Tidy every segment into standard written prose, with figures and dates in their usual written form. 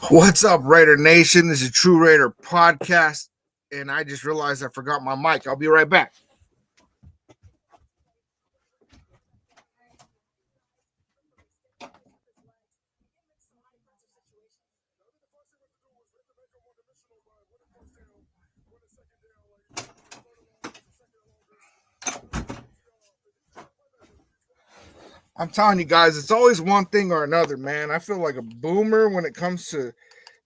What's up, Raider Nation? This is TRU Raider Podcast, and I just realized I forgot my mic. I'll be right back. I'm telling you guys, it's always one thing or another, man. I feel like a boomer when it comes to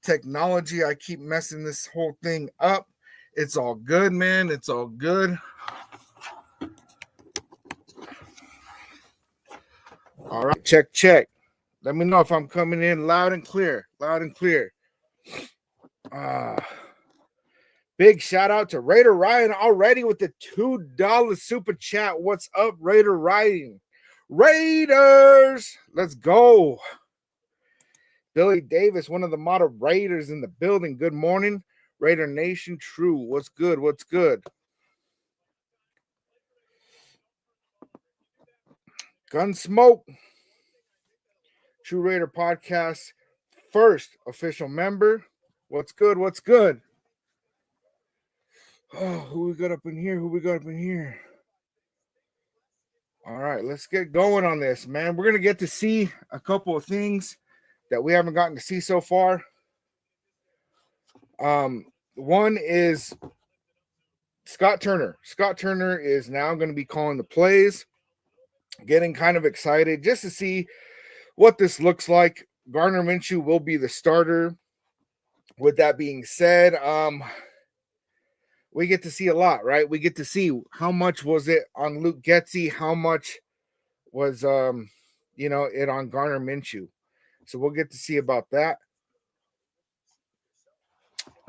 technology. I keep messing this whole thing up. It's all good, man. It's all good. All right, check. Let me know if I'm coming in loud and clear. Big shout out to Raider Ryan already with the $2 super chat. What's up, Raider Ryan? Raiders, let's go. Billy Davis, one of the model Raiders in the building. Good morning, Raider Nation. True. What's good? Gunsmoke. TRU Raider Podcast, first official member. What's good? Oh, who we got up in here? All right, let's get going on this, man. We're going to get to see a couple of things that we haven't gotten to see so far. One is Scott Turner. Scott Turner is now going to be calling the plays. Getting kind of excited just to see what this looks like. Gardner Minshew will be the starter. With that being said, we get to see a lot, right? We get to see how much was it on Luke Getsy, how much was it on Gardner Minshew. So we'll get to see about that.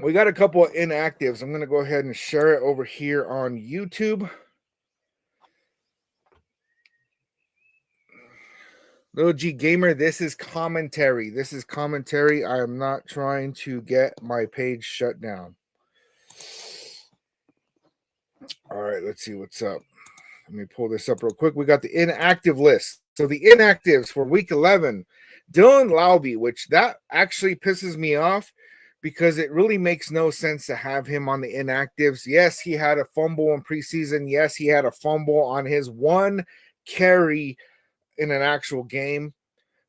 We got a couple of inactives. I'm going to go ahead and share it over here on YouTube. Little G Gamer, this is commentary. I am not trying to get my page shut down. All right, let's see what's up. Let me pull this up real quick. We got the inactive list. So the inactives for week 11, Dylan Laube, which that actually pisses me off because it really makes no sense to have him on the inactives. Yes, he had a fumble in preseason. Yes, he had a fumble on his one carry in an actual game.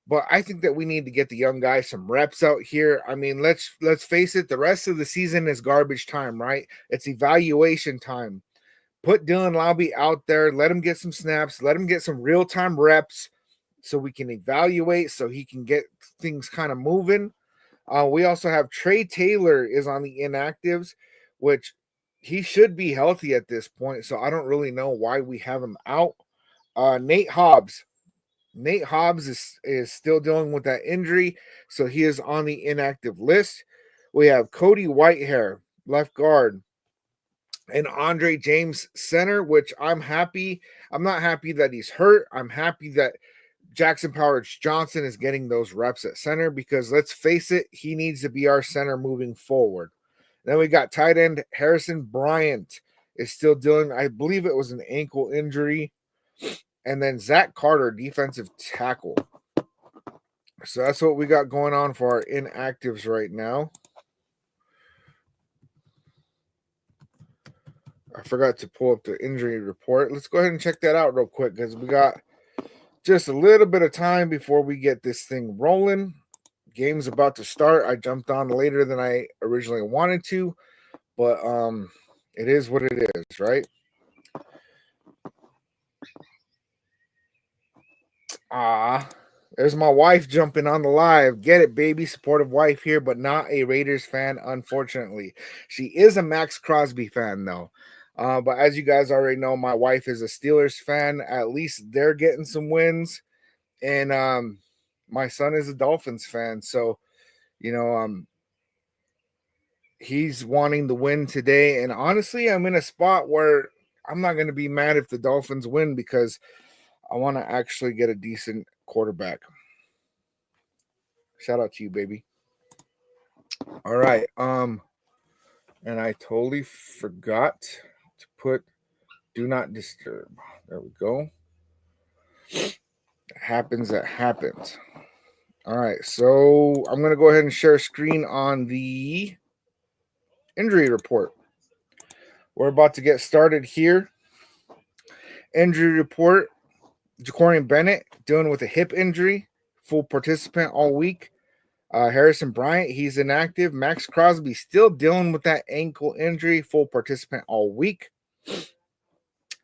But I think that we need to get the young guy some reps out here. I mean, let's face it. The rest of the season is garbage time, right? It's evaluation time. Put Dylan Laube out there. Let him get some snaps. Let him get some real-time reps so we can evaluate, so he can get things kind of moving. We also have Trey Taylor is on the inactives, which he should be healthy at this point, so I don't really know why we have him out. Nate Hobbs is still dealing with that injury, so he is on the inactive list. We have Cody Whitehair, left guard, and Andre James, center, which I'm happy. I'm not happy that he's hurt. I'm happy that Jackson Powers Johnson is getting those reps at center because let's face it, he needs to be our center moving forward. Then we got tight end Harrison Bryant is still dealing, I believe it was an ankle injury. And then Zach Carter, defensive tackle. So that's what we got going on for our inactives right now. I forgot to pull up the injury report. Let's go ahead and check that out real quick because we got just a little bit of time before we get this thing rolling. Game's about to start. I jumped on later than I originally wanted to, but it is what it is, right? There's my wife jumping on the live. Get it, baby. Supportive wife here, but not a Raiders fan, unfortunately. She is a Max Crosby fan, though. But as you guys already know, my wife is a Steelers fan. At least they're getting some wins. And my son is a Dolphins fan. So, he's wanting the win today. And honestly, I'm in a spot where I'm not going to be mad if the Dolphins win because I want to actually get a decent quarterback. Shout out to you, baby. All right. And I totally forgot to put do not disturb. There we go. That happens. All right, so I'm going to go ahead and share a screen on the injury report. We're about to get started here. Injury report. Jacorian Bennett dealing with a hip injury, full participant all week. Harrison Bryant, he's inactive. Max Crosby still dealing with that ankle injury, full participant all week.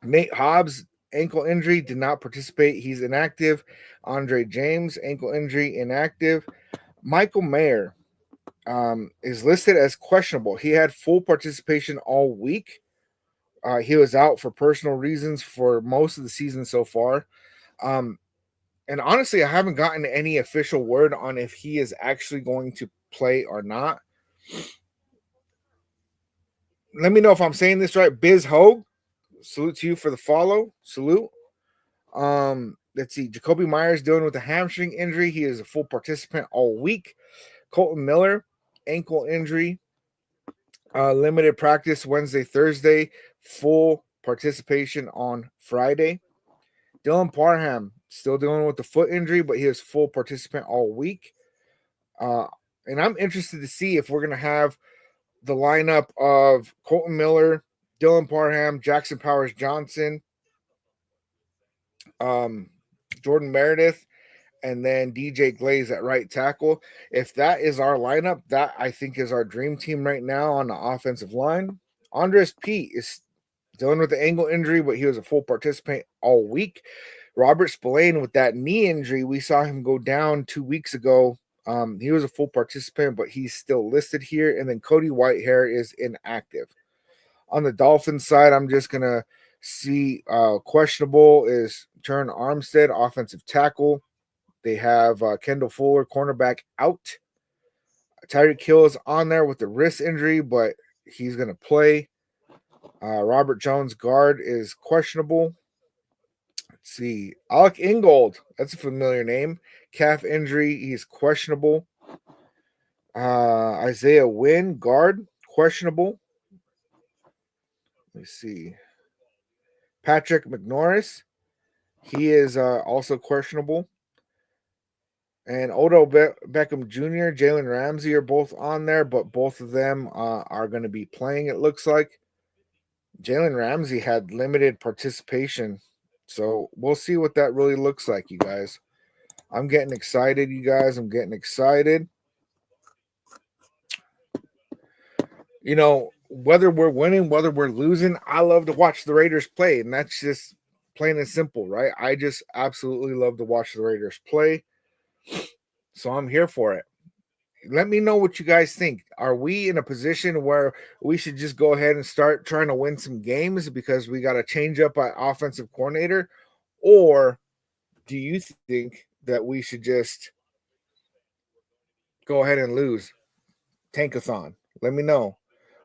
Nate Hobbs, ankle injury, did not participate. He's inactive. Andre James, ankle injury, inactive. Michael Mayer is listed as questionable. He had full participation all week. He was out for personal reasons for most of the season so far. And honestly, I haven't gotten any official word on if he is actually going to play or not. Let me know if I'm saying this right. Biz Hogue, salute to you for the follow. Salute. Let's see. Jacoby Myers dealing with a hamstring injury. He is a full participant all week. Colton Miller, ankle injury. Limited practice Wednesday, Thursday. Full participation on Friday. Dylan Parham still dealing with the foot injury, but he is full participant all week. And I'm interested to see if we're going to have the lineup of Colton Miller, Dylan Parham, Jackson Powers Johnson, Jordan Meredith, and then DJ Glaze at right tackle. If that is our lineup, that I think is our dream team right now on the offensive line. Andres Pete is dealing with the ankle injury, but he was a full participant all week. Robert Spillane with that knee injury, we saw him go down 2 weeks ago. He was a full participant, but he's still listed here. And then Cody Whitehair is inactive. On the Dolphins side, I'm just going to see questionable is Turn Armstead, offensive tackle. They have Kendall Fuller, cornerback, out. Tyreek Hill is on there with the wrist injury, but he's going to play. Robert Jones, guard, is questionable. Let's see. Alec Ingold, that's a familiar name. Calf injury, he's questionable. Isaiah Wynn, guard, questionable. Let me see. Patrick McNorris, he is also questionable. And Odo Beckham Jr., Jalen Ramsey are both on there, but both of them are going to be playing, it looks like. Jalen Ramsey had limited participation, so we'll see what that really looks like, you guys. I'm getting excited, you guys. I'm getting excited. You know, whether we're winning, whether we're losing, I love to watch the Raiders play, and that's just plain and simple, right? I just absolutely love to watch the Raiders play, so I'm here for it. Let me know what you guys think. Are we in a position where we should just go ahead and start trying to win some games because we got to change up our offensive coordinator? Or do you think that we should just go ahead and lose? Tankathon. Let me know.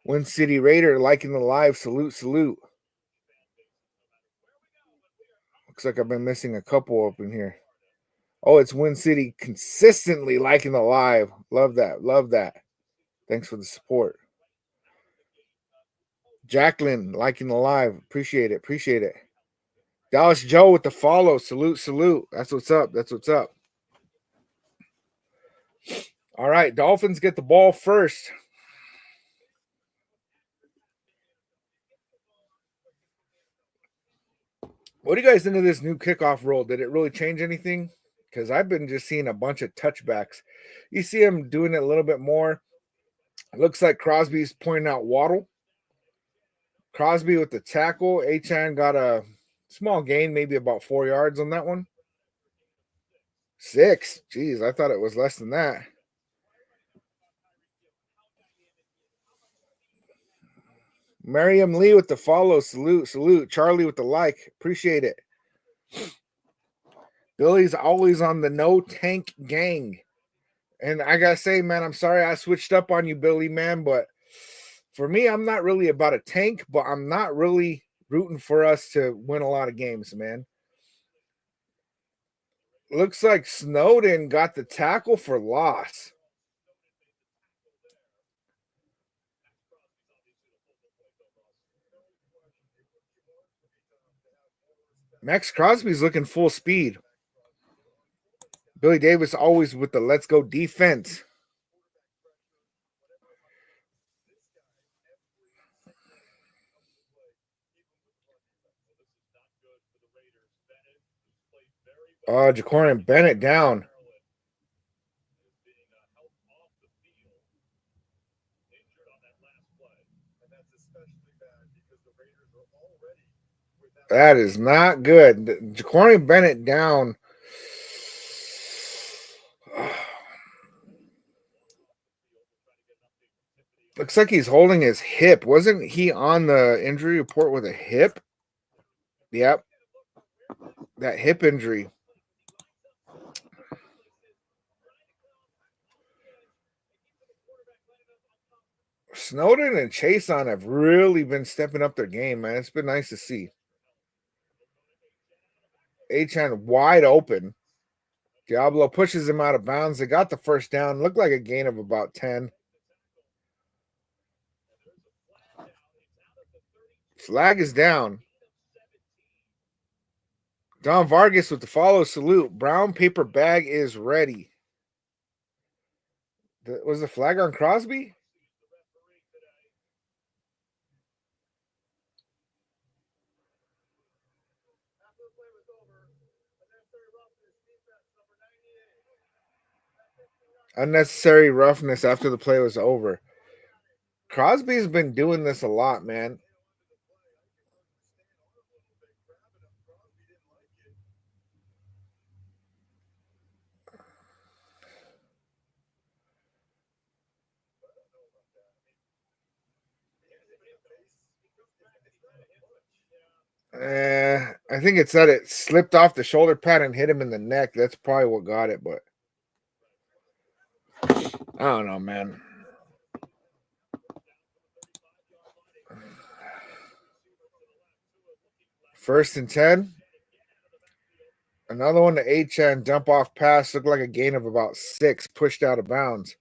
Win City Raider liking the live. Salute, salute. Looks like I've been missing a couple up in here. Oh, it's Win City consistently liking the live. Love that. Love that. Thanks for the support. Jacqueline liking the live. Appreciate it. Appreciate it. Dallas Joe with the follow. Salute, salute. That's what's up. That's what's up. All right. Dolphins get the ball first. What do you guys think of this new kickoff rule? Did it really change anything? Because I've been just seeing a bunch of touchbacks. You see him doing it a little bit more. It looks like Crosby's pointing out Waddle. Crosby with the tackle. Achane got a small gain, maybe about 4 yards on that one. 6. Jeez, I thought it was less than that. Miriam Lee with the follow. Salute, salute. Charlie with the like. Appreciate it. Billy's always on the no tank gang. And I got to say, man, I'm sorry I switched up on you, Billy, man. But for me, I'm not really about a tank, but I'm not really rooting for us to win a lot of games, man. Looks like Snowden got the tackle for loss. Max Crosby's looking full speed. Billy Davis always with the let's go defense. Jacorian Bennett down. That is not good. Jacorian Bennett down. Looks like he's holding his hip. Wasn't he on the injury report with a hip? Yep. That hip injury. Snowden and Chason have really been stepping up their game, man. It's been nice to see. Achan wide open. Diablo pushes him out of bounds. They got the first down. Looked like a gain of about 10. Flag is down. Don Vargas with the follow salute. Brown paper bag is ready. Was the flag on Crosby? Unnecessary roughness after the play was over. Crosby's been doing this a lot, man. I think it's that it slipped off the shoulder pad and hit him in the neck. That's probably what got it, but I don't know, man. First and 10. Another one to HN dump off pass. Looked like a gain of about 6, pushed out of bounds.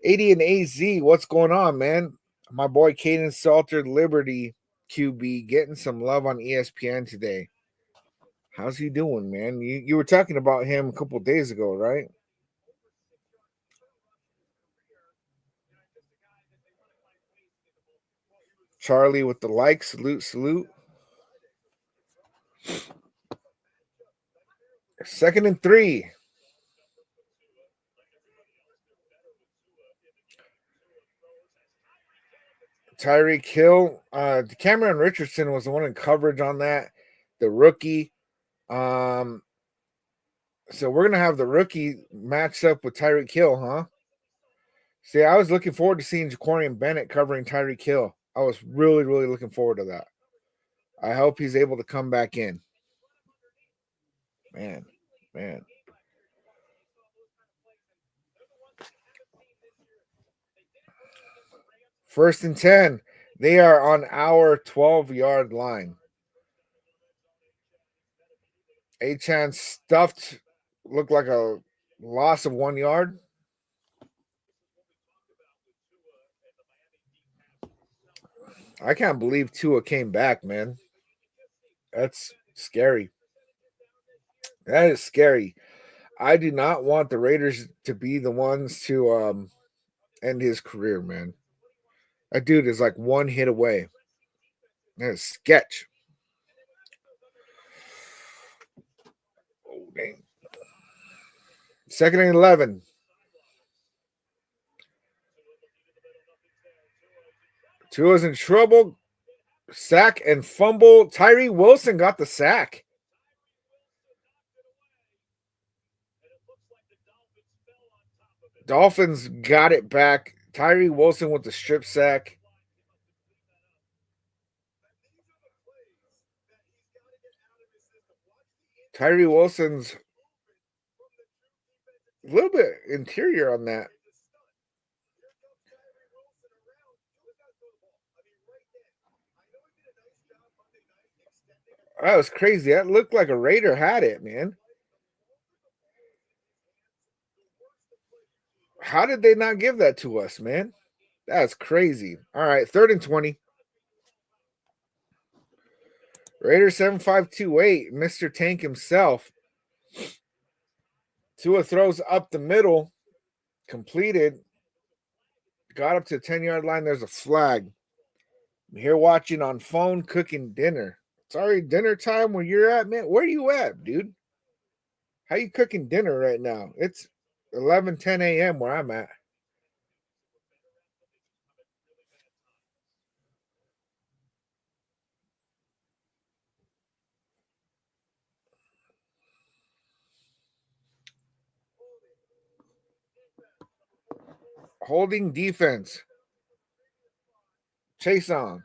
80 and AZ, what's going on, man? My boy Caden Salter, Liberty QB, getting some love on ESPN today. How's he doing, man? You were talking about him a couple days ago, right? Charlie with the like, salute. Second and 3. Tyreek Hill. Cameron Richardson was the one in coverage on that. The rookie. So we're gonna have the rookie matched up with Tyreek Hill, huh? See, I was looking forward to seeing Jacorian Bennett covering Tyreek Hill. I was really, really looking forward to that. I hope he's able to come back in. Man. First and 10. They are on our 12-yard line. Achan stuffed, looked like a loss of 1 yard. I can't believe Tua came back, man. That's scary. That is scary. I do not want the Raiders to be the ones to end his career, man. That dude is like one hit away. That is sketch. Oh, dang. Second and 11. Tua's in trouble. Sack and fumble. Tyree Wilson got the sack. Dolphins got it back. Tyree Wilson with the strip sack. Tyree Wilson's a little bit interior on that. That was crazy. That looked like a Raider had it, man. How did they not give that to us, man? That's crazy. All right, third and 20. Raider 7528, Mr. Tank himself. Tua throws up the middle, completed, got up to the 10-yard line. There's a flag. I'm here watching on phone, cooking dinner. It's already dinner time where you're at, man. Where you at, dude? How you cooking dinner right now? It's 11:10 a.m. where I'm at. Holding defense. Chase on.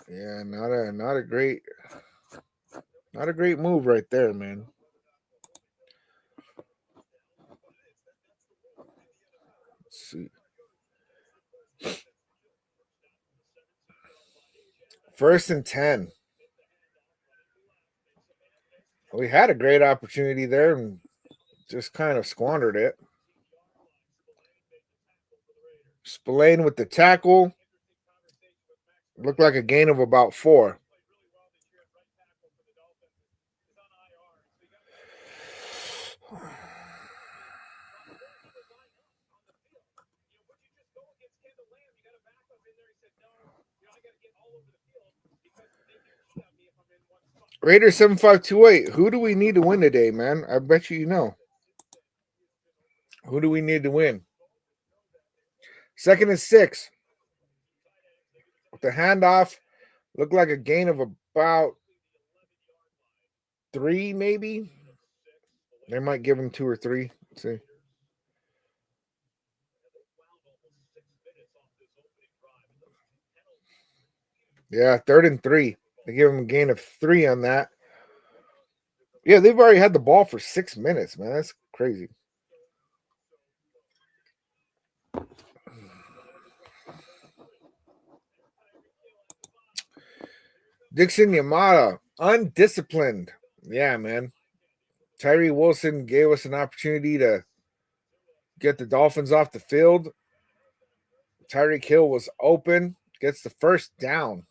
Yeah, not a great move right there, man. Let's see. First and 10. We had a great opportunity there and just kind of squandered it. Spillane with the tackle. Looked like a gain of about 4. Raiders 7528. Who do we need to win today, man? I bet you know. Who do we need to win? 2nd and 6. With the handoff, looked like a gain of about 3, maybe. They might give him 2 or 3. Let's see. Yeah, 3rd and 3. They give him a gain of 3 on that. Yeah, they've already had the ball for 6 minutes, man. That's crazy. Dixon Yamada, undisciplined. Yeah, man. Tyree Wilson gave us an opportunity to get the Dolphins off the field. Tyreek Hill was open, gets the first down.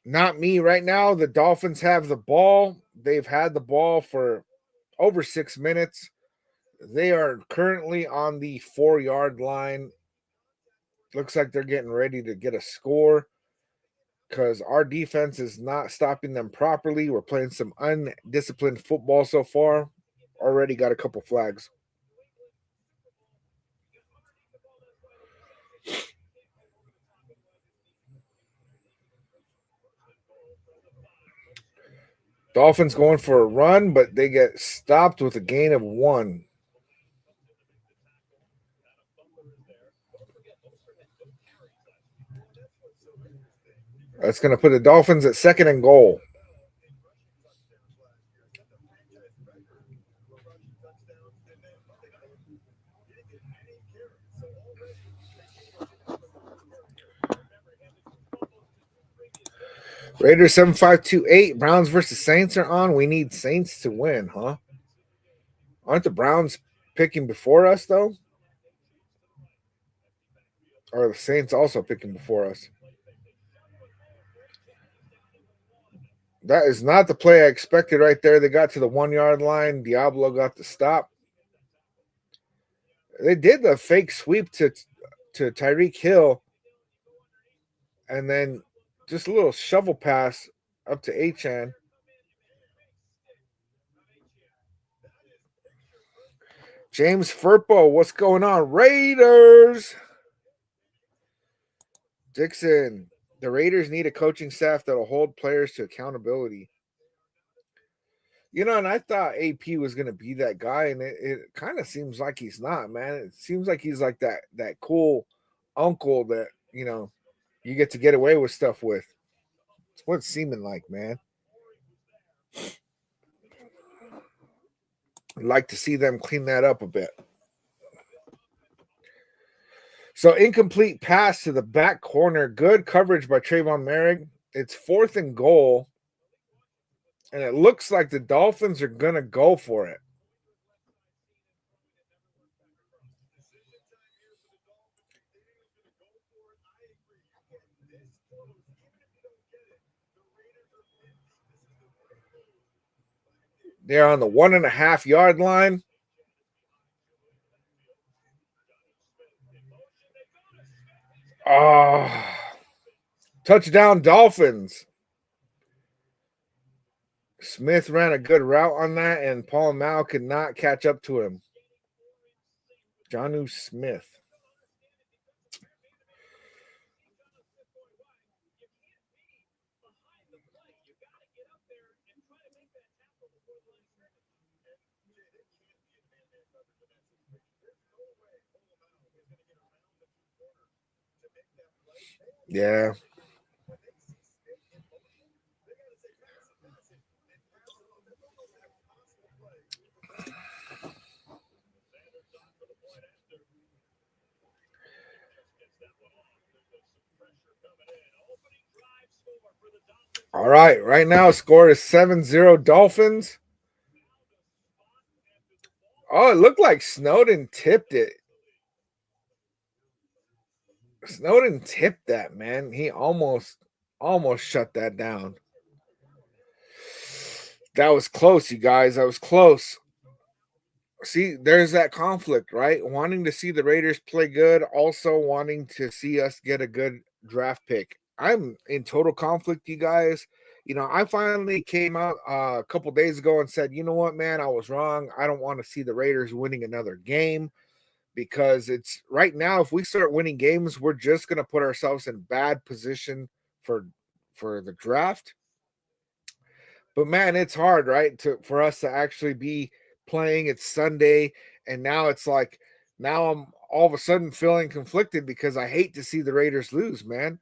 Not me right now. The Dolphins have the ball. They've had the ball for over 6 minutes. They are currently on the 4-yard line. Looks like they're getting ready to get a score because our defense is not stopping them properly. We're playing some undisciplined football so far. Already got a couple flags. Dolphins going for a run, but they get stopped with a gain of 1. That's going to put the Dolphins at 2nd and goal. Raiders 7528. Browns versus Saints are on. We need Saints to win, huh? Aren't the Browns picking before us, though? Or are the Saints also picking before us? That is not the play I expected right there. They got to the 1-yard line. Diablo got the stop. They did the fake sweep to Tyreek Hill. And then just a little shovel pass up to Achan. James Furpo, what's going on? Raiders! Dixon, the Raiders need a coaching staff that'll hold players to accountability. You know, and I thought AP was going to be that guy, and it kind of seems like he's not, man. It seems like he's like that cool uncle that, you get to get away with stuff with. It's what it's seeming like, man. I'd like to see them clean that up a bit. So incomplete pass to the back corner. Good coverage by Trayvon Merrick. It's 4th and goal. And it looks like the Dolphins are going to go for it. They're on the 1.5 yard line. Oh, touchdown Dolphins. Smith ran a good route on that, and Paul Mao could not catch up to him. Jonnu Smith. Yeah. All right. Right now, score is 7-0 Dolphins. Oh, it looked like Snowden tipped it. Snowden tipped that, man. He almost shut that down. That was close, you guys. That was close. See, there's that conflict, right? Wanting to see the Raiders play good, also wanting to see us get a good draft pick. I'm in total conflict, you guys. I finally came out a couple days ago and said, you know what, man, I was wrong. I don't want to see the Raiders winning another game because it's right now. If we start winning games, we're just going to put ourselves in bad position for the draft. But man, it's hard, right? For us to actually be playing. It's Sunday, and now it's like now I'm all of a sudden feeling conflicted because I hate to see the Raiders lose, man.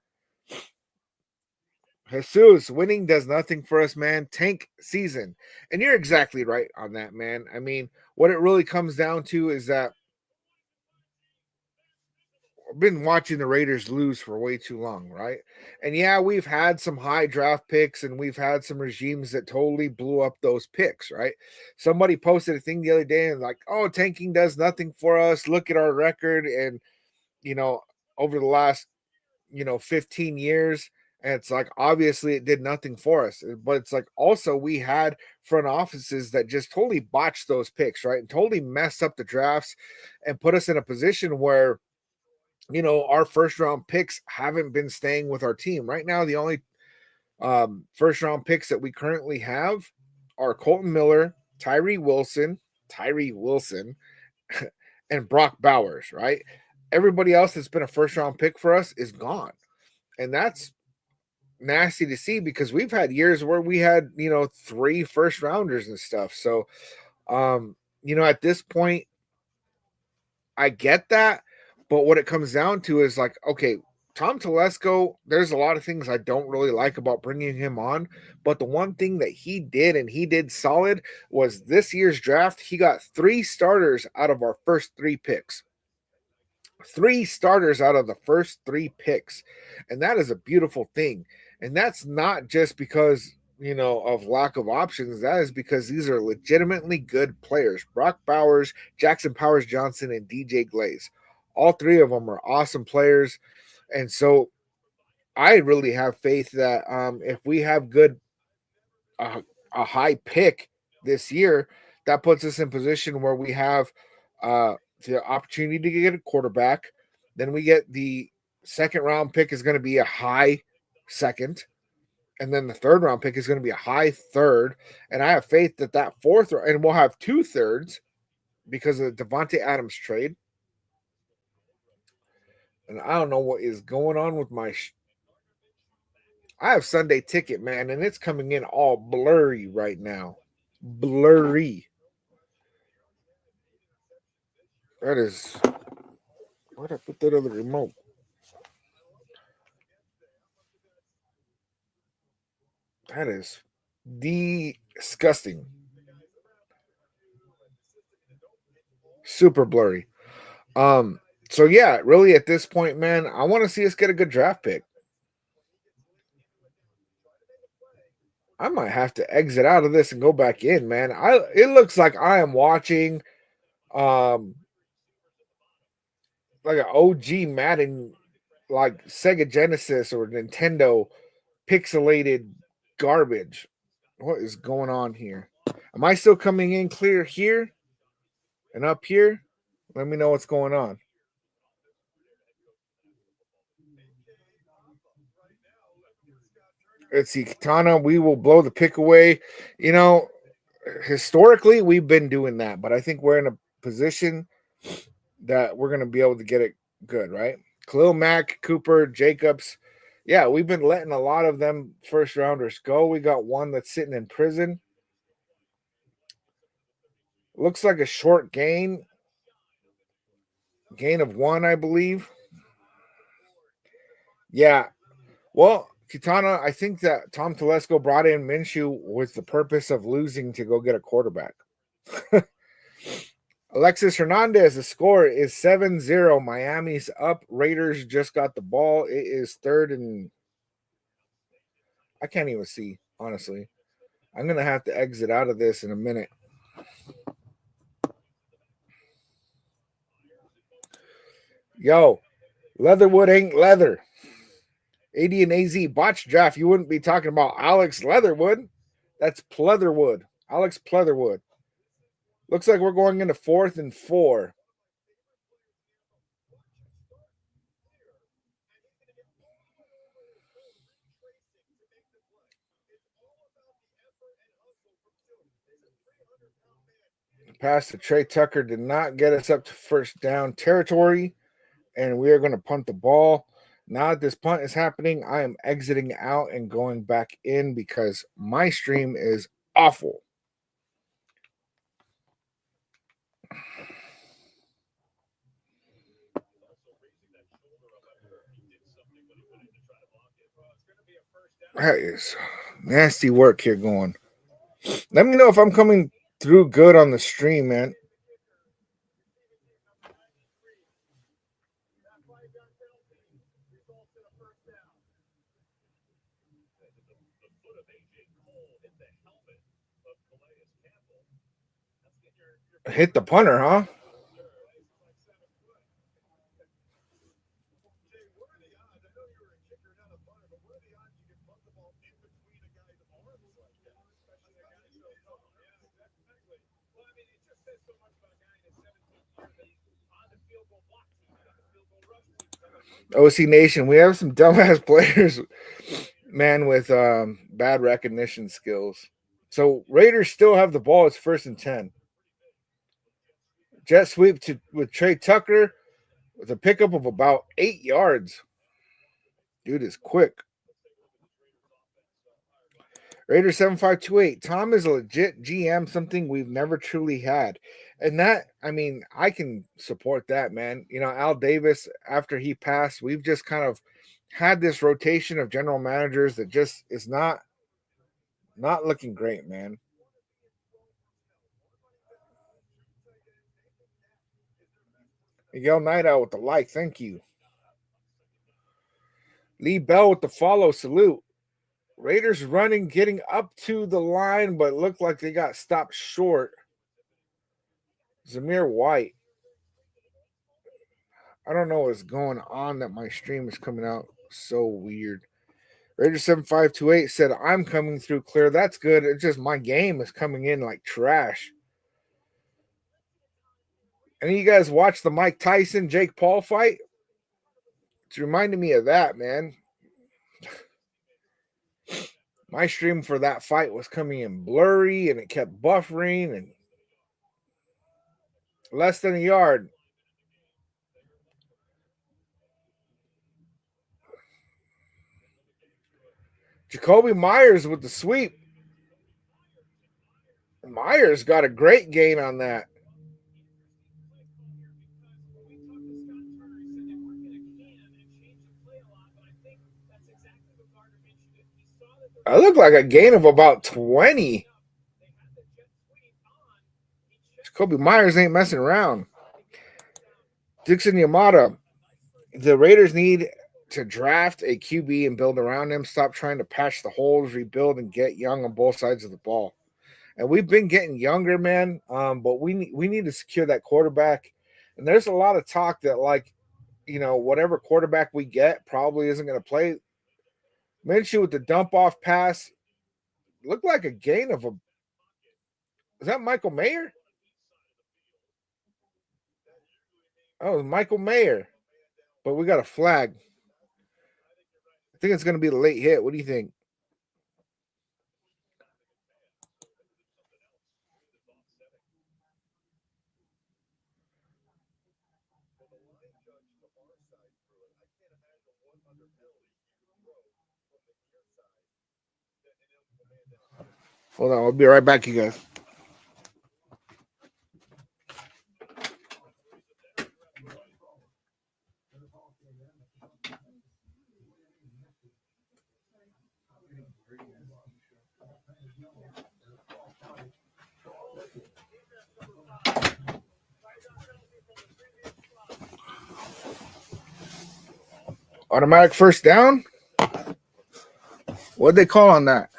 Jesus, winning does nothing for us, man. Tank season. And you're exactly right on that, man. I mean, what it really comes down to is that I've been watching the Raiders lose for way too long, right? And yeah, we've had some high draft picks and we've had some regimes that totally blew up those picks, right? Somebody posted a thing the other day and like, oh, tanking does nothing for us. Look at our record. And, you know, over the last, 15 years. And it's like, obviously, it did nothing for us. But it's like, also, we had front offices that just totally botched those picks, right? And totally messed up the drafts and put us in a position where, our first round picks haven't been staying with our team. Right now, the only first round picks that we currently have are Colton Miller, Tyree Wilson, and Brock Bowers, right? Everybody else that's been a first round pick for us is gone. And that's nasty to see because we've had years where we had, 3 first rounders and stuff. So, at this point, I get that, but what it comes down to is like, okay, Tom Telesco, there's a lot of things I don't really like about bringing him on, but the one thing that he did and he did solid was this year's draft. He got 3 starters out of our first 3 picks. 3 starters out of the first 3 picks. And that is a beautiful thing. And that's not just because, of lack of options. That is because these are legitimately good players. Brock Bowers, Jackson Powers Johnson, and DJ Glaze. All 3 of them are awesome players. And so I really have faith that if we have a high pick this year, that puts us in position where we have the opportunity to get a quarterback. Then we get the second round pick is going to be a high second. And then the third round pick is going to be a high third. And I have faith that fourth, and we'll have 2 thirds because of the Devontae Adams trade. And I don't know what is going on with my. I have Sunday ticket, man, and it's coming in all blurry right now. Blurry. That is. Where'd I put that other remote? That is disgusting. Super blurry. So yeah, really at this point, man, I want to see us get a good draft pick. I might have to exit out of this and go back in, man. It looks like I am watching like an OG Madden, like Sega Genesis or Nintendo pixelated garbage. What is going on here? Am I still coming in clear here and up here? Let me know what's going on. Let's see, Katana, we will blow the pick away. You know, historically, we've been doing that, but I think we're in a position that we're going to be able to get it good, right? Khalil Mack, Cooper, Jacobs. Yeah, we've been letting a lot of them first rounders go. We got one that's sitting in prison. Looks like a short gain of one, I believe. Yeah. Well, Kitana, I think that Tom Telesco brought in Minshew with the purpose of losing to go get a quarterback. Alexis Hernandez, the score is 7-0. Miami's up. Raiders just got the ball. It is third and I can't even see, honestly. I'm going to have to exit out of this in a minute. Yo, Leatherwood ain't leather. AD and AZ botch draft. You wouldn't be talking about Alex Leatherwood. That's Pleatherwood. Alex Pleatherwood. Looks like we're going into 4th and 4. Pass to Trey Tucker did not get us up to first down territory, and we are going to punt the ball. Now that this punt is happening, I am exiting out and going back in because my stream is awful. That is nasty work here going. Let me know if I'm coming through good on the stream, man. Hit the punter, huh? OC Nation, we have some dumbass players, man, with bad recognition skills. So Raiders still have the ball. It's 1st and 10. Jet sweep with Trey Tucker with a pickup of about 8 yards. Dude is quick. Raider 7528. Tom is a legit GM, something we've never truly had. And that, I mean, I can support that, man. You know, Al Davis, after he passed, we've just kind of had this rotation of general managers that just is not looking great, man. Miguel Nightout with the like, thank you. Lee Bell with the follow, salute. Raiders running, getting up to the line, but looked like they got stopped short. Zamir White. I don't know what's going on that my stream is coming out so weird. Raider 7528 said, I'm coming through clear. That's good. It's just my game is coming in like trash. And you guys watch the Mike Tyson, Jake Paul fight? It's reminding me of that, man. My stream for that fight was coming in blurry and it kept buffering and less than a yard. Jacoby Myers with the sweep. Myers got a great gain on that. I look like a gain of about 20. Jacoby Myers ain't messing around. Dixon Yamada. The Raiders need to draft a QB and build around him. Stop trying to patch the holes, rebuild, and get young on both sides of the ball. And we've been getting younger, man. But we need to secure that quarterback. And there's a lot of talk that, like, whatever quarterback we get probably isn't going to play. Minshew with the dump off pass looked like a gain of a. Is that Michael Mayer? Oh, Michael Mayer. But we got a flag. I think it's going to be the late hit. What do you think? Hold on, I'll be right back, you guys. Automatic first down? What'd they call on that?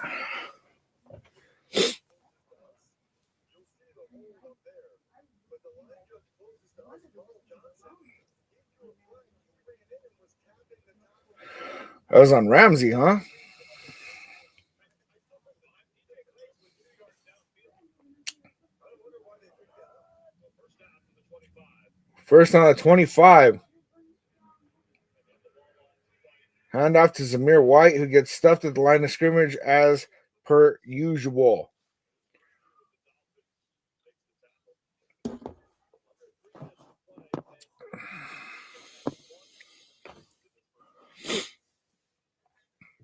That was on Ramsey, huh? First on the 25. Hand off to Zamir White, who gets stuffed at the line of scrimmage as per usual.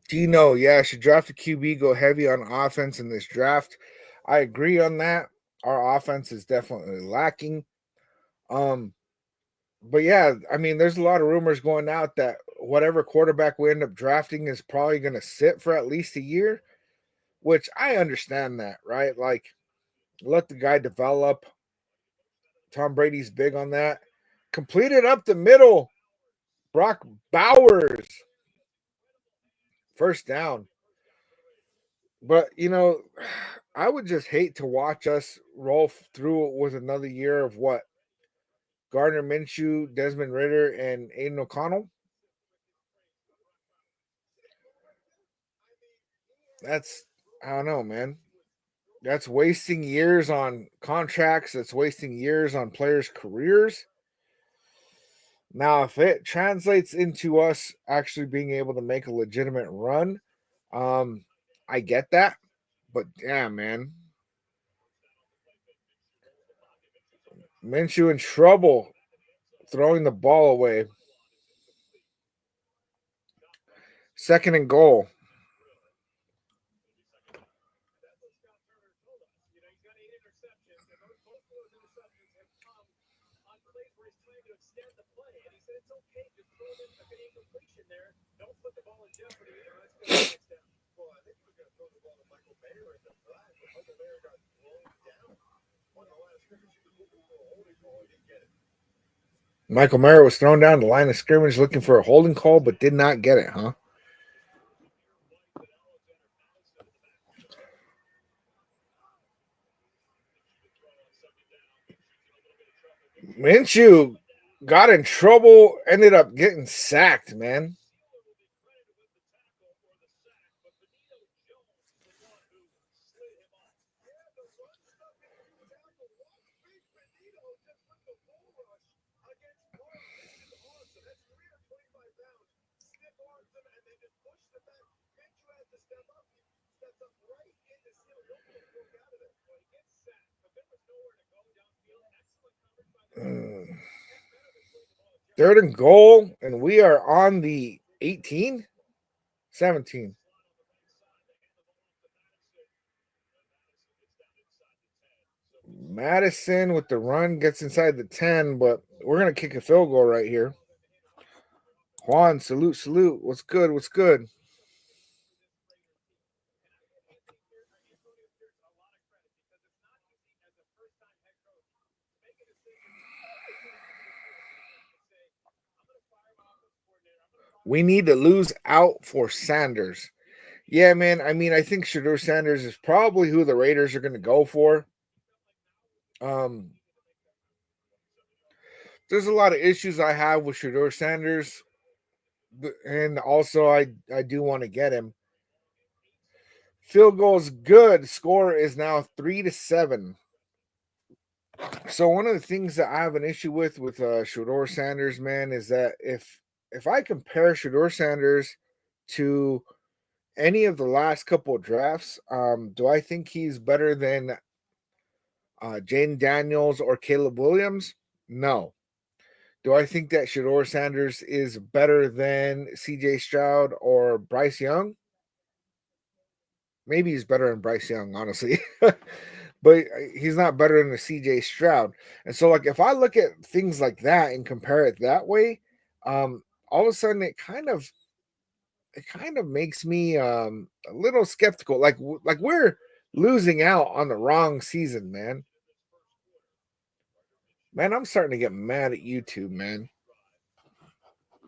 Dino, yeah, should draft a QB, go heavy on offense in this draft. I agree on that. Our offense is definitely lacking. But yeah, I mean, there's a lot of rumors going out that whatever quarterback we end up drafting is probably going to sit for at least a year, which I understand that, right? Like, let the guy develop. Tom Brady's big on that. Completed up the middle. Brock Bowers. First down. But, I would just hate to watch us roll through it with another year of what? Gardner Minshew, Desmond Ridder, and Aiden O'Connell. I don't know, man. That's wasting years on contracts. That's wasting years on players' careers. Now, if it translates into us actually being able to make a legitimate run, I get that. But damn, man. Minshew in trouble throwing the ball away. Second and goal. Michael Mayer was thrown down the line of scrimmage looking for a holding call, but did not get it, huh? Minshew got in trouble, ended up getting sacked, man. Third and goal, and we are on the 18, 17. Madison with the run gets inside the 10, but we're going to kick a field goal right here. Juan, salute, salute. What's good? What's good? We need to lose out for Sanders. Yeah, man. I mean, I think Shedeur Sanders is probably who the Raiders are going to go for. Um, there's a lot of issues I have with Shedeur Sanders, and also I do want to get him. Field goal is good. Score is now 3-7. So one of the things that I have an issue with Shedeur Sanders, man, is that if I compare Shedeur Sanders to any of the last couple of drafts, do I think he's better than Jane Daniels or Caleb Williams? No. Do I think that Shedeur Sanders is better than CJ Stroud or Bryce Young? Maybe he's better than Bryce Young, honestly. But he's not better than the CJ Stroud. And so, like, if I look at things like that and compare it that way, all of a sudden it kind of makes me a little skeptical. Like we're losing out on the wrong season, man. Man, I'm starting to get mad at YouTube, man.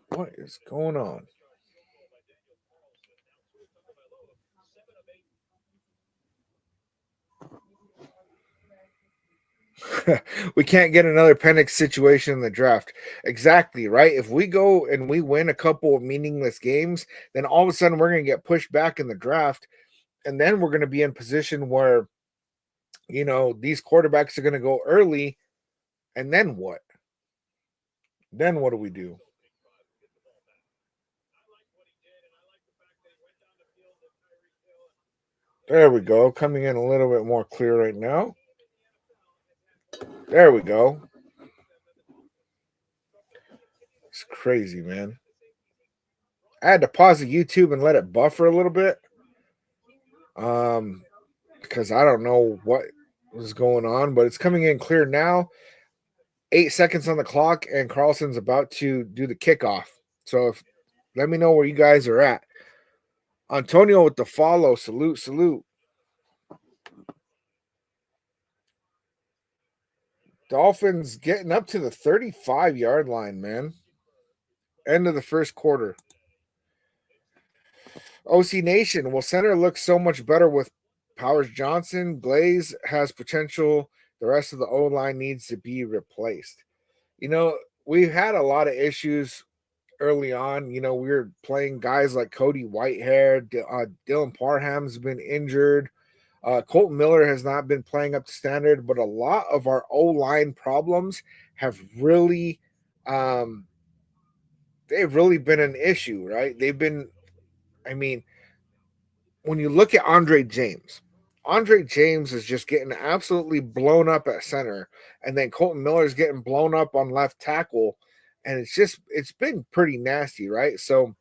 What is going on? We can't get another Penix situation in the draft. Exactly, right? If we go and we win a couple of meaningless games, then all of a sudden we're going to get pushed back in the draft. And then we're going to be in position where, these quarterbacks are going to go early. And then what? Then what do we do? There we go. Coming in a little bit more clear right now. There we go. It's crazy, man. I had to pause the YouTube and let it buffer a little bit. Because I don't know what was going on, but it's coming in clear now. 8 seconds on the clock, and Carlson's about to do the kickoff. So let me know where you guys are at. Antonio with the follow. Salute, salute. Dolphins getting up to the 35-yard line, man. End of the first quarter. OC Nation, will center look so much better with Powers Johnson? Glaze has potential. The rest of the O line needs to be replaced. We've had a lot of issues early on. We were playing guys like Cody Whitehair. Dylan Parham's been injured. Colton Miller has not been playing up to standard, but a lot of our O line problems have really, they've really been an issue, right? They've been, I mean, when you look at Andre James is just getting absolutely blown up at center, and then Colton Miller is getting blown up on left tackle, and it's been pretty nasty, right? So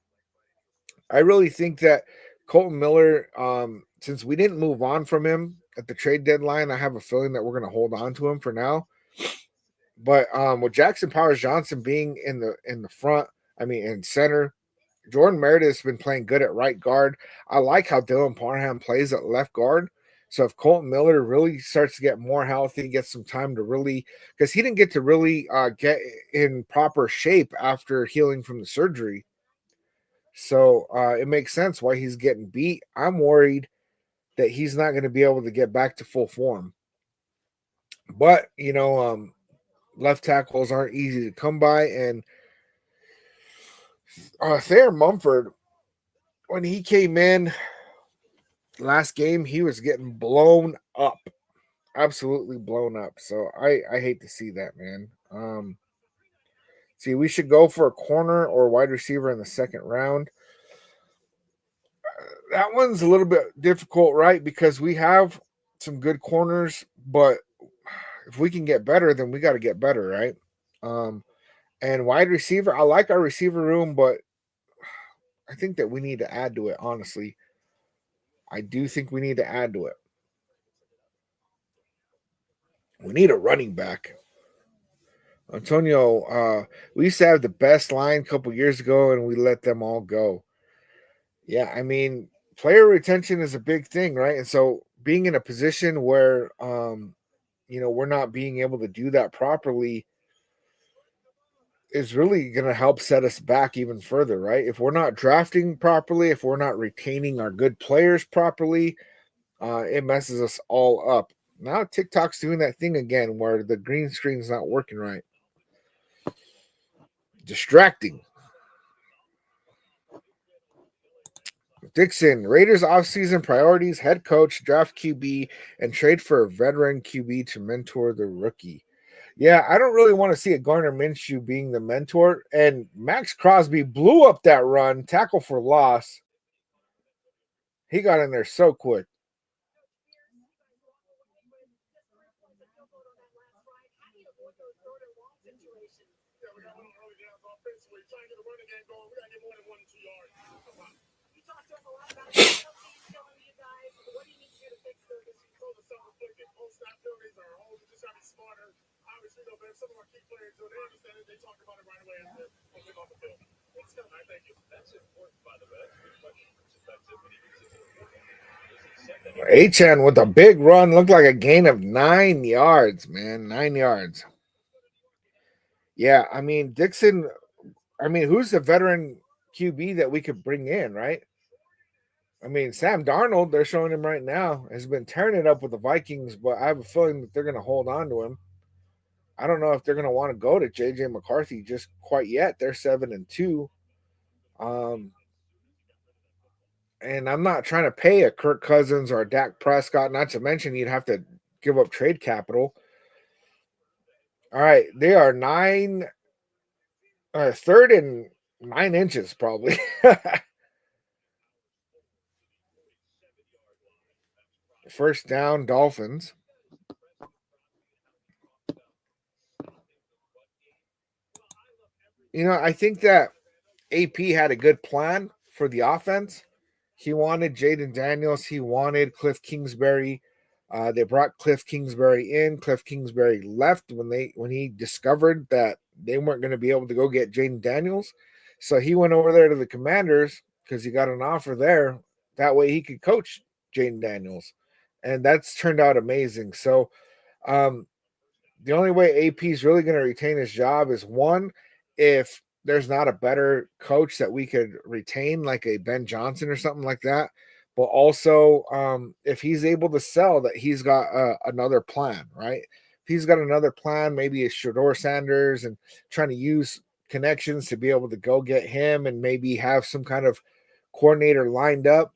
I really think that Colton Miller, since we didn't move on from him at the trade deadline, I have a feeling that we're going to hold on to him for now. But with Jackson Powers Johnson being in the front, in center, Jordan Meredith's been playing good at right guard. I like how Dylan Parham plays at left guard. So if Colton Miller really starts to get more healthy, gets some time to really, because he didn't get to really get in proper shape after healing from the surgery. So it makes sense why he's getting beat. I'm worried that he's not going to be able to get back to full form. But, left tackles aren't easy to come by. And Thayer Mumford, when he came in last game, he was getting blown up. Absolutely blown up. So I hate to see that, man. See, we should go for a corner or wide receiver in the second round. That one's a little bit difficult, right? Because we have some good corners, but if we can get better, then we got to get better, right? And wide receiver, I like our receiver room, but I think that we need to add to it, honestly. I do think we need to add to it. We need a running back. Antonio, we used to have the best line a couple years ago, and we let them all go. Yeah, player retention is a big thing, right? And so being in a position where, we're not being able to do that properly, is really going to help set us back even further, right? If we're not drafting properly, if we're not retaining our good players properly, it messes us all up. Now TikTok's doing that thing again where the green screen's not working right. Distracting. Dixon, Raiders offseason priorities, head coach, draft QB, and trade for a veteran QB to mentor the rookie. Yeah, I don't really want to see a Garner Minshew being the mentor. And Max Crosby blew up that run, tackle for loss. He got in there so quick. Achan with a big run, looked like a gain of 9 yards, man. 9 yards. Yeah, I mean, Dixon, who's the veteran QB that we could bring in, right? I mean, Sam Darnold, they're showing him right now, has been tearing it up with the Vikings, but I have a feeling that they're going to hold on to him. I don't know if they're going to want to go to JJ McCarthy just quite yet. They're 7-2. And I'm not trying to pay a Kirk Cousins or a Dak Prescott, not to mention you'd have to give up trade capital. All right, they are third and 9 inches probably. First down, Dolphins. I think that AP had a good plan for the offense. He wanted Jaden Daniels. He wanted Cliff Kingsbury. They brought Cliff Kingsbury in. Cliff Kingsbury left when he discovered that they weren't going to be able to go get Jaden Daniels. So he went over there to the Commanders because he got an offer there. That way he could coach Jaden Daniels. And that's turned out amazing. So the only way AP is really going to retain his job is one, if there's not a better coach that we could retain, like a Ben Johnson or something like that. But also, if he's able to sell that he's got another plan, right? If he's got another plan, maybe it's Shador Sanders and trying to use connections to be able to go get him and maybe have some kind of coordinator lined up.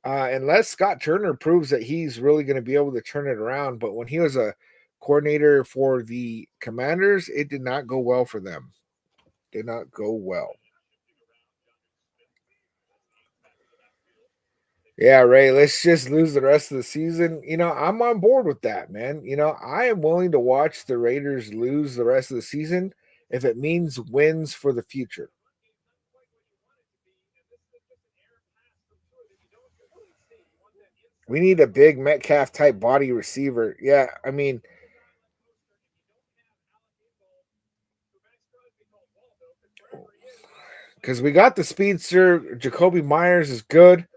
Unless Scott Turner proves that he's really going to be able to turn it around. But when he was a coordinator for the Commanders, it did not go well for them. Did not go well. Yeah, Ray, let's just lose the rest of the season. I'm on board with that, man. I am willing to watch the Raiders lose the rest of the season if it means wins for the future. We need a big Metcalf type body receiver. Yeah, because we got the speedster. Jacoby Myers is good.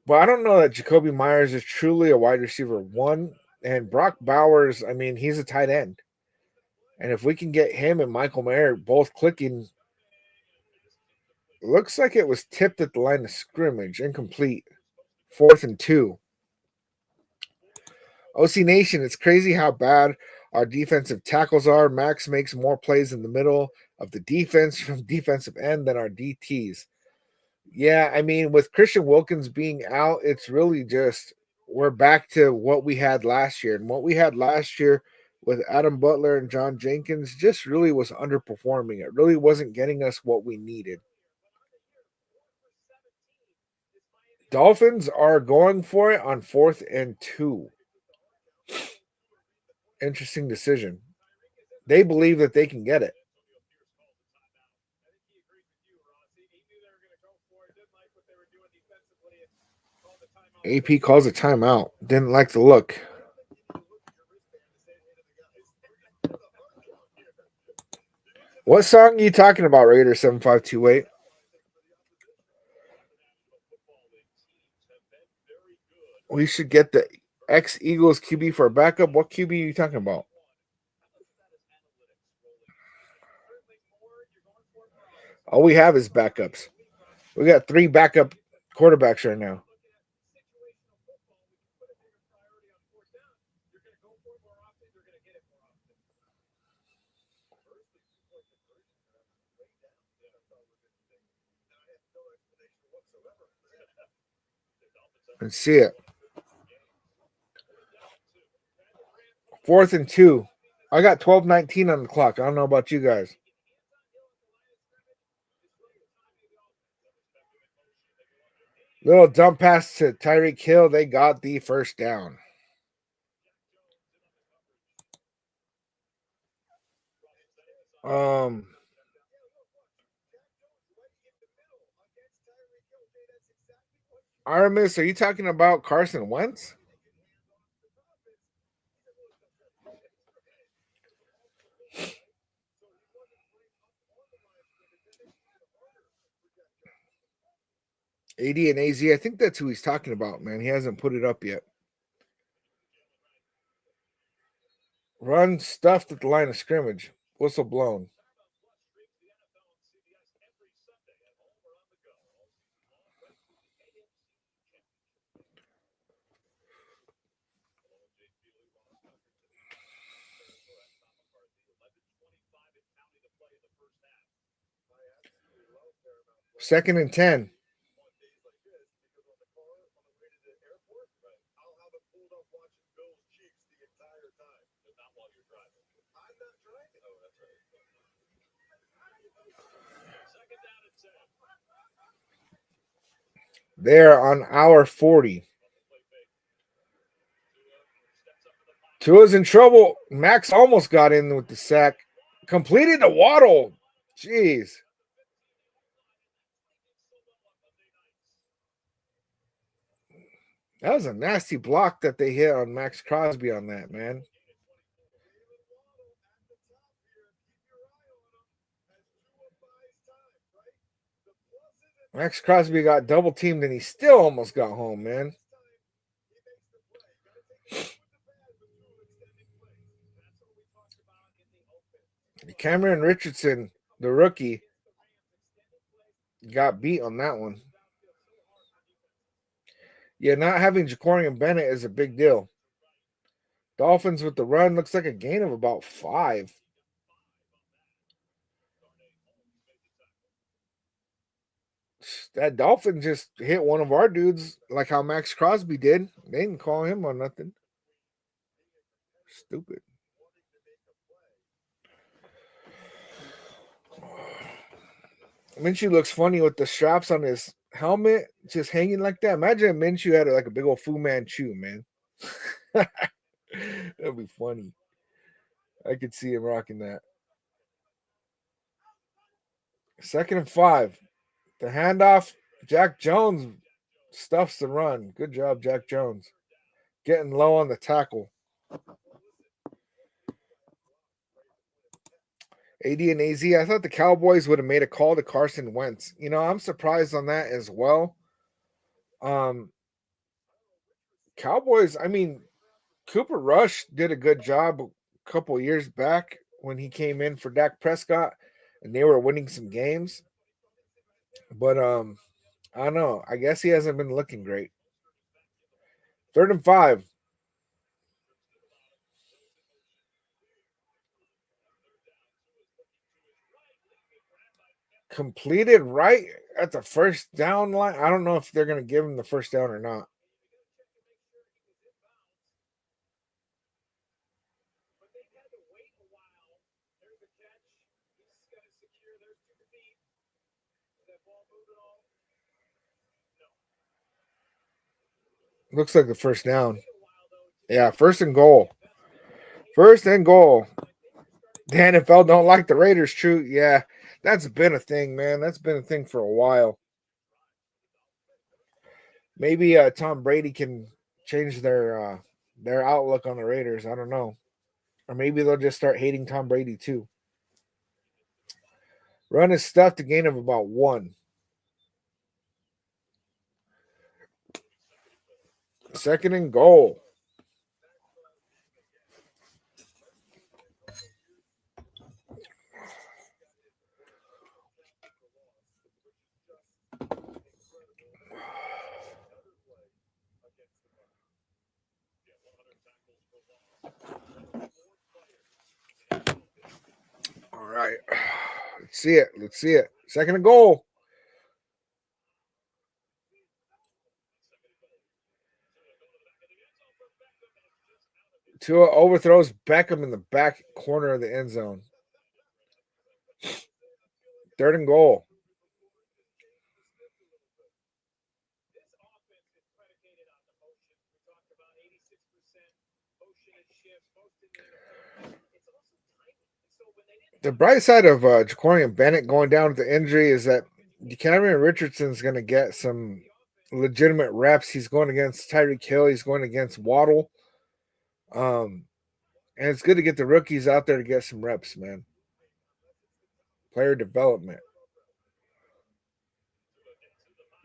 But I don't know that Jacoby Myers is truly a wide receiver one. And Brock Bowers, he's a tight end. And if we can get him and Michael Mayer both clicking, looks like it was tipped at the line of scrimmage, incomplete. 4th and 2. OC Nation, it's crazy how bad our defensive tackles are. Max makes more plays in the middle of the defense from defensive end than our DTs. Yeah, with Christian Wilkins being out, it's really just we're back to what we had last year. And what we had last year with Adam Butler and John Jenkins just really was underperforming. It really wasn't getting us what we needed. Dolphins are going for it on 4th and 2. Interesting decision. They believe that they can get it. AP calls a timeout. Didn't like the look. What song are you talking about, Raider 7528? We should get the ex Eagles QB for a backup. What QB are you talking about? All we have is backups. We got 3 backup quarterbacks right now. And see it. 4th and 2. I got 12:19 on the clock. I don't know about you guys. Little dump pass to Tyreek Hill. They got the first down. Aramis, are you talking about Carson Wentz? AD and AZ, I think that's who he's talking about, man. He hasn't put it up yet. Run stuffed at the line of scrimmage. Whistle blown. Second and 10. There on our 40. Tua's in trouble. Max almost got in with the sack. Completed the Waddle. Jeez. That was a nasty block that they hit on Max Crosby on that, man. Max Crosby got double teamed and he still almost got home, man. Cameron Richardson, the rookie, got beat on that one. Yeah, not having Jacorian Bennett is a big deal. Dolphins with the run looks like a gain of about 5. That Dolphin just hit one of our dudes like how Max Crosby did. They didn't call him on nothing. Stupid. Minshew looks funny with the straps on his helmet just hanging like that. Imagine if Minshew had like a big old Fu Manchu, man. That'd be funny. I could see him rocking that. 2nd and 5. The handoff. Jack Jones stuffs the run. Good job, Jack Jones. Getting low on the tackle. AD and AZ, I thought the Cowboys would have made a call to Carson Wentz. You know, I'm surprised on that as well. Cowboys, I mean, Cooper Rush did a good job a couple of years back when he came in for Dak Prescott and they were winning some games. But I don't know. I guess he hasn't been looking great. 3rd and 5. Completed right at the first down line. I don't know if they're going to give him the first down or not. Looks like the first down. Yeah, 1st and goal. 1st and goal. The NFL don't like the Raiders, true. Yeah, that's been a thing, man. That's been a thing for a while. Maybe Tom Brady can change their outlook on the Raiders. I don't know. Or maybe they'll just start hating Tom Brady too. Run is stuffed, a gain of about 1. 2nd and goal. see it. Let's see it. Second and goal. Tua overthrows Beckham in the back corner of the end zone. Third and goal. The bright side of Jacorian Bennett going down with the injury is that Cameron Richardson's going to get some legitimate reps. He's going against Tyreek Hill. He's going against Waddle. And it's good to get the rookies out there to get some reps, man. Player development.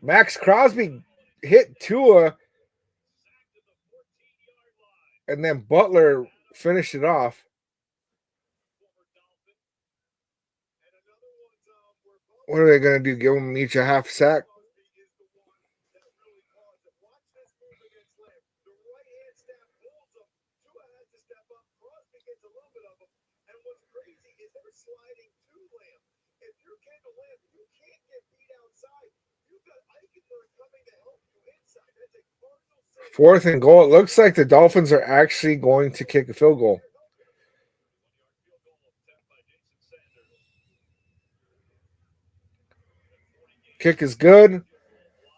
Max Crosby hit Tua, and then Butler finished it off. What are they going to do? Give them each a half sack? Fourth and goal. It looks like the Dolphins are actually going to kick a field goal. Kick is good.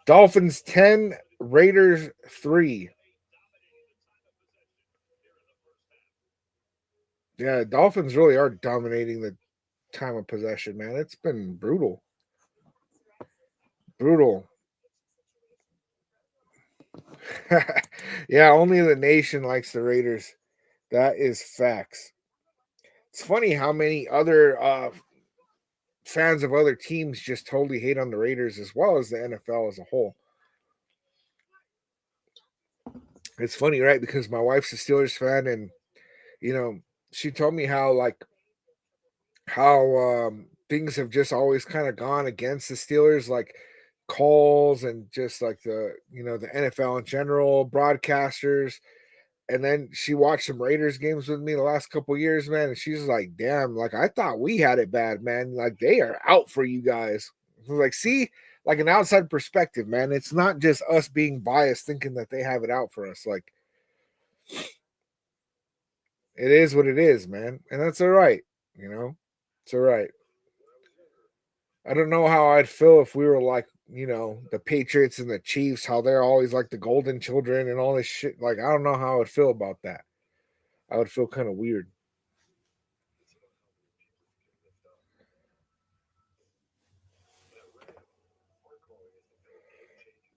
Dolphins 10, Raiders 3. Yeah, Dolphins really are dominating the time of possession, man. It's been brutal. Brutal. Yeah, only the nation likes the Raiders. That is facts. It's funny how many other fans of other teams just totally hate on the Raiders as well as the NFL as a whole. It's funny, right? Because my wife's a Steelers fan, and she told me how things have just always kind of gone against the Steelers, like calls and just like the NFL in general, broadcasters. And then she watched some Raiders games with me the last couple of years, man, and she's like, "Damn, like I thought we had it bad, man. Like they are out for you guys." I was like, "See, like an outside perspective, man. It's not just us being biased thinking that they have it out for us. Like it is what it is, man, and that's all right. It's all right." I don't know how I'd feel if we were like, the Patriots and the Chiefs, how they're always like the golden children and all this shit. Like, I don't know how I would feel about that. I would feel kind of weird.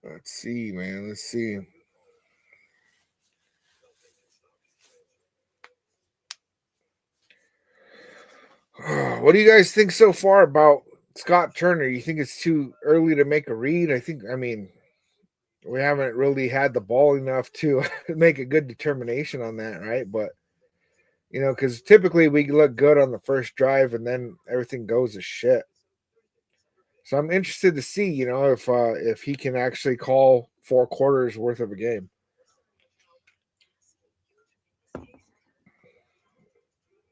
Let's see, man. Let's see. What do you guys think so far about Scott Turner? You think it's too early to make a read? I mean, we haven't really had the ball enough to make a good determination on that, right? But because typically we look good on the first drive and then everything goes to shit. So I'm interested to see, if he can actually call 4 quarters worth of a game.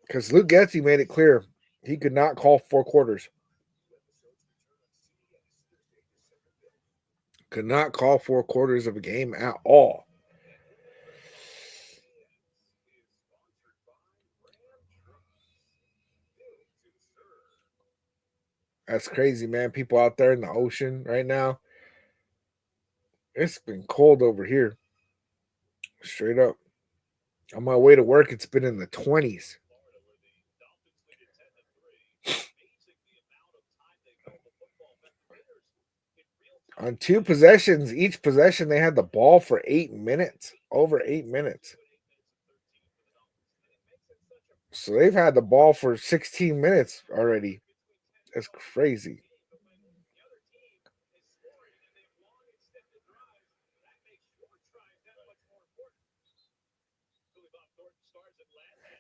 Because Luke Getzey made it clear he could not call 4 quarters. Could not call 4 quarters of a game at all. That's crazy, man. People out there in the ocean right now. It's been cold over here. Straight up. On my way to work, it's been in the 20s. On 2 possessions, each possession, they had the ball for 8 minutes. Over 8 minutes. So they've had the ball for 16 minutes already. That's crazy.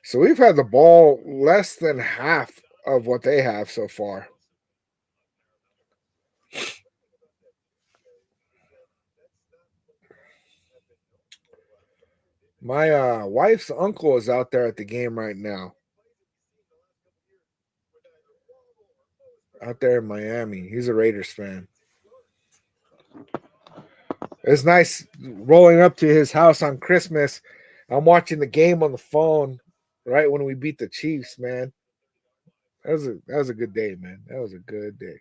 So we've had the ball less than half of what they have so far. My wife's uncle is out there at the game right now. out there in Miami. He's a Raiders fan. It's nice rolling up to his house on Christmas. I'm watching the game on the phone right when we beat the Chiefs, man. That was a good day, man. That was a good day.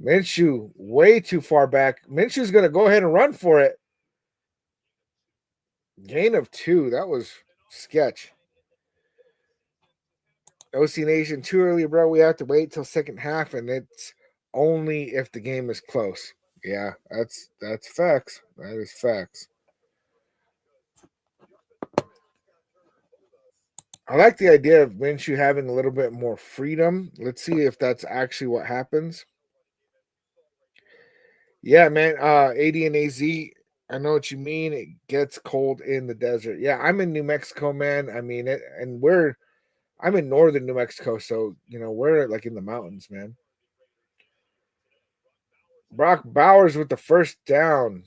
Minshew way too far back. Minshew's gonna go ahead and run for it. Gain of 2. That was sketch. OC Nation too early, bro. We have to wait till second half, and it's only if the game is close. Yeah, that's facts. That is facts. I like the idea of Minshew having a little bit more freedom. Let's see if that's actually what happens. Yeah, man. AD and AZ. I know what you mean. It gets cold in the desert. Yeah, I'm in New Mexico, man. I mean it, and I'm in northern New Mexico, so we're like in the mountains, man. Brock Bowers with the first down.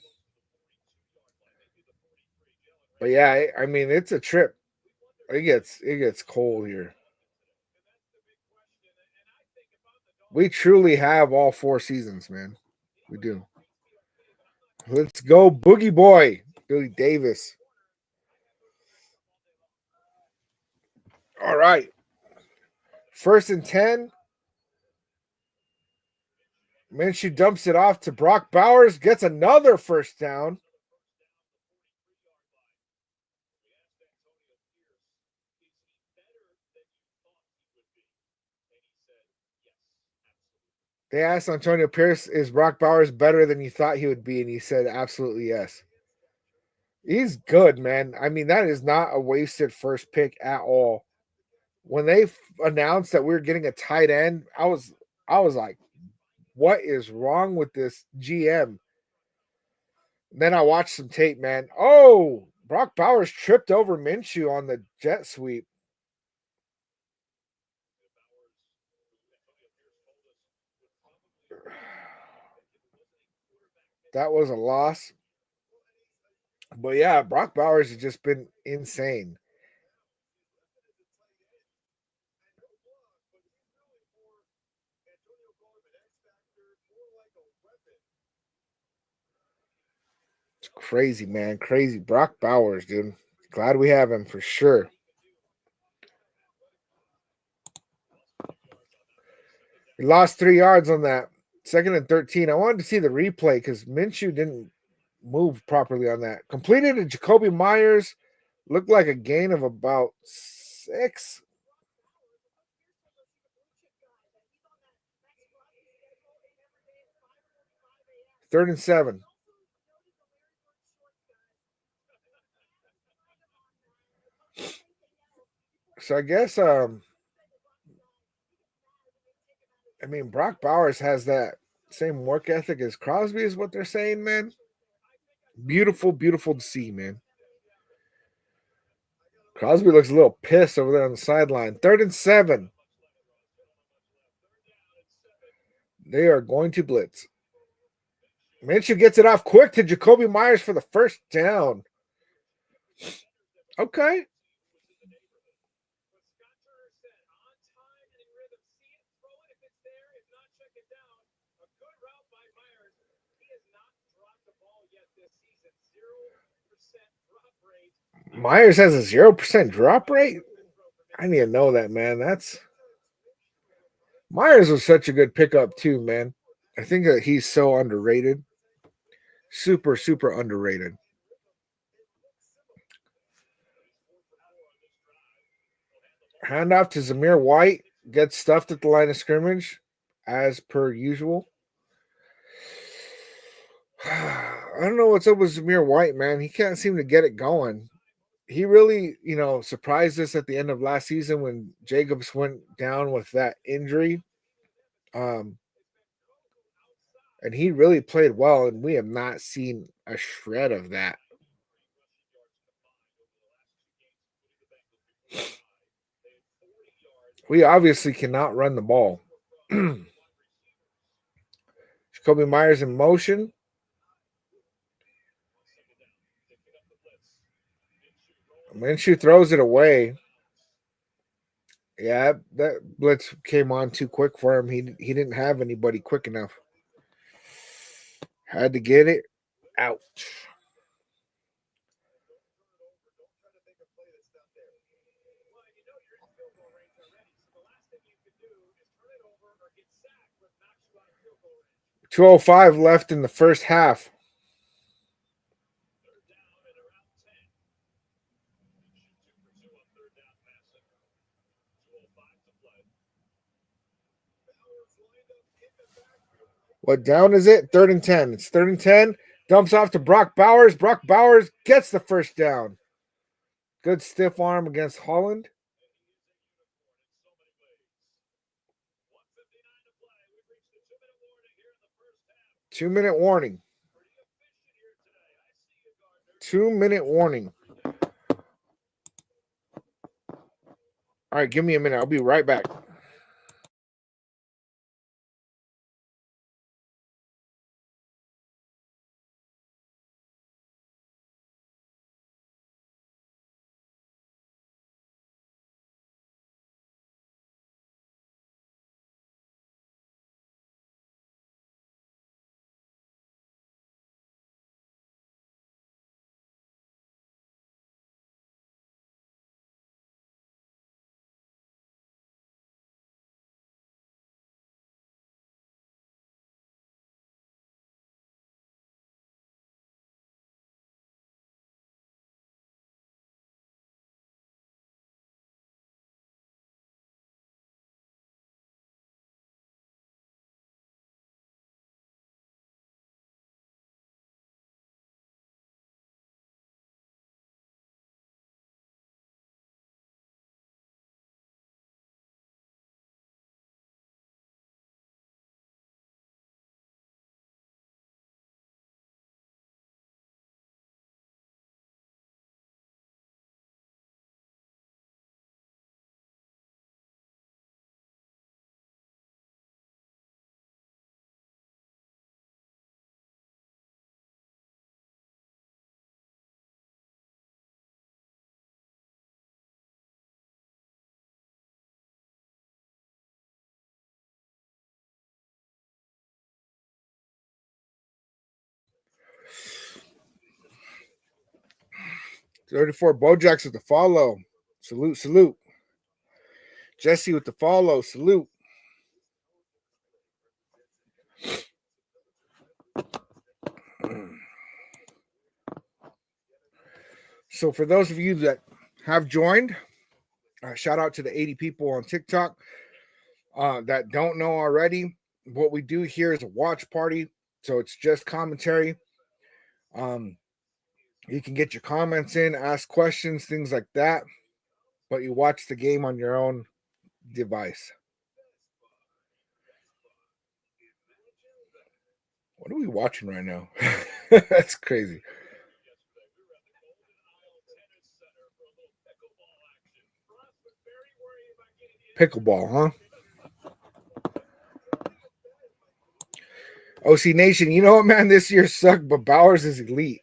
But yeah, I mean it's a trip. It gets cold here. We truly have all 4 seasons, man. We do. Let's go, Boogie Boy, Billy Davis. All right. 1st and 10. Minshew dumps it off to Brock Bowers, gets another first down. They asked Antonio Pierce, is Brock Bowers better than you thought he would be? And he said, absolutely yes. He's good, man. I mean, that is not a wasted first pick at all. When they announced that we were getting a tight end, I was like, what is wrong with this GM? Then I watched some tape, man. Oh, Brock Bowers tripped over Minshew on the jet sweep. That was a loss. But yeah, Brock Bowers has just been insane. It's crazy, man. Crazy. Brock Bowers, dude. Glad we have him for sure. He lost 3 yards on that 2nd and 13. I wanted to see the replay because Minshew didn't move properly on that. Completed to Jacoby Myers. Looked like a gain of about 6. 3rd and 7. So I guess I mean Brock Bowers has that same work ethic as Crosby is what they're saying, man. Beautiful, beautiful to see, man. Crosby looks a little pissed over there on the sideline. 3rd and 7. They are going to blitz. Minshew gets it off quick to Jacoby Myers for the first down. Okay. Myers has a 0% drop rate. I need to know that, man. Myers was such a good pickup too, man. I think that he's so underrated. Super, super underrated. Handoff to Zamir White. Gets stuffed at the line of scrimmage, as per usual. I don't know what's up with Zamir White, man. He can't seem to get it going. He really, surprised us at the end of last season when Jacobs went down with that injury. Um, and he really played well, and we have not seen a shred of that. We obviously cannot run the ball. Jacoby Myers in motion. Minshew throws it away. Yeah, that blitz came on too quick for him. He didn't have anybody quick enough. Had to get it out. .205 left in the first half. What down is it? 3rd and 10. It's 3rd and 10. Dumps off to Brock Bowers. Brock Bowers gets the first down. Good stiff arm against Holland. 2-minute warning. 2-minute warning. All right, give me a minute. I'll be right back. .34 Bojack's with the follow. Salute, salute. Jesse with the follow. Salute. So for those of you that have joined, shout out to the 80 people on TikTok that don't know already. What we do here is a watch party. So it's just commentary. You can get your comments in, ask questions, things like that. But you watch the game on your own device. What are we watching right now? That's crazy. Pickleball, huh? OC Nation, you know what, man? This year sucked, but Bowers is elite.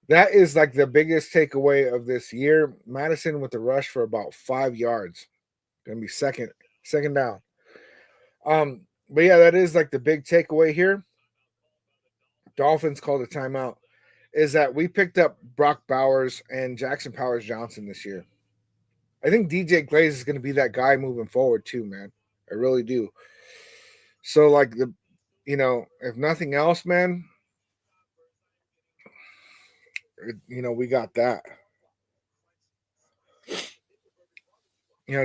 That is like the biggest takeaway of this year. Madison with the rush for about 5 yards. Gonna be second down. But yeah, that is like the big takeaway here. Dolphins called a timeout. Is that we picked up Brock Bowers and Jackson Powers Johnson this year. I think DJ Glaze is going to be that guy moving forward too, man. I really do. So like if nothing else, man, we got that.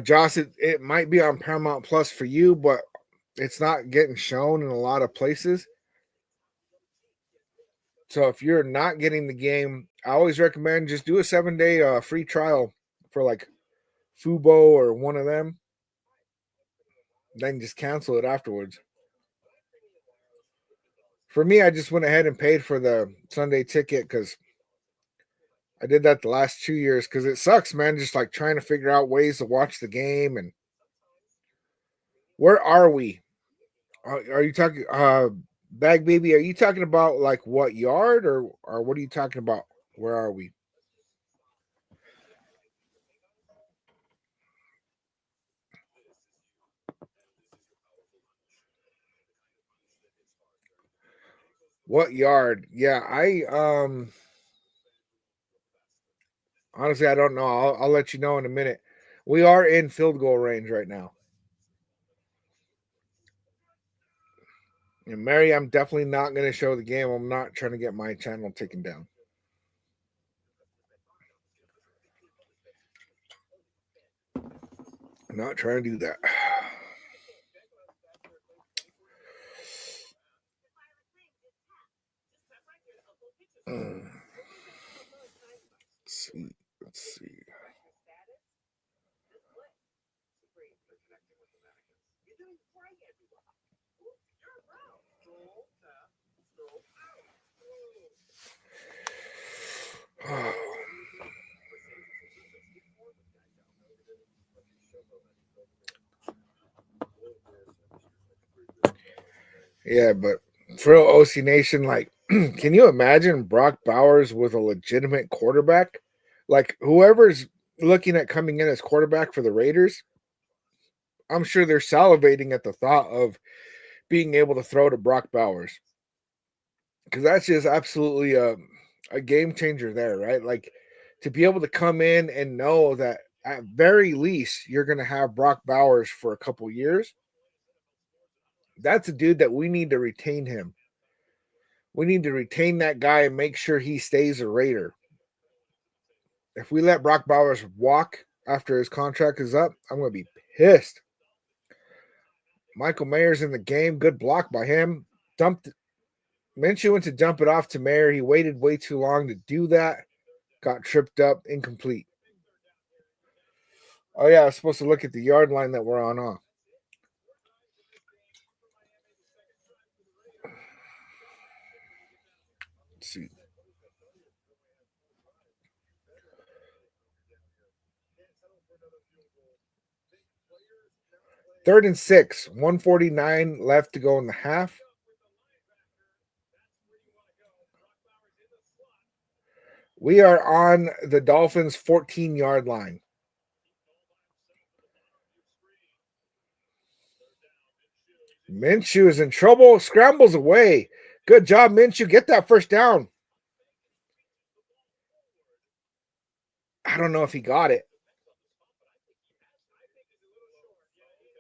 Josh, it might be on Paramount Plus for you, but it's not getting shown in a lot of places. So if you're not getting the game, I always recommend just do a 7-day free trial for like Fubo or one of them. Then just cancel it afterwards. For me, I just went ahead and paid for the Sunday ticket because I did that the last 2 years because it sucks, man. Just like trying to figure out ways to watch the game. And where are we? Are you talking Bag Baby? Are you talking about like what yard or what are you talking about? Where are we? What yard? Yeah, honestly I don't know. I'll let you know in a minute. We are in field goal range right now. And Mary, I'm definitely not going to show the game. I'm not trying to get my channel taken down. I'm not trying to do that. Let's see. Let's see. Yeah, but for real OC Nation, like, can you imagine Brock Bowers with a legitimate quarterback? Like, whoever's looking at coming in as quarterback for the Raiders, I'm sure they're salivating at the thought of being able to throw to Brock Bowers because that's just absolutely a game changer there, right? Like, to be able to come in and know that at very least you're going to have Brock Bowers for a couple years. That's a dude that we need to retain him. We need to retain that guy and make sure he stays a Raider. If we let Brock Bowers walk after his contract is up, I'm going to be pissed. Michael Mayer's in the game. Good block by him. Dumped. Minshew went to dump it off to Mayer. He waited way too long to do that. Got tripped up. Incomplete. Oh, yeah. I was supposed to look at the yard line that we're on. Let's see. Third and 6. 149 left to go in the half. We are on the Dolphins' 14-yard line. Minshew is in trouble. Scrambles away. Good job, Minshew. Get that first down. I don't know if he got it.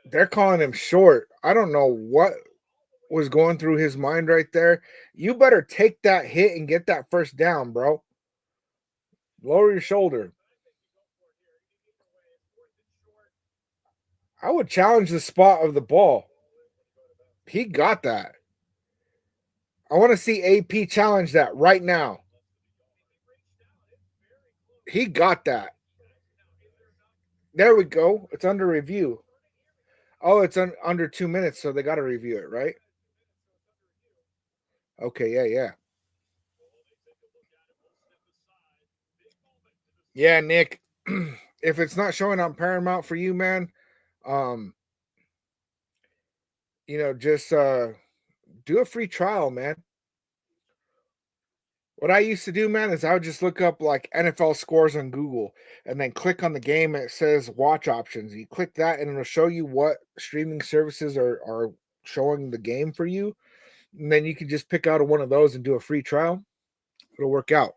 They're calling him short. I don't know what was going through his mind right there. You better take that hit and get that first down, bro. Lower your shoulder. I would challenge the spot of the ball. He got that. I want to see AP challenge that right now. He got that. There we go. It's under review. Oh, it's under 2 minutes, so they got to review it, right? Okay, yeah. Yeah, Nick. If it's not showing on Paramount for you, man, um, just do a free trial, man. What I used to do, man, is I would just look up like NFL scores on Google and then click on the game and it says watch options. You click that and it'll show you what streaming services are showing the game for you. And then you can just pick out one of those and do a free trial. It'll work out.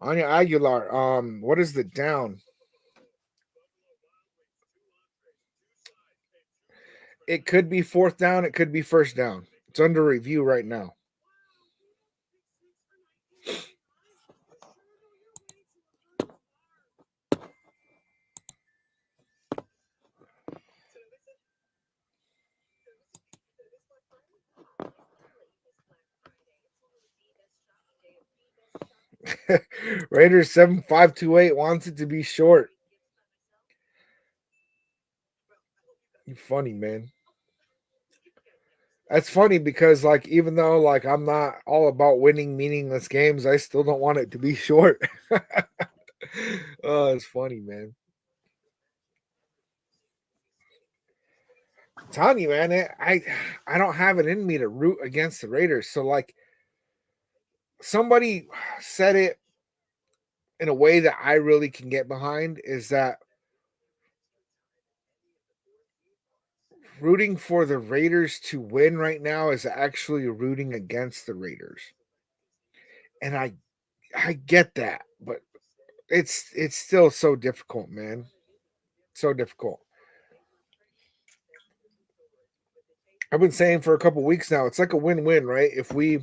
Anya Aguilar, what is the down? It could be fourth down, it could be first down. It's under review right now. Raiders 7528 wants it to be short. You funny, man. That's funny because like even though like I'm not all about winning meaningless games, I still don't want it to be short. Oh, it's funny, man. I'm telling you, man, I don't have it in me to root against the Raiders. So like somebody said it in a way that I really can get behind is that rooting for the Raiders to win right now is actually rooting against the Raiders. And I get that, but it's still so difficult, man. So difficult. I've been saying for a couple weeks now, it's like a win-win, right? If we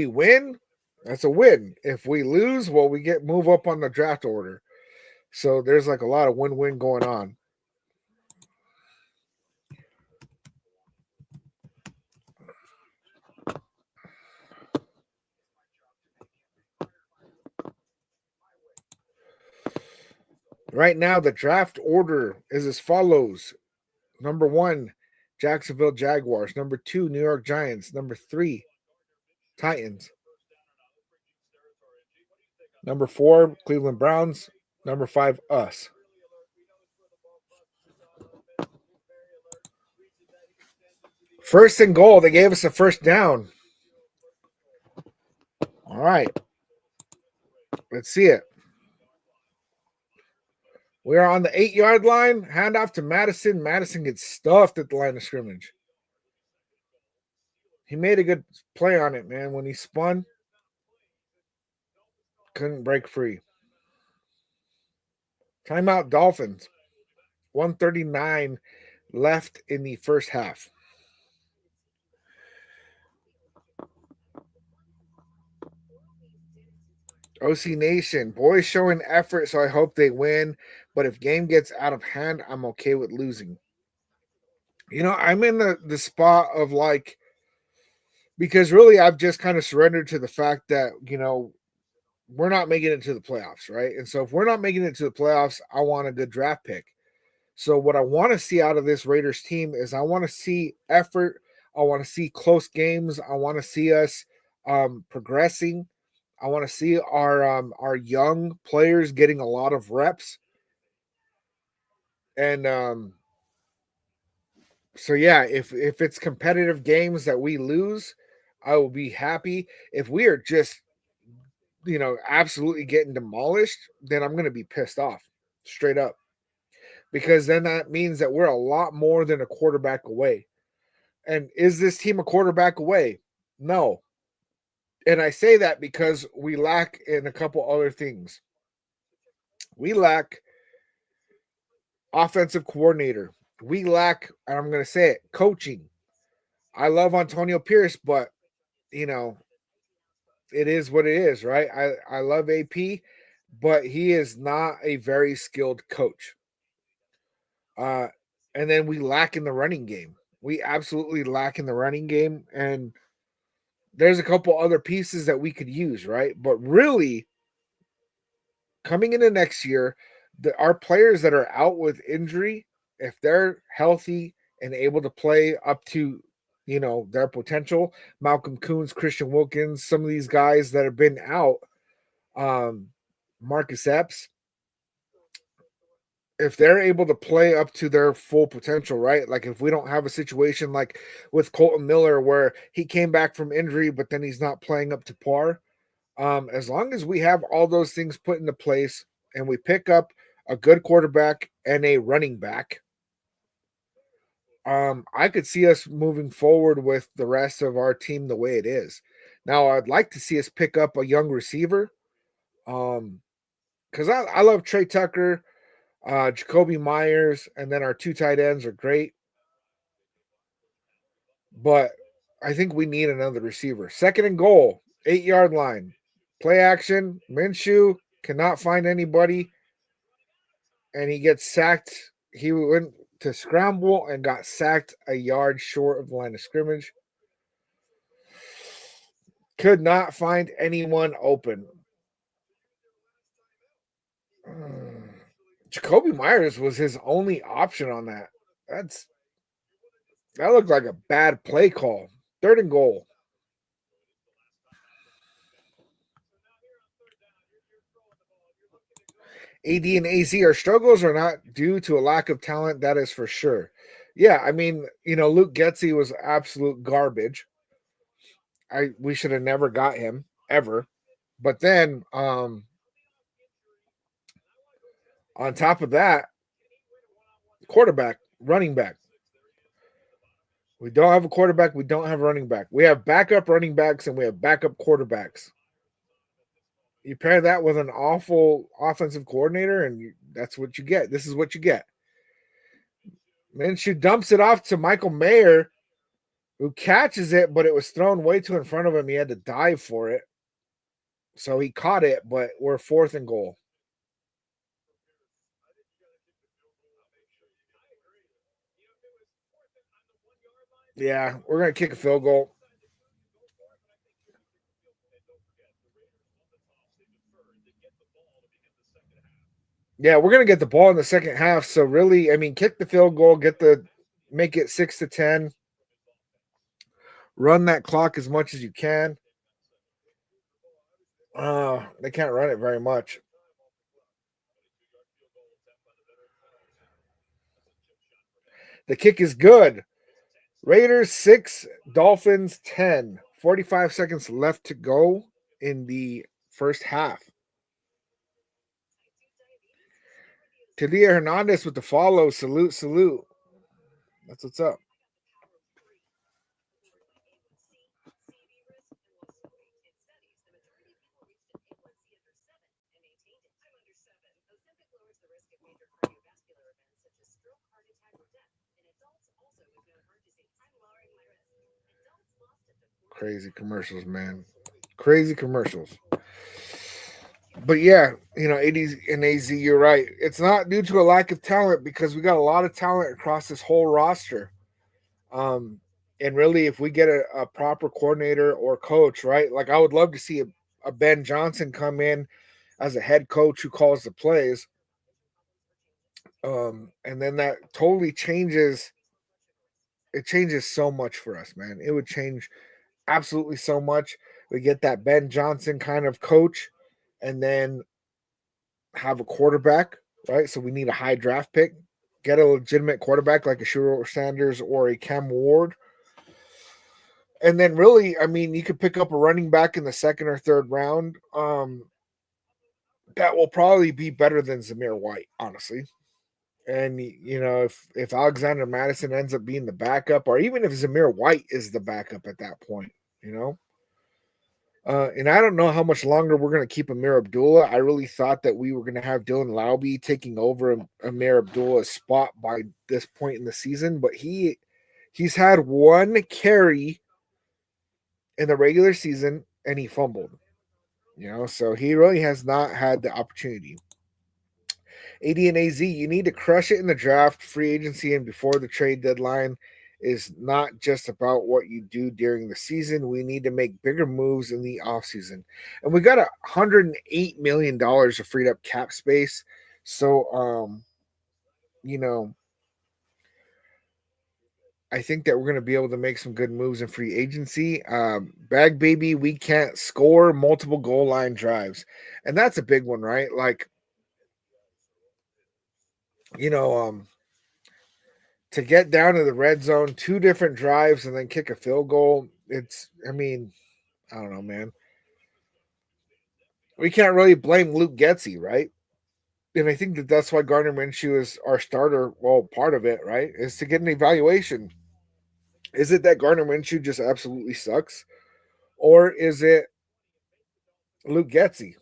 win, that's a win. If we lose, well, we move up on the draft order. So there's like a lot of win-win going on. Right now, the draft order is as follows. Number 1, Jacksonville Jaguars. Number 2, New York Giants. Number 3, Titans. Number 4, Cleveland Browns. Number 5, us. First and goal. They gave us a first down. All right. Let's see it. We are on the 8-yard line. Hand off to Madison. Madison gets stuffed at the line of scrimmage. He made a good play on it, man. When he spun, couldn't break free. Timeout Dolphins. 1:39 left in the first half. OC Nation, boys showing effort, so I hope they win. But if game gets out of hand, I'm okay with losing. I'm in the spot of like, because really I've just kind of surrendered to the fact that, we're not making it to the playoffs, right? And so if we're not making it to the playoffs, I want a good draft pick. So what I want to see out of this Raiders team is I want to see effort. I want to see close games. I want to see us progressing. I want to see our young players getting a lot of reps. And so yeah, if it's competitive games that we lose, I will be happy. If we are just absolutely getting demolished, then I'm going to be pissed off straight up. Because then that means that we're a lot more than a quarterback away. And is this team a quarterback away? No. And I say that because we lack in a couple other things. We lack offensive coordinator. We lack, and I'm going to say it, coaching. I love Antonio Pierce, but, it is what it is, right? I love AP, but he is not a very skilled coach. And then we lack in the running game. We absolutely lack in the running game. And there's a couple other pieces that we could use, right? But really, coming into next year, our players that are out with injury, if they're healthy and able to play up to, their potential, Malcolm Coons, Christian Wilkins, some of these guys that have been out, Marcus Epps, if they're able to play up to their full potential, right? Like if we don't have a situation like with Colton Miller where he came back from injury, but then he's not playing up to par. As long as we have all those things put into place and we pick up a good quarterback and a running back, I could see us moving forward with the rest of our team the way it is. Now, I'd like to see us pick up a young receiver. Because I love Trey Tucker, Jacoby Myers, and then our 2 tight ends are great. But I think we need another receiver. Second and goal, 8-yard line. Play action. Minshew cannot find anybody. And he gets sacked. He went to scramble and got sacked a yard short of the line of scrimmage. Could not find anyone open. Jacoby Myers was his only option on that. That looked like a bad play call. Third and goal. AD and AZ, our struggles are not due to a lack of talent, that is for sure. Yeah, I mean, Luke Getsy was absolute garbage. We should have never got him ever. But then on top of that, quarterback, running back. We don't have a quarterback. We don't have a running back. We have backup running backs and we have backup quarterbacks. You pair that with an awful offensive coordinator, and that's what you get. This is what you get. Minshew dumps it off to Michael Mayer, who catches it, but it was thrown way too in front of him. He had to dive for it. So he caught it, but we're 4th and goal. Yeah, we're going to kick a field goal. Yeah, we're going to get the ball in the second half. So really, I mean, kick the field goal, make it 6-10. Run that clock as much as you can. They can't run it very much. The kick is good. Raiders 6, Dolphins 10. 45 seconds left to go in the first half. Talia Hernandez with the follow. Salute, salute. That's what's up. Crazy commercials, man. Crazy commercials. But yeah, AD and AZ, you're right. It's not due to a lack of talent because we got a lot of talent across this whole roster. And really, if we get a proper coordinator or coach, right? Like I would love to see a Ben Johnson come in as a head coach who calls the plays. And then that totally changes. It changes so much for us, man. It would change absolutely so much. We get that Ben Johnson kind of coach, and then have a quarterback, right? So we need a high draft pick. Get a legitimate quarterback like a Shuro Sanders or a Cam Ward. And then really, I mean, you could pick up a running back in the 2nd or 3rd round. That will probably be better than Zamir White, honestly. And if Alexander Madison ends up being the backup, or even if Zamir White is the backup at that point, and I don't know how much longer we're going to keep Amir Abdullah. I really thought that we were going to have Dylan Laube taking over Amir Abdullah's spot by this point in the season, but he's had 1 carry in the regular season and he fumbled. So he really has not had the opportunity. AD and AZ, you need to crush it in the draft, free agency, and before the trade deadline is not just about what you do during the season. We need to make bigger moves in the offseason. And we got $108 million of freed up cap space. So, I think that we're going to be able to make some good moves in free agency. Bag baby, we can't score multiple goal line drives. And that's a big one, right? Like, to get down to the red zone, 2 different drives and then kick a field goal. I don't know, man. We can't really blame Luke Getsy, right? And I think that's why Gardner Minshew is our starter. Well, part of it, right, is to get an evaluation. Is it that Gardner Minshew just absolutely sucks? Or is it Luke Getsy?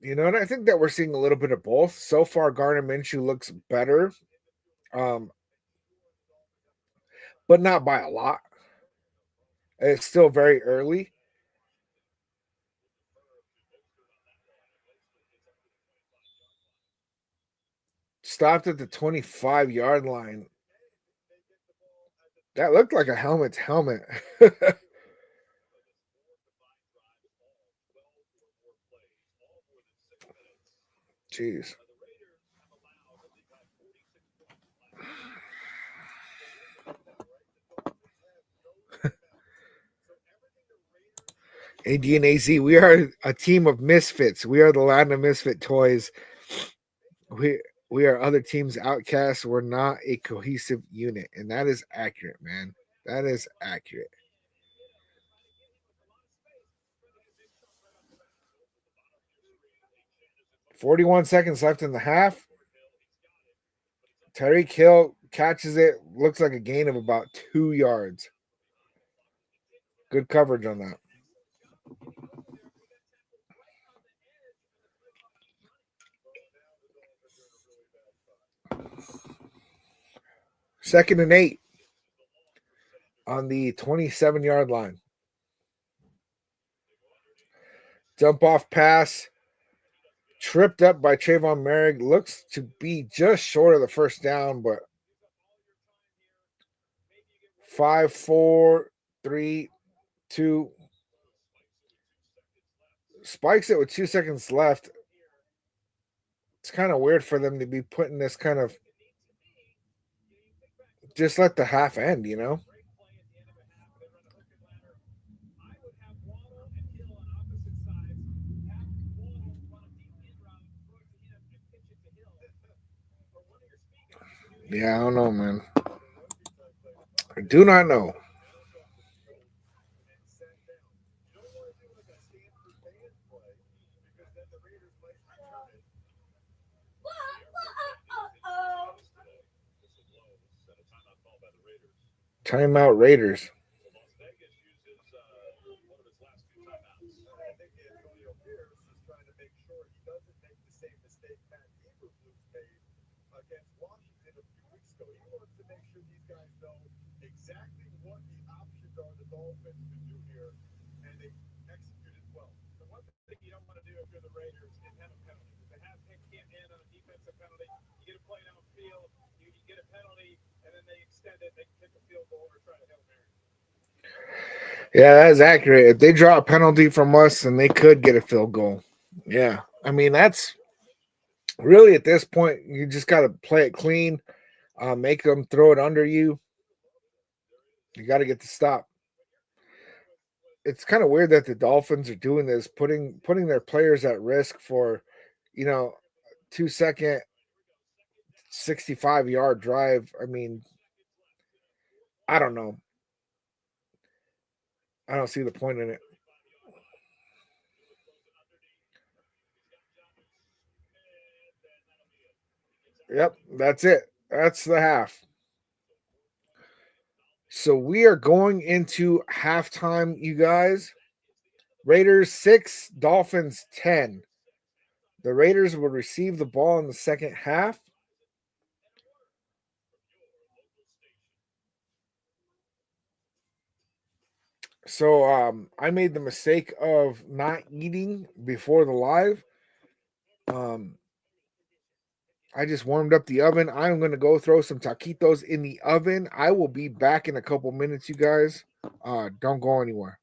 And I think that we're seeing a little bit of both. So far, Gardner Minshew looks better, but not by a lot. It's still very early. Stopped at the 25-yard line. That looked like a helmet to helmet. Jeez. AD and AZ, we are a team of misfits. We are the land of misfit toys. We are other teams' outcasts. We're not a cohesive unit. And that is accurate, man. That is accurate. $41 seconds left in the half. Tyreek Hill catches it. Looks like a gain of about 2 yards. Good coverage on that. Second and 8 on the 27-yard line. Dump off pass. Tripped up by Trayvon Merrick. Looks to be just short of the first down, but 5, 4, 3, 2. Spikes it with 2 seconds left. It's kind of weird for them to be putting this kind of just let the half end, you know? Yeah, I don't know, man. I do not know. Timeout Raiders. Yeah, that's accurate. If they draw a penalty from us, then they could get a field goal. Yeah. I mean, that's really at this point, you just got to play it clean, make them throw it under you. You got to get the stop. It's kind of weird that the Dolphins are doing this, putting their players at risk for, 2-second, 65-yard drive. I mean, I don't know. I don't see the point in it. Yep, that's it. That's the half. So we are going into halftime, you guys. Raiders 6, Dolphins 10. The Raiders will receive the ball in the second half. So I made the mistake of not eating before the live. I just warmed up the oven. I'm going to go throw some taquitos in the oven. I will be back in a couple minutes, you guys. Don't go anywhere.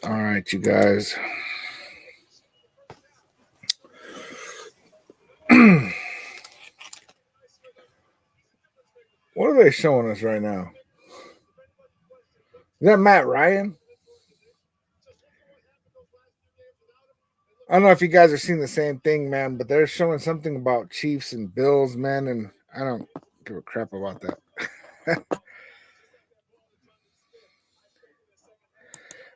All right, you guys. What are they showing us right now? Is that Matt Ryan? I don't know if you guys are seeing the same thing, man, but they're showing something about Chiefs and Bills, man, and I don't give a crap about that.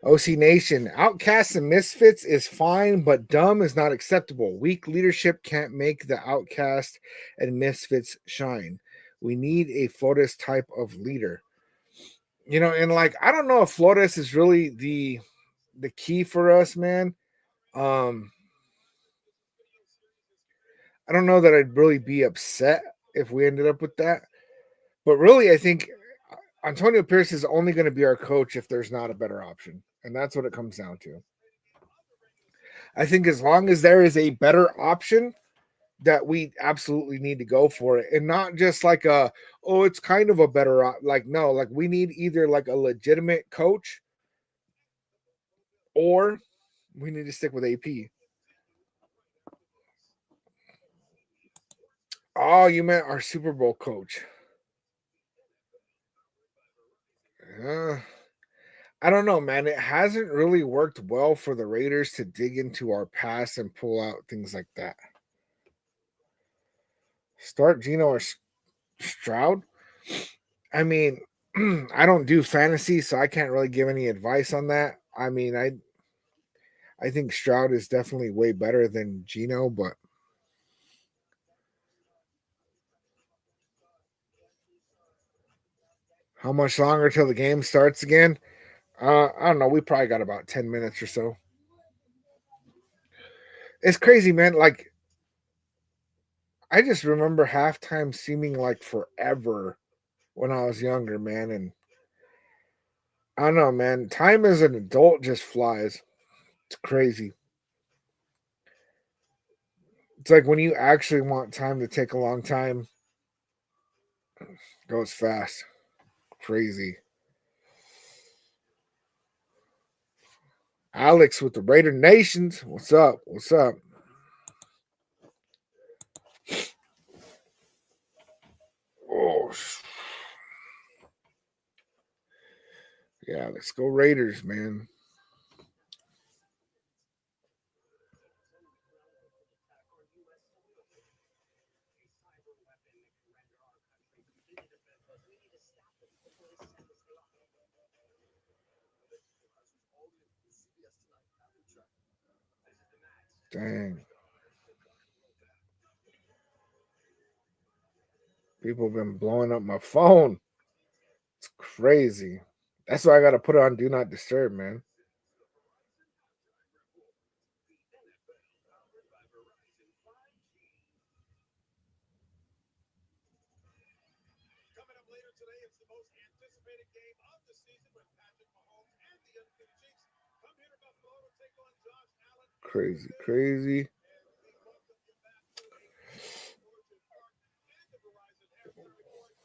OC Nation, outcasts and misfits is fine, but dumb is not acceptable. Weak leadership can't make the outcast and misfits shine. We need a Flores type of leader. And like I don't know if Flores is really the key for us, man. I don't know that I'd really be upset if we ended up with that. But really, I think Antonio Pierce is only going to be our coach if there's not a better option. And that's what it comes down to. I think as long as there is a better option, that we absolutely need to go for it. And not just like it's kind of a better, like, no, like we need either like a legitimate coach or we need to stick with AP. Oh, you meant our Super Bowl coach. I don't know, man. It hasn't really worked well for the Raiders to dig into our past and pull out things like that. Start Geno or Stroud? I mean, I don't do fantasy, so I can't really give any advice on that. I mean, I think Stroud is definitely way better than Geno, but how much longer till the game starts again? I don't know. We probably got about 10 minutes or so. It's crazy, man. Like, I just remember halftime seeming like forever when I was younger, man. And I don't know, man. Time as an adult just flies. It's crazy. It's like when you actually want time to take a long time, it goes fast. Crazy. Alex with the Raider Nations. What's up? What's up? Oh, yeah. Let's go Raiders, man. Dang. People have been blowing up my phone. It's crazy. That's why I got to put it on Do Not Disturb, man. Crazy, crazy.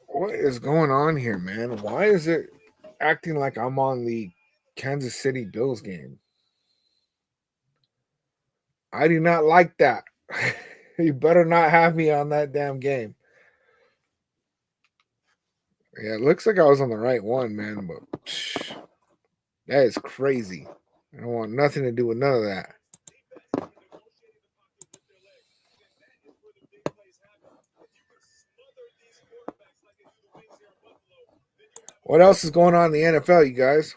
What is going on here, man? Why is it acting like I'm on the Kansas City Bills game? I do not like that. You better not have me on that damn game. Yeah, it looks like I was on the right one, man, but that is crazy. I don't want nothing to do with none of that. What else is going on in the NFL, you guys?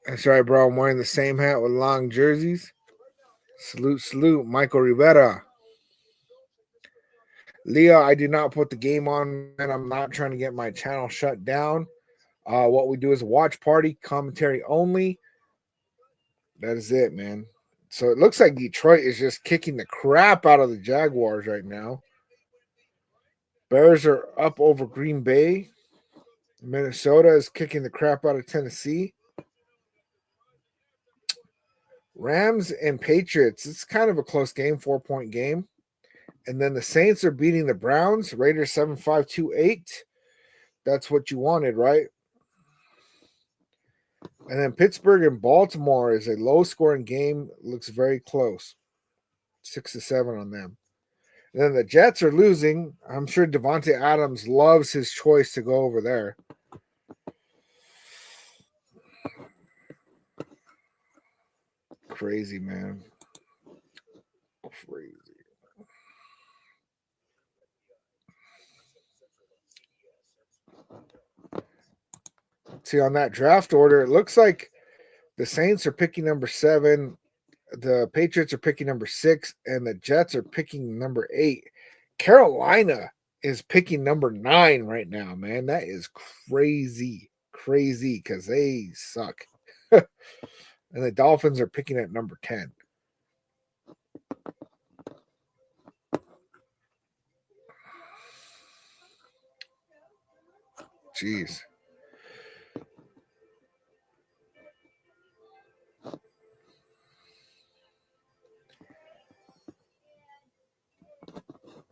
That's right, bro. I'm wearing the same hat with long jerseys. Salute, salute, Michael Rivera. Leah, I did not put the game on, and I'm not trying to get my channel shut down. What we do is watch party, commentary only. That is it, man. So it looks like Detroit is just kicking the crap out of the Jaguars right now. Bears are up over Green Bay. Minnesota is kicking the crap out of Tennessee. Rams and Patriots. It's kind of a close game, 4-point game. And then the Saints are beating the Browns. Raiders 7-5-2-8. That's what you wanted, right? And then Pittsburgh and Baltimore is a low-scoring game. Looks very close. 6-7 on them. And then the Jets are losing. I'm sure Devontae Adams loves his choice to go over there. Crazy, man. Crazy. See, on that draft order, it looks like the Saints are picking number 7, the Patriots are picking number 6, and the Jets are picking number 8. Carolina is picking number 9 right now, man. That is crazy, because they suck. And the Dolphins are picking at number 10. Jeez.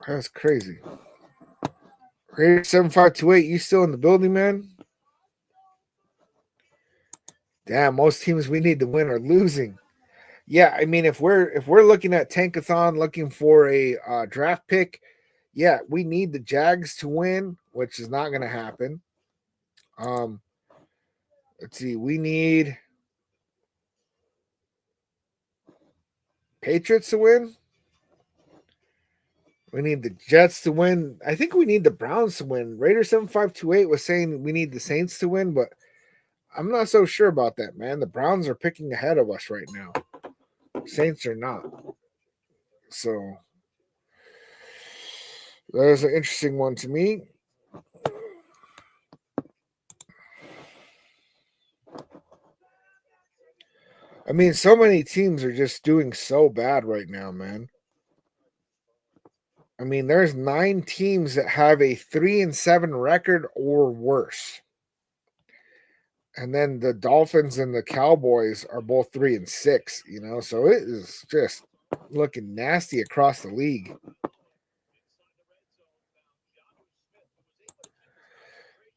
That's crazy. Raider 7528, you still in the building, man? Damn, most teams we need to win are losing. Yeah, I mean, if we're looking at Tankathon, looking for a draft pick, yeah, we need the Jags to win, which is not going to happen. Let's see, we need Patriots to win. We need the Jets to win. I think we need the Browns to win. Raider 7528 was saying we need the Saints to win, but I'm not so sure about that, man. The Browns are picking ahead of us right now. Saints are not. So that is an interesting one to me. I mean, so many teams are just doing so bad right now, man. I mean, there's 9 teams that have a 3-7 record or worse. And then the Dolphins and the Cowboys are both 3-6, so it is just looking nasty across the league.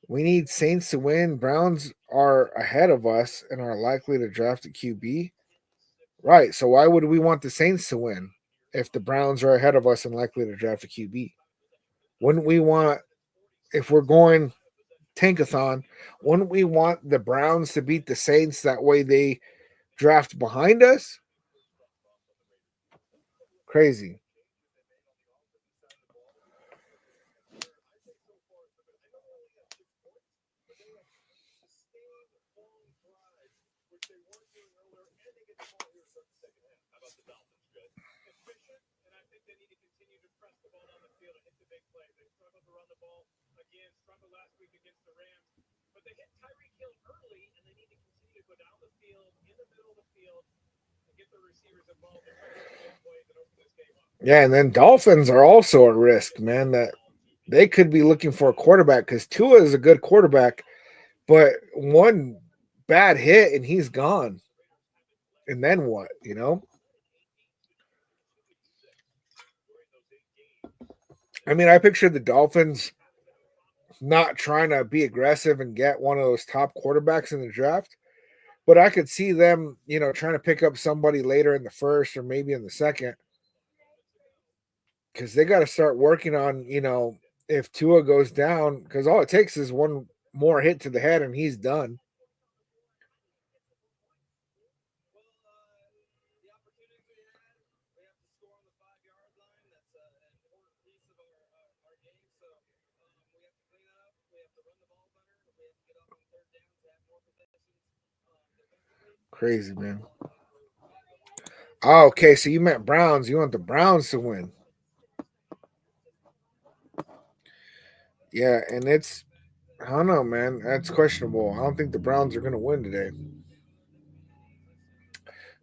We need Saints to win. Browns are ahead of us and are likely to draft a QB. Right. So why would we want the Saints to win if the Browns are ahead of us and likely to draft a QB? Wouldn't we want, if we're going tankathon, wouldn't we want the Browns to beat the Saints? That way they draft behind us? Crazy. Yeah, and then Dolphins are also at risk, man. That they could be looking for a quarterback because Tua is a good quarterback, but one bad hit and he's gone. And then what, I mean, I picture the Dolphins not trying to be aggressive and get one of those top quarterbacks in the draft, but I could see them, trying to pick up somebody later in the first or maybe in the second because they got to start working on, if Tua goes down, because all it takes is one more hit to the head and he's done. Crazy, man. Oh, okay. So you meant Browns. You want the Browns to win. Yeah, and I don't know, man. That's questionable. I don't think the Browns are going to win today.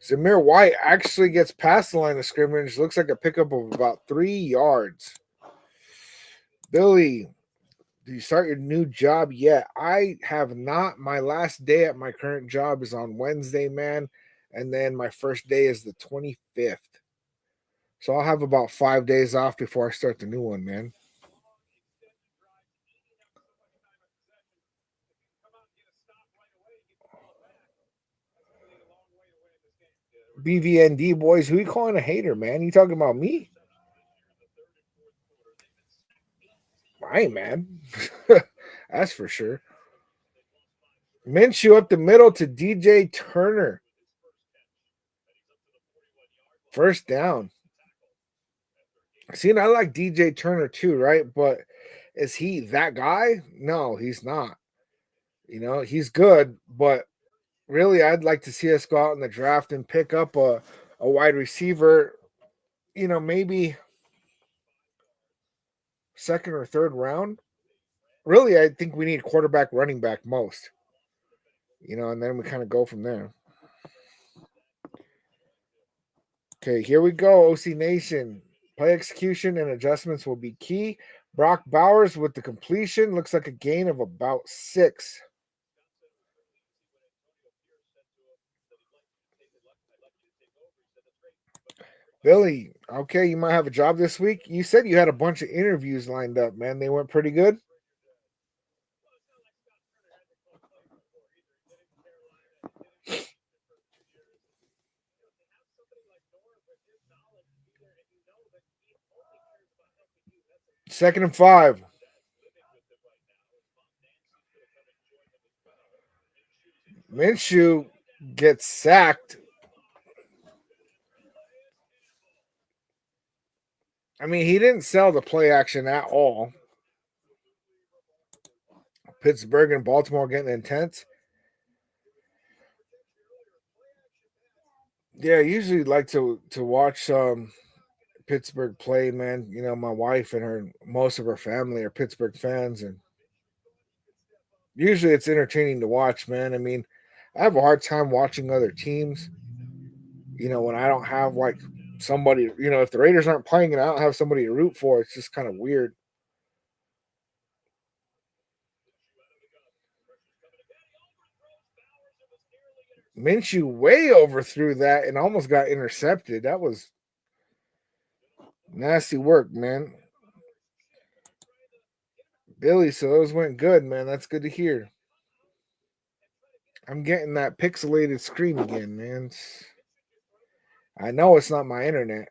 Zamir White actually gets past the line of scrimmage. Looks like a pickup of about 3 yards. Billy, do you start your new job yet? I have not. My last day at my current job is on Wednesday, man. And then my first day is the 25th. So I'll have about 5 days off before I start the new one, man. BVND boys. Who you calling a hater, man? You talking about me? I ain't mad. That's for sure. Minshew up the middle to DJ Turner. First down. See, and I like DJ Turner too, right? But is he that guy? No, he's not. You know, he's good, but really, I'd like to see us go out in the draft and pick up a wide receiver, you know, maybe second or third round. Really, I think we need quarterback, running back most, you know, and then we kind of go from there. Okay, here we go, OC Nation. Play execution and adjustments will be key. Brock Bowers with the completion. Looks like a gain of about 6. Billy, okay, you might have a job this week. You said you had a bunch of interviews lined up, man. They went pretty good. Second and 5. Minshew gets sacked. I mean, he didn't sell the play action at all. Pittsburgh and Baltimore getting intense. Yeah, I usually like to watch Pittsburgh play, man. You know, my wife and most of her family are Pittsburgh fans, and usually it's entertaining to watch, man. I mean, I have a hard time watching other teams. You know, when I don't have like somebody, you know, if the Raiders aren't playing and I don't have somebody to root for, it's just kind of weird. Minshew way overthrew that and almost got intercepted. That was nasty work, man. Billy, so those went good, man. That's good to hear. I'm getting that pixelated screen again, man. I know it's not my internet.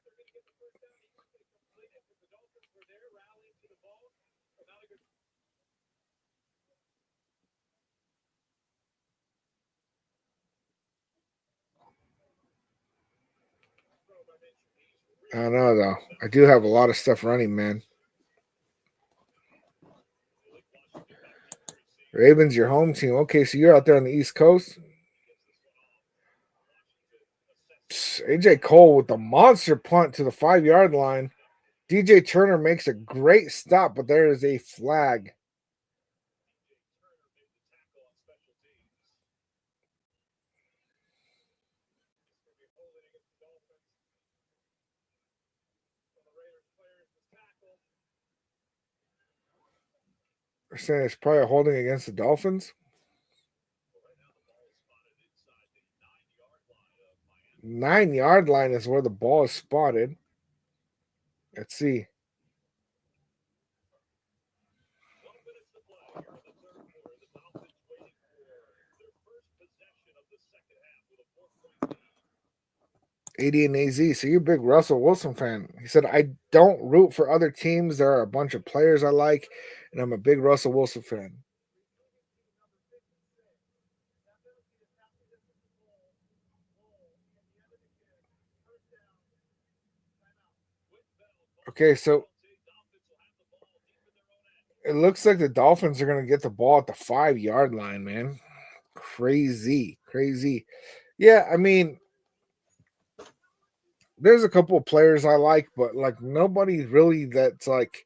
I don't know, though. I do have a lot of stuff running, man. Ravens, your home team. Okay, so you're out there on the East Coast. AJ Cole with the monster punt to the 5-yard line. DJ Turner makes a great stop, but there is a flag. They're saying it's probably a holding against the Dolphins. 9-yard line is where the ball is spotted. Let's see. AD and AZ. So you're a big Russell Wilson fan. He said, I don't root for other teams. There are a bunch of players I like, and I'm a big Russell Wilson fan. Okay, so it looks like the Dolphins are going to get the ball at the 5-yard line, man. Crazy. Yeah, I mean, there's a couple of players I like, but like nobody really that's like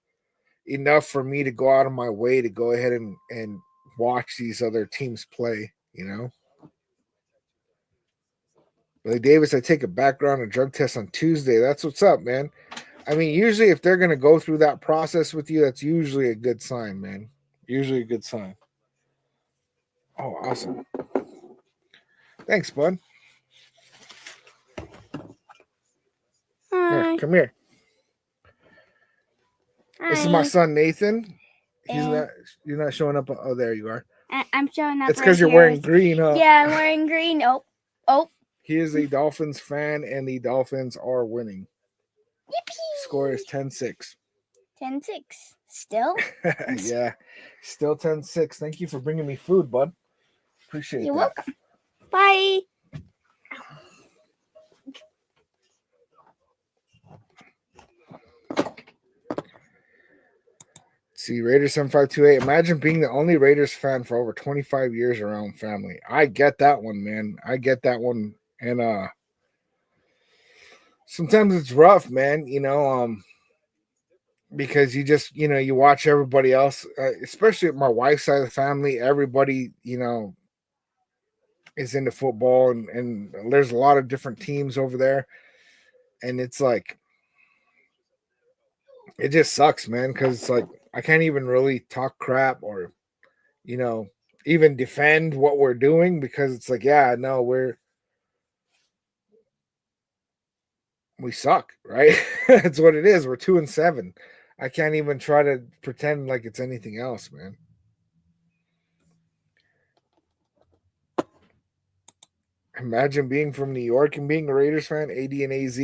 enough for me to go out of my way to go ahead and watch these other teams play, you know? Like Davis, I take a background and drug test on Tuesday. That's what's up, man. I mean, usually if they're gonna go through that process with you, that's usually a good sign, man. Usually a good sign. Oh, awesome. Thanks, bud. Hi. Here, come here. Hi. This is my son Nathan. You're not showing up. Oh, there you are. I'm showing up. It's because you're wearing green, huh? Yeah, I'm wearing green. Oh. He is a Dolphins fan, and the Dolphins are winning. Yippee! Score is 10-6. 10-6. Still? Yeah, still 10-6. Thank you for bringing me food, bud. Appreciate You're that. welcome. Bye. See, Raiders 7528. Imagine being the only Raiders fan for over 25 years around family. I get that one, man. I get that one. And sometimes it's rough, man, because you just, you watch everybody else, especially my wife's side of the family, everybody, is into football and there's a lot of different teams over there. And it's like, it just sucks, man, because it's like I can't even really talk crap or, even defend what we're doing because it's like, yeah, no, we suck, right? That's what it is. We're 2-7. I can't even try to pretend like it's anything else, man. Imagine being from New York and being a Raiders fan, AD and AZ.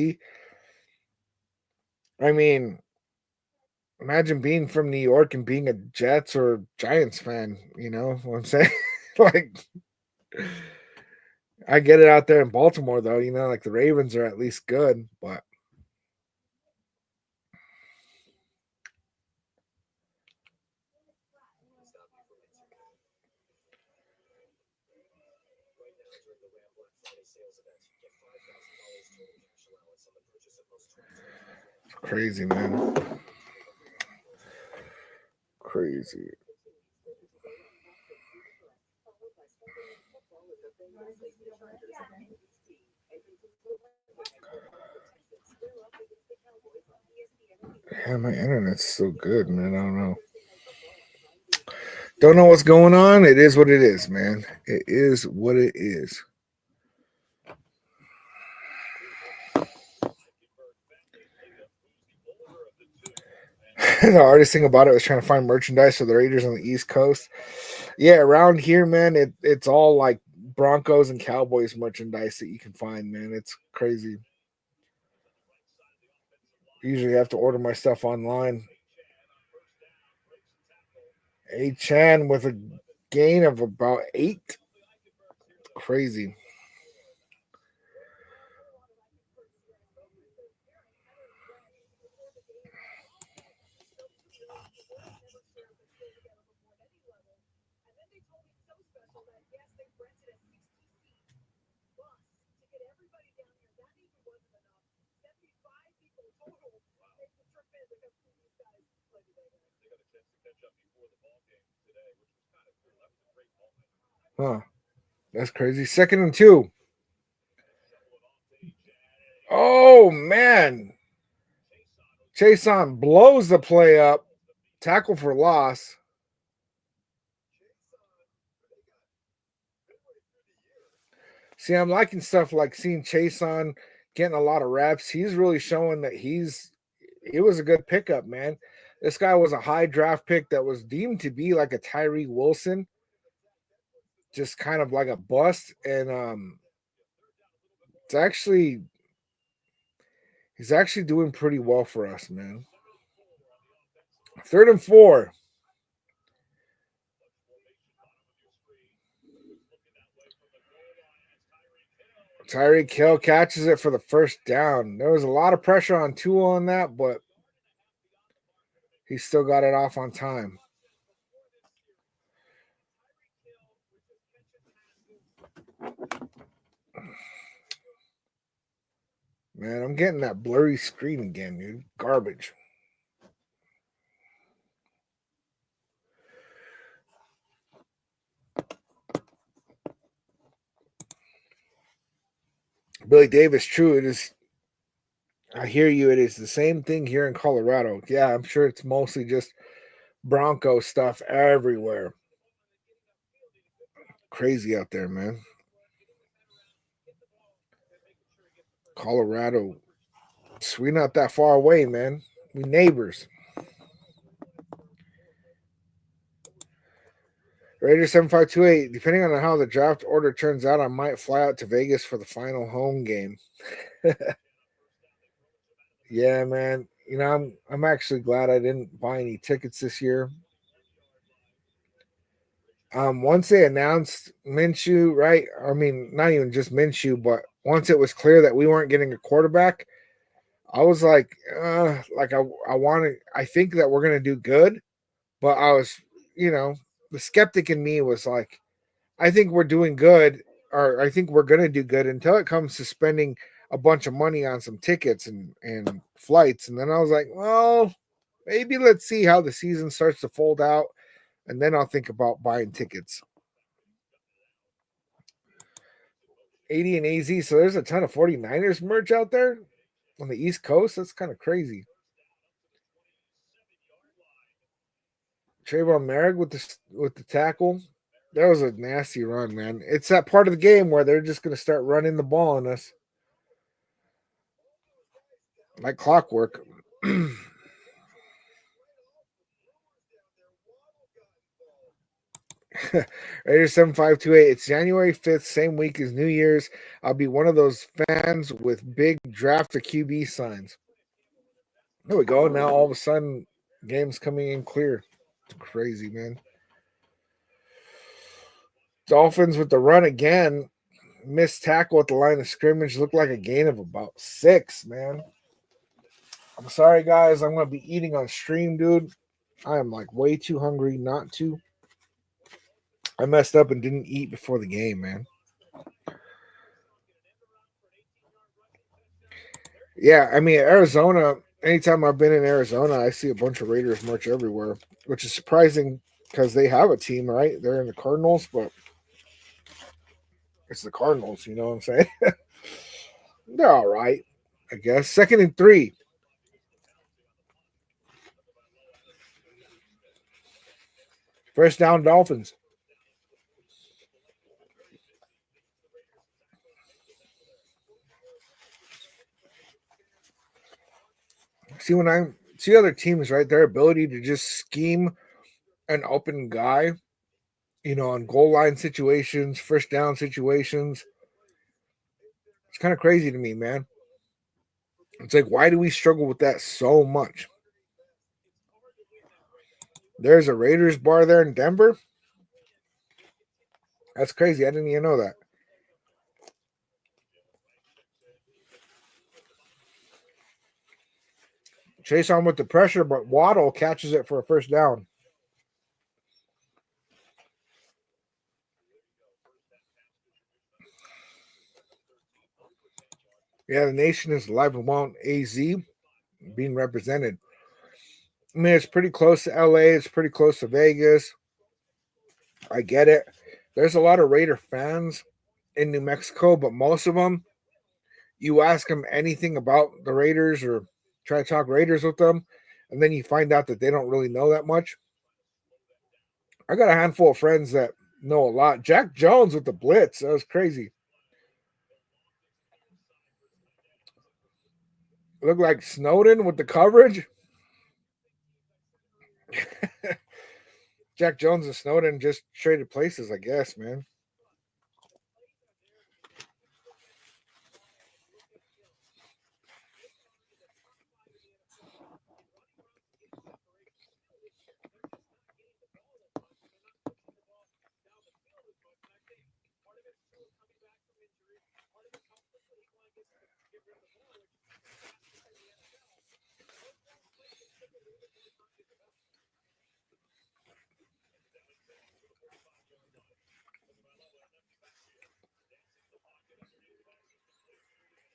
I mean, imagine being from New York and being a Jets or Giants fan. You know what I'm saying? Like, I get it out there in Baltimore, though. Like the Ravens are at least good, but it's crazy, man. Crazy. Yeah, my internet's so good, man. I don't know. Don't know what's going on. It is what it is, man. It is what it is. The hardest thing about it was trying to find merchandise for the Raiders on the East Coast. Yeah, around here, man, it's all like Broncos and Cowboys merchandise that you can find, man. It's crazy. Usually have to order my stuff online. A Chan with a gain of about 8. Crazy. Huh. That's crazy. 2nd and 2. Oh, man. Chason blows the play up. Tackle for loss. See, I'm liking stuff like seeing Chason getting a lot of reps. He's really showing that it was a good pickup, man. This guy was a high draft pick that was deemed to be like a Tyree Wilson, just kind of like a bust. And it's actually he's actually doing pretty well for us, man. 3rd and 4. Tyreek Hill catches it for the first down. There was a lot of pressure on Tua on that, but he still got it off on time. Man, I'm getting that blurry screen again, dude. Garbage. Billy Davis, true. It is. I hear you. It is the same thing here in Colorado. Yeah, I'm sure it's mostly just Bronco stuff everywhere. Crazy out there, man. Colorado. We're not that far away, man. We neighbors. Raiders 7528. Depending on how the draft order turns out, I might fly out to Vegas for the final home game. Yeah, man. You know, I'm actually glad I didn't buy any tickets this year. Once they announced Minshew, right? I mean, not even just Minshew, but once it was clear that we weren't getting a quarterback, I was like I want to. I think that we're gonna do good, but I was, the skeptic in me was like, I think we're doing good, or I think we're gonna do good until it comes to spending a bunch of money on some tickets and flights, and then I was like, well, maybe let's see how the season starts to fold out, and then I'll think about buying tickets. 80 and AZ, so there's a ton of 49ers merch out there on the East Coast. That's kind of crazy. Trayvon Merrick with the tackle. That was a nasty run, man. It's that part of the game where they're just going to start running the ball on us like clockwork. Raiders 7528. It's January 5th, same week as New Year's. I'll be one of those fans with big draft a QB signs. There we go. Now all of a sudden, game's coming in clear. It's crazy, man. Dolphins with the run again. Missed tackle at the line of scrimmage. Looked like a gain of about 6, man. I'm sorry, guys. I'm going to be eating on stream, dude. I am like way too hungry not to. I messed up and didn't eat before the game, man. Yeah, I mean, Arizona, anytime I've been in Arizona, I see a bunch of Raiders merch everywhere, which is surprising because they have a team, right? They're in the Cardinals, but it's the Cardinals, you know what I'm saying? They're all right, I guess. 2nd and 3. First down, Dolphins. See, when I see other teams, right, their ability to just scheme an open guy, on goal line situations, first down situations, it's kind of crazy to me, man. It's like, why do we struggle with that so much? There's a Raiders bar there in Denver. That's crazy. I didn't even know that. Chase on with the pressure, but Waddle catches it for a first down. Yeah, the nation is alive and well. AZ being represented. I mean, it's pretty close to LA. It's pretty close to Vegas. I get it. There's a lot of Raider fans in New Mexico, but most of them, you ask them anything about the Raiders or try to talk Raiders with them, and then you find out that they don't really know that much. I got a handful of friends that know a lot. Jack Jones with the blitz. That was crazy. Looked like Snowden with the coverage. Jack Jones and Snowden just traded places, I guess, man.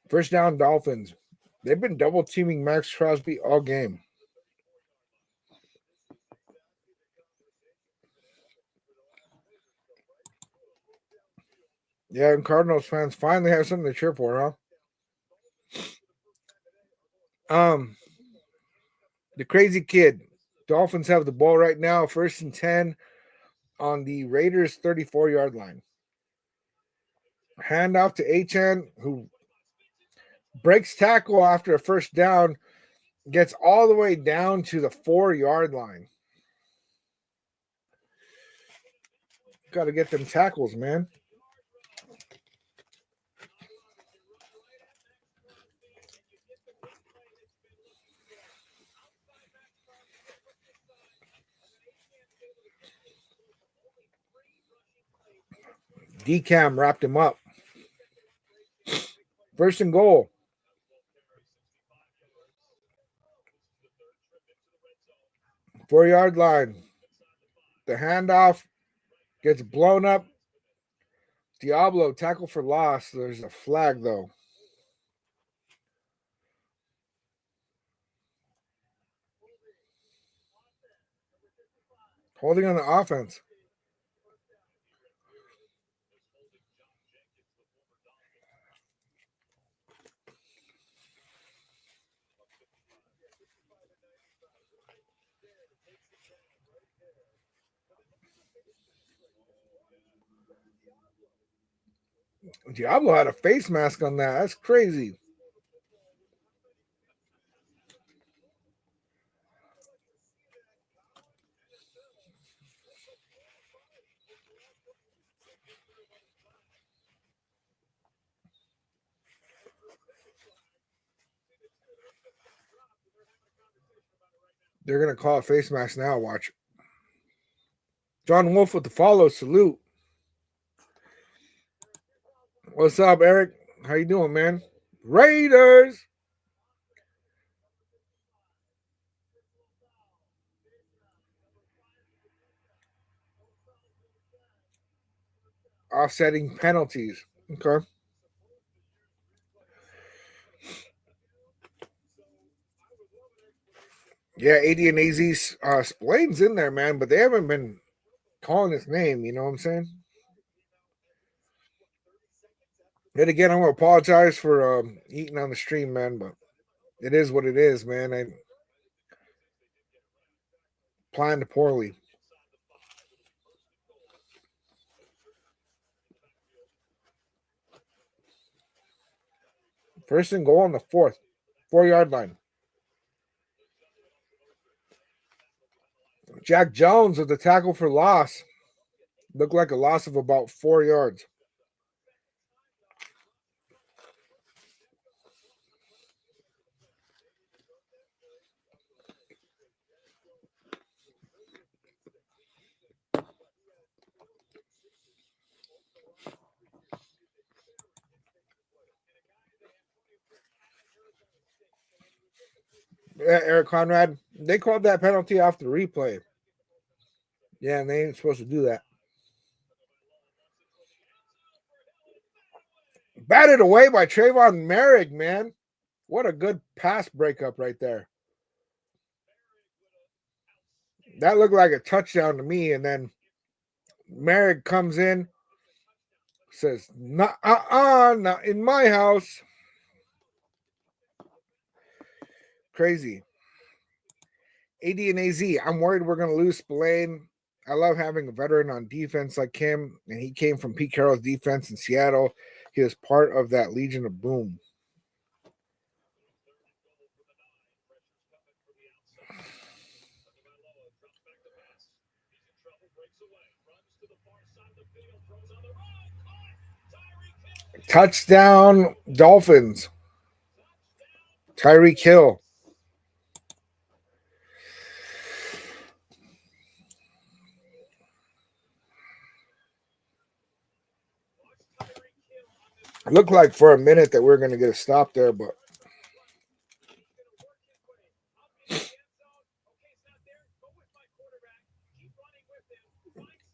First down, Dolphins. They've been double teaming Max Crosby all game. Yeah, and Cardinals fans finally have something to cheer for, huh? The crazy kid. Dolphins have the ball right now, 1st and 10 on the Raiders' 34-yard line. Hand off to Achan, who breaks tackle after a first down, gets all the way down to the 4-yard line. Got to get them tackles, man. D-Cam wrapped him up. First and goal. Four-yard line. The handoff gets blown up. Diablo tackle for loss. There's a flag, though. Holding on the offense. Diablo had a face mask on that. That's crazy. They're going to call it face mask now. Watch. John Wolf with the follow. Salute. What's up, Eric? How you doing, man? Raiders. Offsetting penalties. Okay. Yeah, AD and AZ Splane's in there, man, but they haven't been calling his name. You know what I'm saying? And again, I'm going to apologize for eating on the stream, man, but it is what it is, man. I planned poorly. First and goal on the 4-yard line. Jack Jones with the tackle for loss. Looked like a loss of about 4 yards. Yeah, Eric Conrad, they called that penalty off the replay. Yeah, and they ain't supposed to do that. Batted away by Trayvon Merrick, man. What a good pass breakup right there. That looked like a touchdown to me, and then Merrick comes in, says, not in my house. Crazy. AD and AZ, I'm worried we're going to lose Spillane. I love having a veteran on defense like him, and he came from Pete Carroll's defense in Seattle. He was part of that Legion of Boom. Touchdown, Dolphins. Tyreek Hill. It looked like for a minute that we are going to get a stop there, but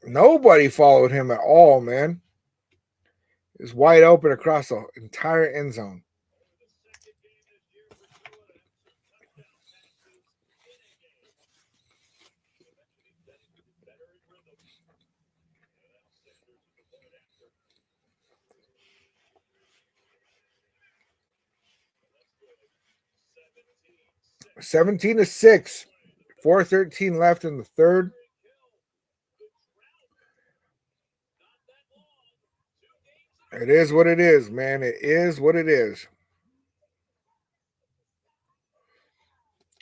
nobody followed him at all, man. It was wide open across the entire end zone. (17-6). 4:13 left in the third. It is what it is, man. It is what it is.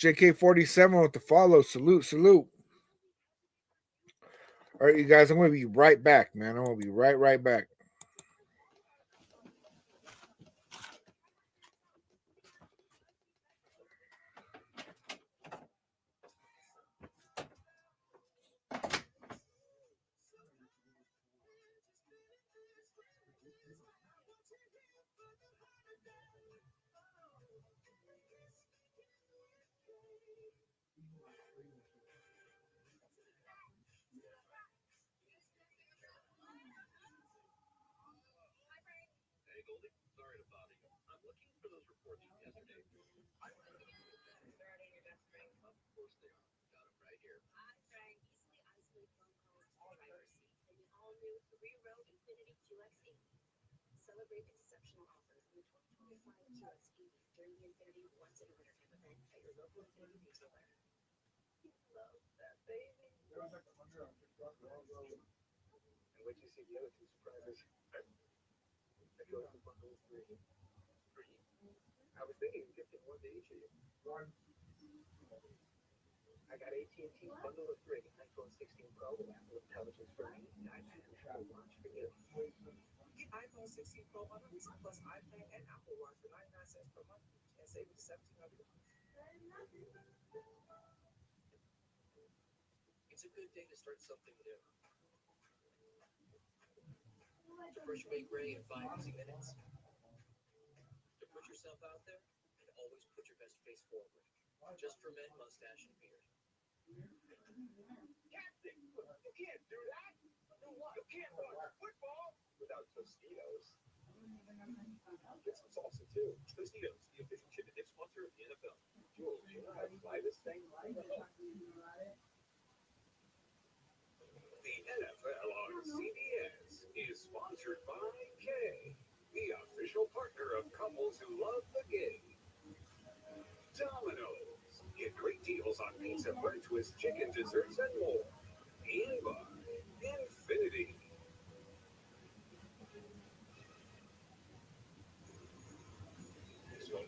JK47 with the follow. Salute, salute. All right, you guys, I'm going to be right back, man. I'm going to be right back.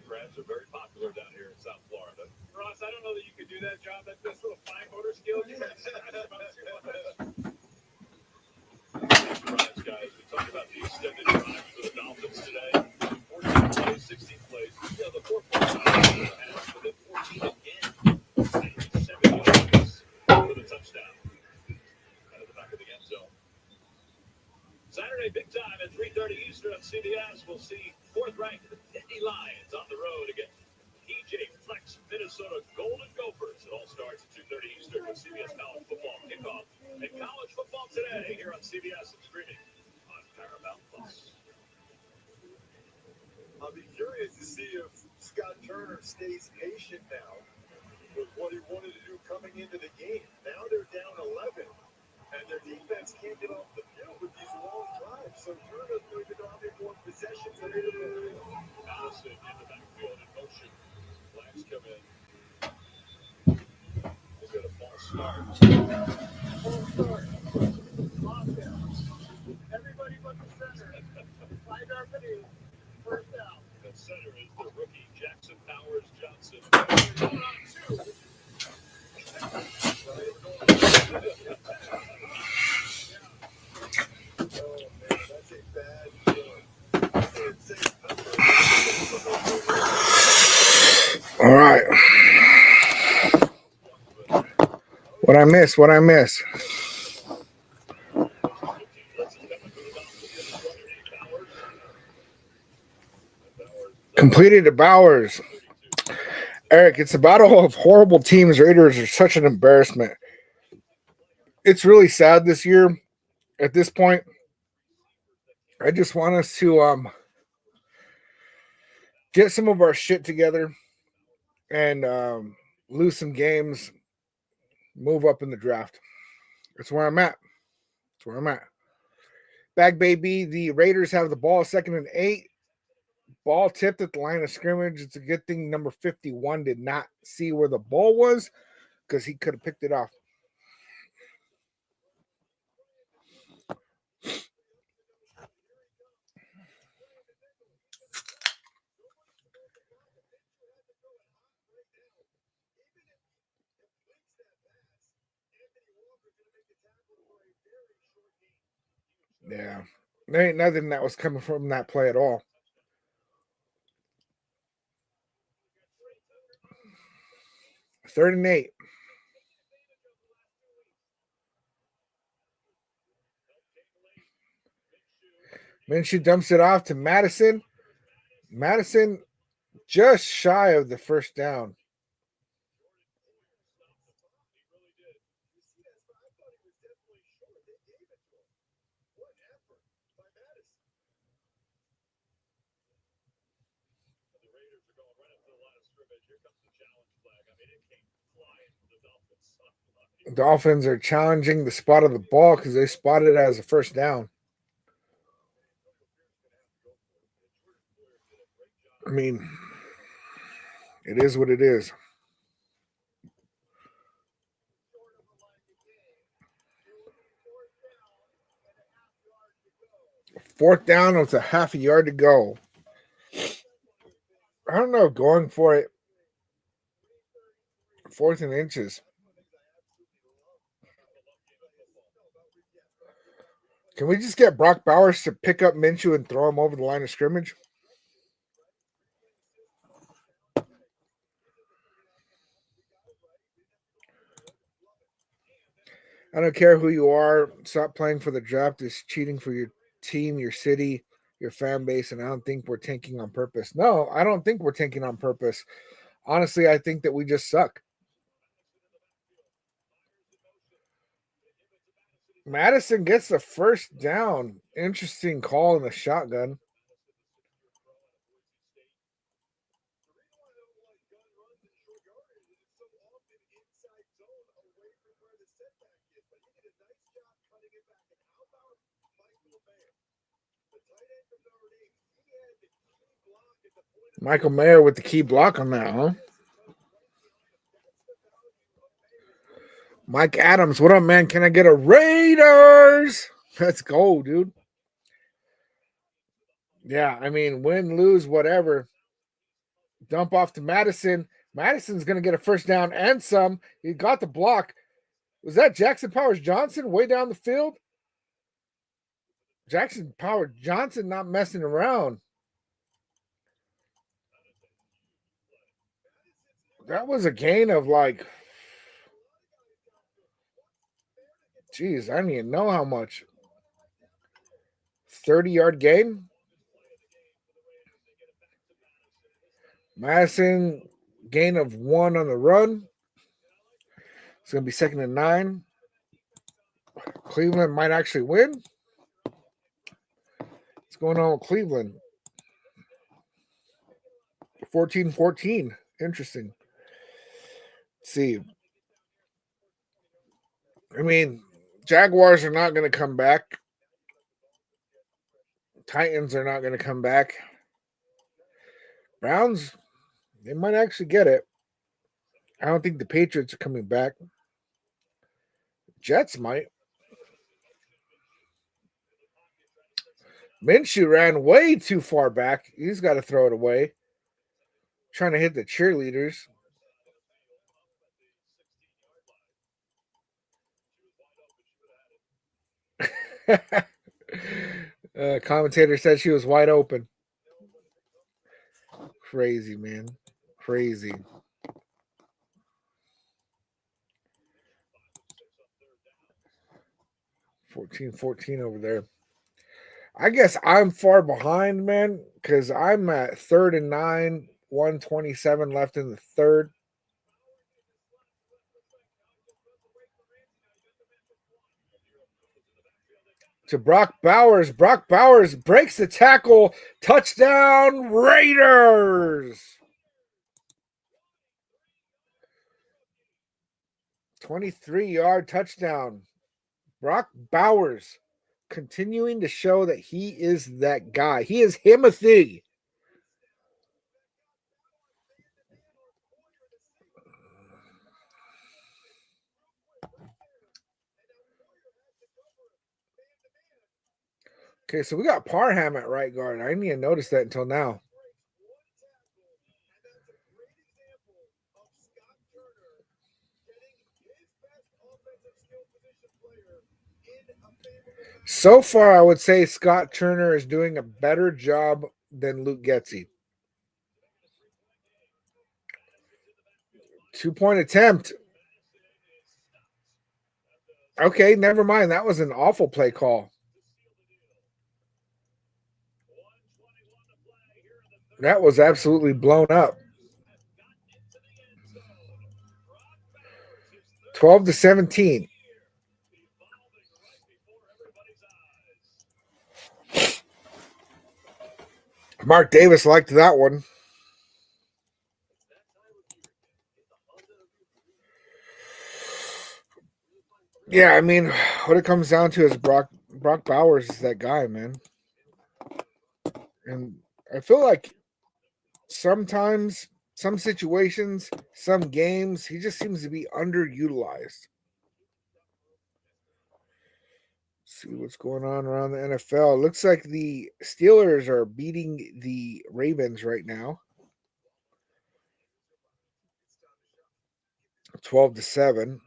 Crabs are very popular down here in South Florida. Ross, I don't know that you could do that job. That's just little fine motor skills. You got about too much. Guys, we talked about the extended drive for the Dolphins today. 14 plays, 16 plays. Yeah, the 4 points but then 14 again. 7 yards for the touchdown. Out of the back of the end zone. Saturday, big time at 3:30 Eastern on CBS. We'll see fourth-ranked Nittany Lions on the road against PJ Fleck's Minnesota Golden Gophers. It all starts at 2:30 Eastern with CBS College Football Kickoff. And college football today here on CBS and streaming on Paramount+. I'll be curious to see if Scott Turner stays patient now with what he wanted to do coming into the game. Now they're down 11. And their defense can't get off the field with these long drives. So Turner's going to dominate more possessions than they did. Allison in the backfield in motion. Flags come in. He's got a false start. False start. Lockdown. Everybody but the center. 5 yard penalty. First down. The center is the rookie Jackson Powers Johnson. All right. What I miss? Completed to Bowers. Eric, it's a battle of horrible teams. Raiders are such an embarrassment. It's really sad this year at this point. I just want us to get some of our shit together and lose some games, move up in the draft. That's where I'm at. Back, baby. The Raiders have the ball, 2nd and 8. Ball tipped at the line of scrimmage. It's a good thing number 51 did not see where the ball was because he could have picked it off. Yeah. There ain't nothing that was coming from that play at all. Third and 8. Minshew dumps it off to Madison. Madison just shy of the first down. Dolphins are challenging the spot of the ball because they spotted it as a first down. I mean, it is what it is. Fourth down with a half a yard to go. I don't know, going for it. 4th and inches. Can we just get Brock Bowers to pick up Minshew and throw him over the line of scrimmage? I don't care who you are. Stop playing for the draft. It's cheating for your team, your city, your fan base, and I don't think we're tanking on purpose. No, I don't think we're tanking on purpose. Honestly, I think that we just suck. Madison gets the first down. Interesting call in the shotgun. Michael Mayer with the key block on that, huh? Mike Adams, what up, man? Can I get a Raiders? Let's go, dude. Yeah, I mean, win, lose, whatever. Dump off to Madison. Madison's going to get a first down and some. He got the block. Was that Jackson Powers Johnson way down the field? Jackson Powers Johnson not messing around. That was a gain of like, geez, I don't even know how much. 30-yard gain. Madison, gain of 1 on the run. It's going to be 2nd and 9. Cleveland might actually win. What's going on with Cleveland? 14-14. Interesting. Let's see. I mean, Jaguars are not going to come back. Titans are not going to come back. Browns, they might actually get it. I don't think the Patriots are coming back. Jets might. Minshew ran way too far back. He's got to throw it away. Trying to hit the cheerleaders. Commentator said she was wide open. Crazy, man. Crazy. $14-14 over there. I guess I'm far behind, man, because I'm at 3rd and 9, 127 left in the third. To Brock Bowers. Brock Bowers breaks the tackle. Touchdown, Raiders. 23-yard touchdown. Brock Bowers continuing to show that he is that guy. He is Timothy. Okay, so we got Parham at right guard. I didn't even notice that until now. So far, I would say Scott Turner is doing a better job than Luke Getsy. 2-point attempt. Okay, never mind. That was an awful play call. That was absolutely blown up. 12-17. Mark Davis liked that one. Yeah, I mean, what it comes down to is Brock Bowers is that guy, man. And I feel like sometimes, some situations, some games, he just seems to be underutilized. See what's going on around the NFL. Looks like the Steelers are beating the Ravens right now. 12-7.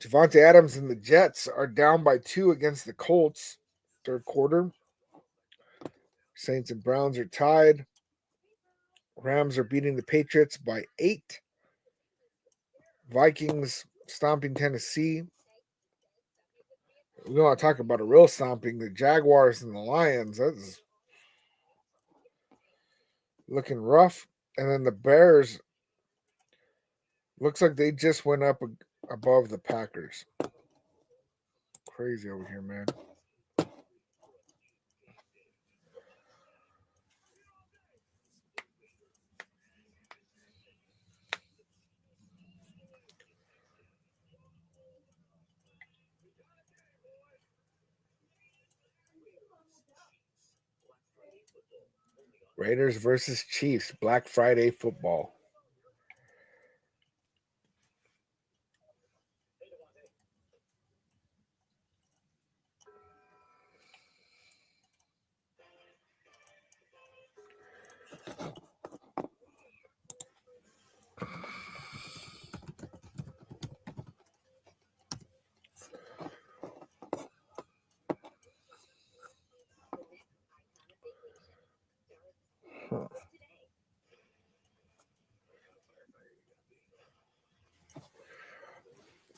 Javonte Adams and the Jets are down by 2 against the Colts. Third quarter. Saints and Browns are tied. Rams are beating the Patriots by 8. Vikings stomping Tennessee. We want to talk about a real stomping. The Jaguars and the Lions. That's looking rough. And then the Bears. Looks like they just went up above the Packers. Crazy over here, man. Raiders versus Chiefs. Black Friday football.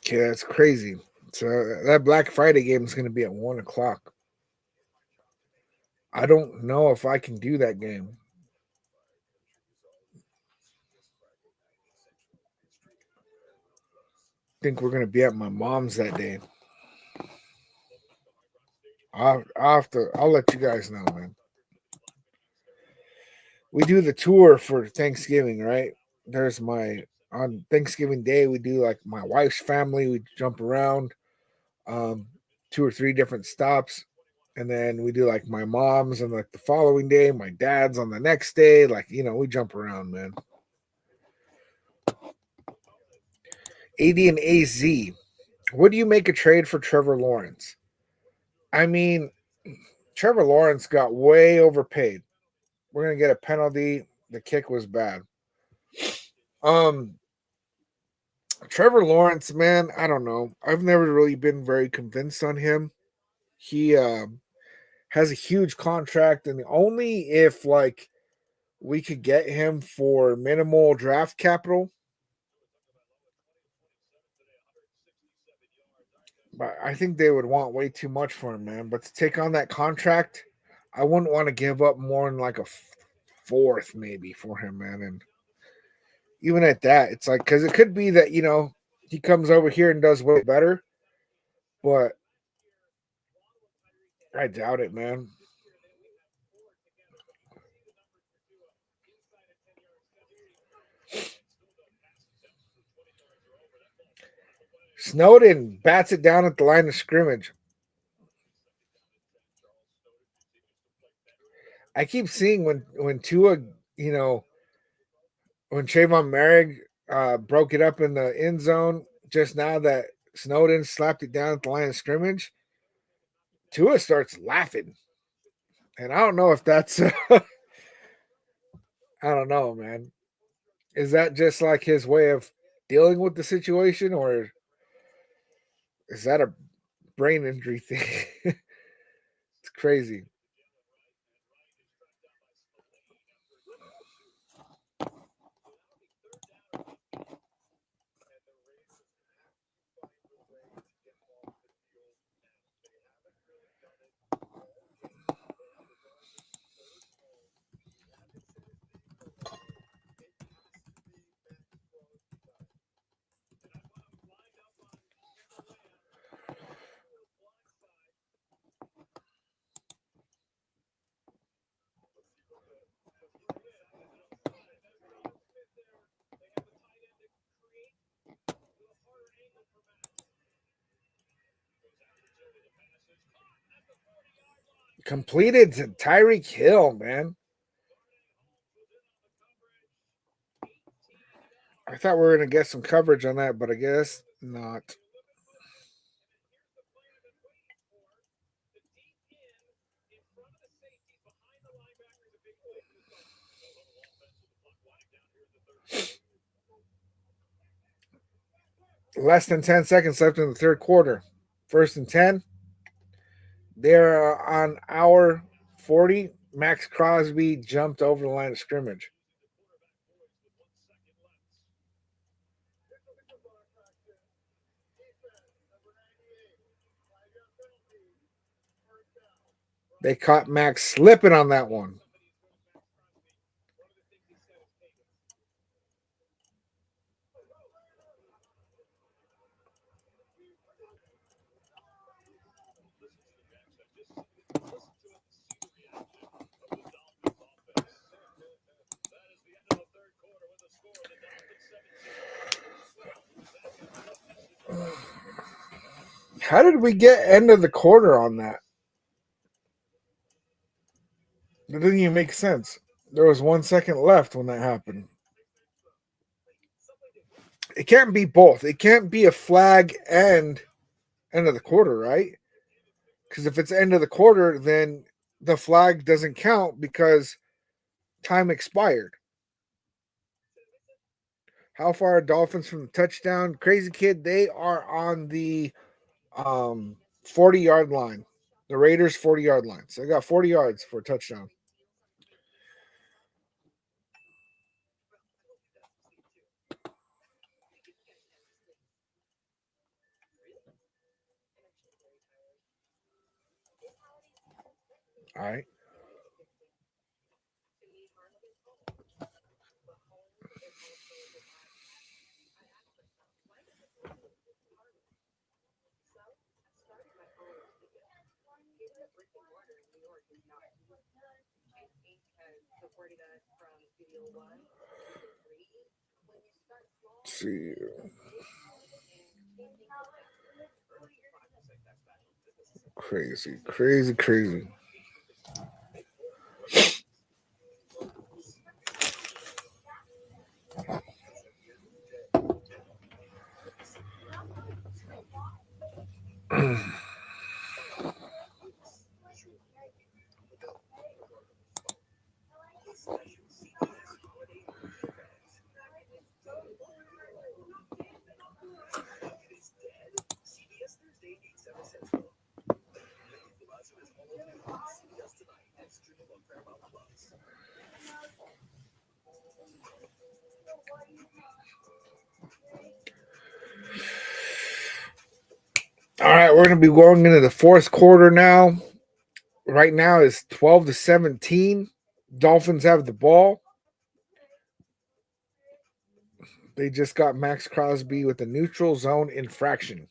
Okay, that's crazy. So that Black Friday game is going to be at 1 o'clock. I don't know if I can do that game. I think we're going to be at my mom's that day. I'll let you guys know, man. We do the tour for Thanksgiving, right? On Thanksgiving Day, we do like my wife's family. We jump around 2 or 3 different stops. And then we do like my mom's and like the following day, my dad's on the next day. Like, we jump around, man. AD and AZ. What do you make a trade for Trevor Lawrence? I mean, Trevor Lawrence got way overpaid. We're going to get a penalty. The kick was bad. Trevor Lawrence, man, I don't know. I've never really been very convinced on him. He has a huge contract, and only if like we could get him for minimal draft capital. But I think they would want way too much for him, man. But to take on that contract, I wouldn't want to give up more than like a fourth maybe for him, man. And even at that, it's like, because it could be that, he comes over here and does way better. But I doubt it, man. Snowden bats it down at the line of scrimmage. I keep seeing when Tua, when Trayvon Merrick broke it up in the end zone just now that Snowden slapped it down at the line of scrimmage, Tua starts laughing. And I don't know if that's I don't know, man. Is that just like his way of dealing with the situation, or Is that a brain injury thing? It's crazy. Completed to Tyreek Hill, man. I thought we were going to get some coverage on that, but I guess not. Less than 10 seconds left in the third quarter. 1st and 10. They're on our 40. Max Crosby jumped over the line of scrimmage. They caught Max slipping on that one. How did we get end of the quarter on that? It didn't even make sense. There was 1 second left when that happened. It can't be both. It can't be a flag and end of the quarter, right? Because if it's end of the quarter, then the flag doesn't count because time expired. How far are Dolphins from the touchdown? Crazy Kid, they are on the 40-yard line. The Raiders' 40-yard line. So they got 40 yards for a touchdown. All right. Let's see. Crazy, crazy, crazy. All right, we're going to be going into the fourth quarter now. Right now it's 12-17. Dolphins have the ball. They just got Max Crosby with a neutral zone infraction.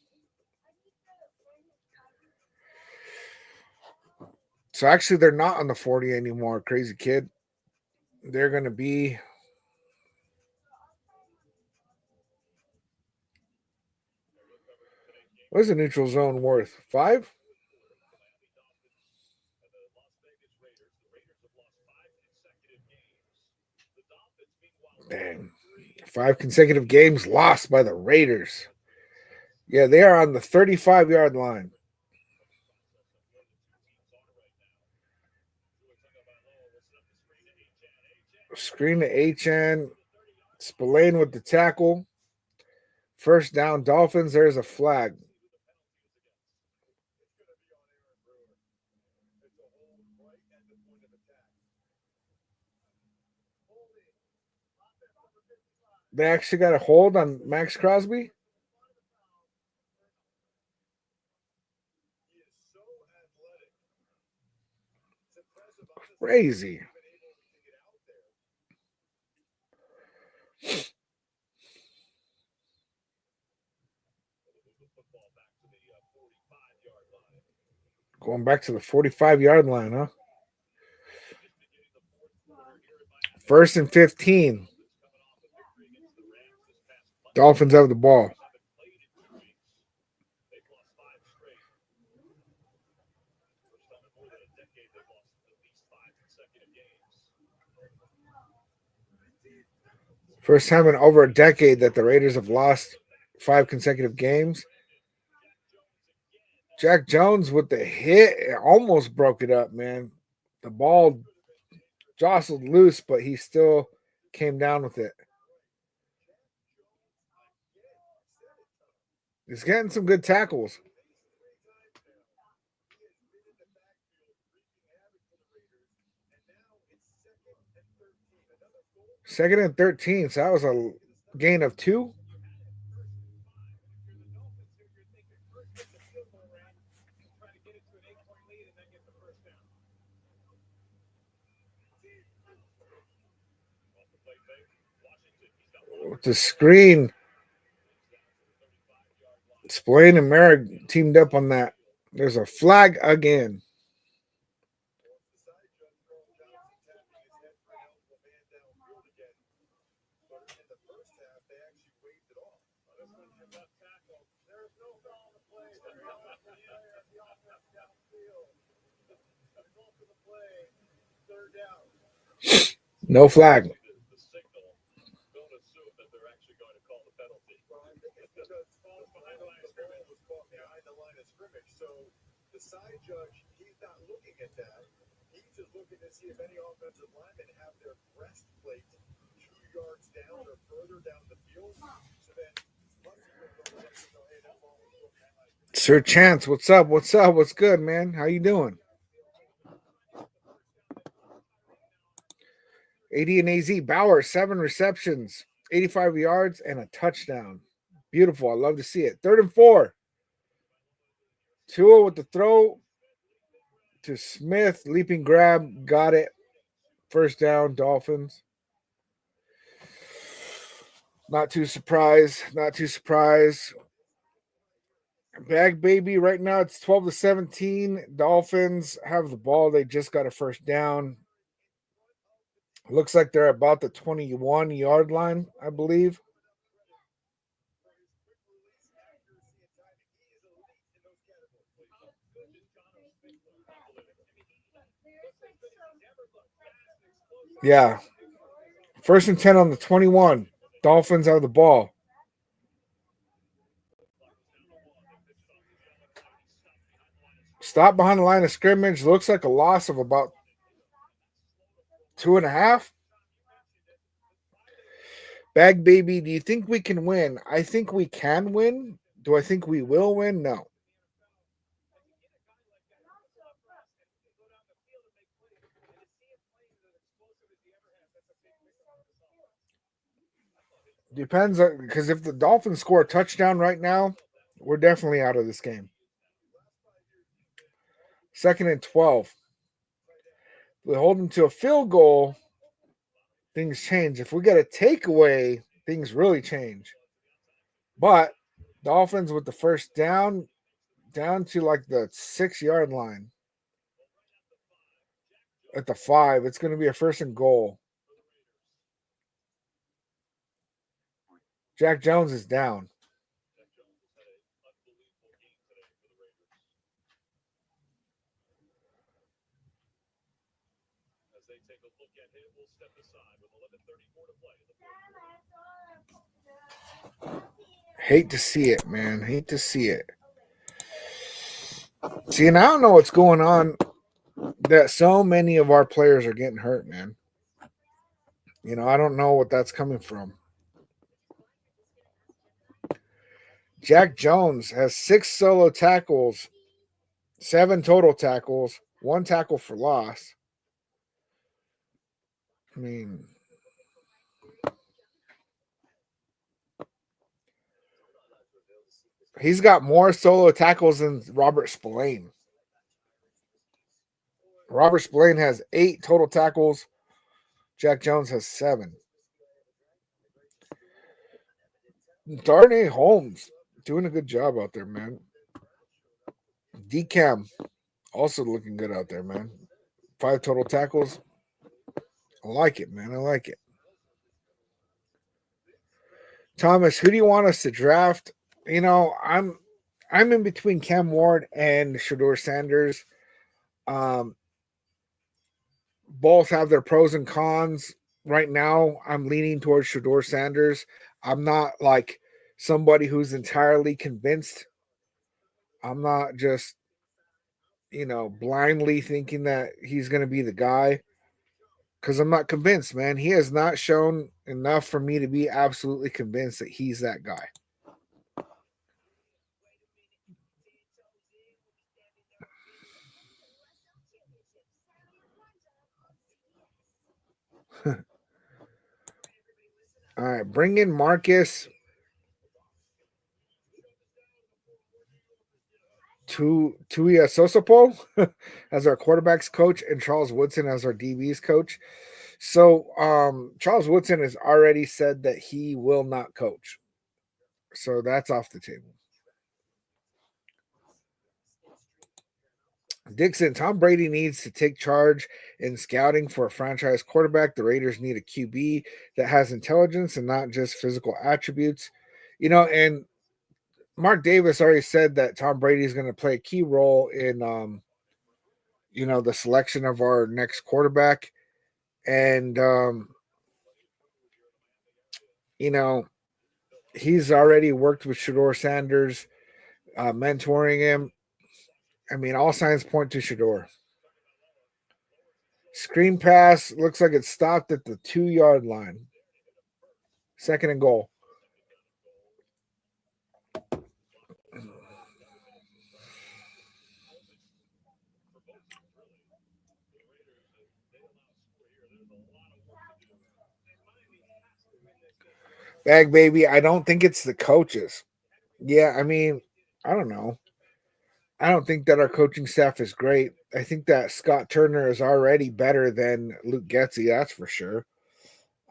So actually they're not on the 40 anymore, Crazy Kid. They're going to be... What is a neutral zone worth? 5? Dang. 5 consecutive games lost by the Raiders. Yeah, they are on the 35-yard line. Screen to HN. Spillane with the tackle. First down, Dolphins. There's a flag. They actually got a hold on Max Crosby? He is so athletic. It's impressive. Honestly, Crazy. he's been able to get out there. Going back to the 45-yard line, huh? First and 15. Dolphins have the ball. First time in over a decade that the Raiders have lost 5 consecutive games. Jack Jones with the hit almost broke it up, man. The ball jostled loose, but he still came down with it. He's getting some good tackles. Second and 13, so that was a gain of 2. With the screen, Spillane and Merrick teamed up on that. There's a flag again. No flag. So the side judge, he's not looking at that. He's just looking to see if any offensive linemen have their breastplate 2 yards down or further down the field. So then, Sir Chance, what's up? What's up? What's good, man? How you doing? AD and AZ Bauer, 7 receptions, 85 yards, and a touchdown. Beautiful. I love to see it. 3rd and 4. Tua with the throw to Smith. Leaping grab. Got it. First down, Dolphins. Not too surprised. Not too surprised. Bag baby. Right now it's 12-17. Dolphins have the ball. They just got a first down. Looks like they're about the 21-yard line, I believe. Yeah. 1st and 10 on the 21. Dolphins have the ball. Stop behind the line of scrimmage. Looks like a loss of about 2.5. Bag baby, do you think we can win? I think we can win. Do I think we will win? No. Depends, because if the Dolphins score a touchdown right now, we're definitely out of this game. 2nd and 12. If we hold them to a field goal, things change. If we get a takeaway, things really change. But Dolphins with the first down to like the 6-yard line. At the 5, it's going to be a 1st and goal. Jack Jones is down. Hate to see it, man. Hate to see it. See, and I don't know what's going on that so many of our players are getting hurt, man. You know, I don't know what that's coming from. Jack Jones has 6 solo tackles, 7 total tackles, 1 tackle for loss. I mean, He's got more solo tackles than Robert Spillane. Robert Spillane has 8 total tackles. Jack Jones has 7. Darnay Holmes doing a good job out there, man. Decam also looking good out there, man. 5 total tackles. I like it, man. I like it. Thomas, who do you want us to draft? You know, I'm in between Cam Ward and Shedeur Sanders. Both have their pros and cons. Right now, I'm leaning towards Shedeur Sanders. I'm not like somebody who's entirely convinced. I'm not just, blindly thinking that he's going to be the guy, because I'm not convinced, man. He has not shown enough for me to be absolutely convinced that he's that guy. All right, bring in Marcus Tuia Sosopo as our quarterbacks coach and Charles Woodson as our DBs coach. So Charles Woodson has already said that he will not coach. So that's off the table. Dixon, Tom Brady needs to take charge in scouting for a franchise quarterback. The Raiders need a QB that has intelligence and not just physical attributes. And Mark Davis already said that Tom Brady is going to play a key role in, the selection of our next quarterback. And, he's already worked with Shedeur Sanders, mentoring him. I mean, all signs point to Shedeur. Screen pass looks like it stopped at the 2-yard line. 2nd and goal. Bag baby, I don't think it's the coaches. Yeah, I mean, I don't know. I don't think that our coaching staff is great. I think that Scott Turner is already better than Luke Getsy, that's for sure.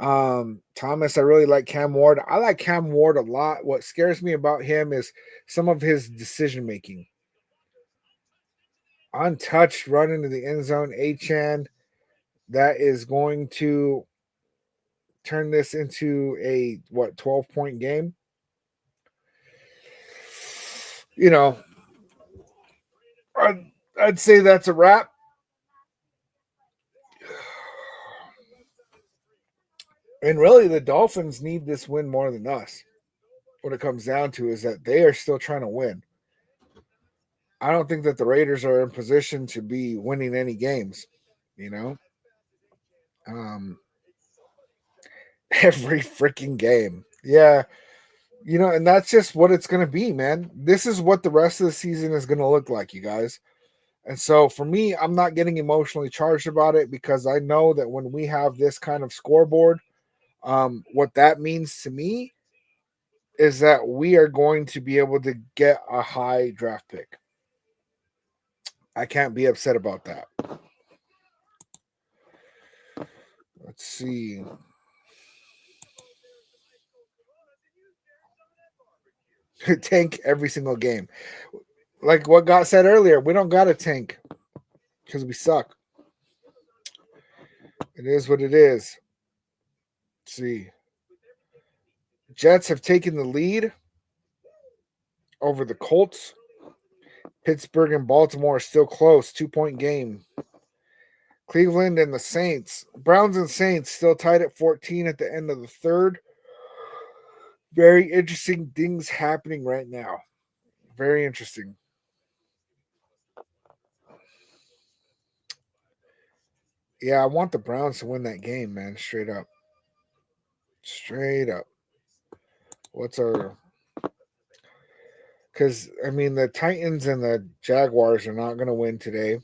Thomas, I really like Cam Ward. I like Cam Ward a lot. What scares me about him is some of his decision making. Untouched run into the end zone, Achane. That is going to turn this into a 12-point game. I'd say that's a wrap. And really, the Dolphins need this win more than us. What it comes down to is that they are still trying to win. I don't think that the Raiders are in position to be winning any games, every freaking game. Yeah. And that's just what it's going to be, man. This is what the rest of the season is going to look like, you guys. And so for me, I'm not getting emotionally charged about it, because I know that when we have this kind of scoreboard, what that means to me is that we are going to be able to get a high draft pick. I can't be upset about that. Let's see. Tank every single game. Like what got said earlier, we don't got to tank because we suck. It is what it is. Let's see. Jets have taken the lead over the Colts. Pittsburgh and Baltimore are still close. 2-point game. Cleveland and the Saints. Browns and Saints still tied at 14 at the end of the third. Very interesting things happening right now. Very interesting. Yeah, I want the Browns to win that game, man. Straight up. Straight up. What's our... Because, I mean, the Titans and the Jaguars are not going to win today.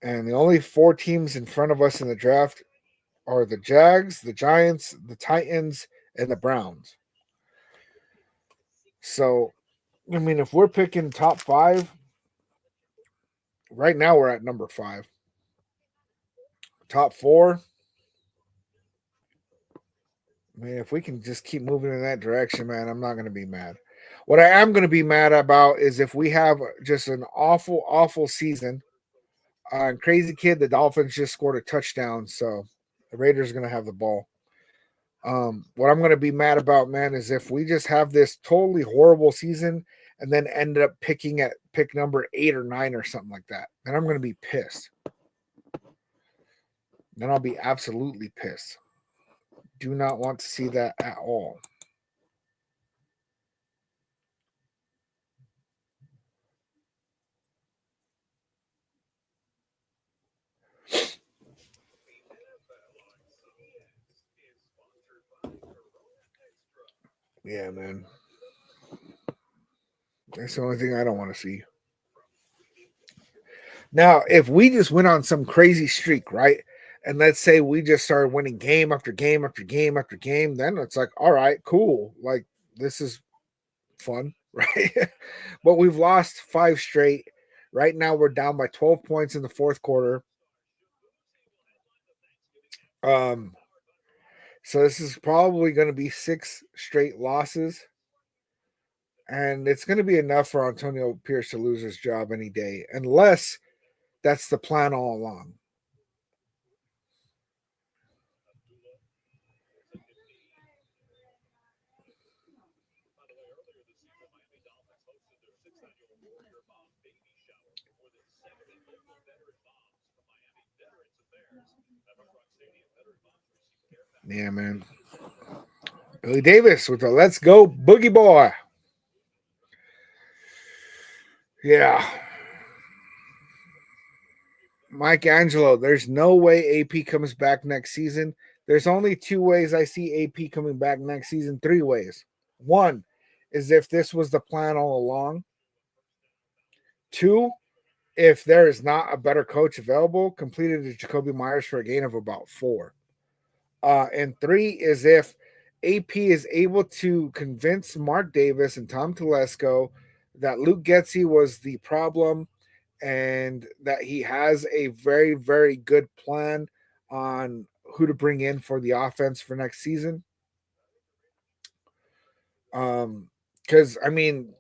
And the only 4 teams in front of us in the draft are the Jags, the Giants, the Titans, and the Browns. So, I mean, if we're picking top 5, right now we're at number 5. Top 4, I mean, if we can just keep moving in that direction, man, I'm not going to be mad. What I am going to be mad about is if we have just an awful, awful season. Crazy kid, the Dolphins just scored a touchdown, so the Raiders are going to have the ball. What I'm going to be mad about, man, is if we just have this totally horrible season and then end up picking at pick number 8 or 9 or something like that. Then I'm going to be pissed. Then I'll be absolutely pissed. Do not want to see that at all. Yeah, man. That's the only thing I don't want to see. Now, if we just went on some crazy streak, right? And let's say we just started winning game after game after game after game, then it's like, all right, cool. Like, this is fun, right? But we've lost 5 straight. Right now, we're down by 12 points in the fourth quarter. So this is probably going to be 6 straight losses. And it's going to be enough for Antonio Pierce to lose his job any day, unless that's the plan all along. Yeah, man. Billy Davis with the Let's Go Boogie Boy. Yeah. Mike Angelo, there's no way AP comes back next season. There's only 2 ways I see AP coming back next season. 3 ways. 1 is if this was the plan all along. 2, if there is not a better coach available, completed to Jacoby Myers for a gain of about 4. And 3 is if AP is able to convince Mark Davis and Tom Telesco that Luke Getsy was the problem and that he has a very, very good plan on who to bring in for the offense for next season. Because, I mean,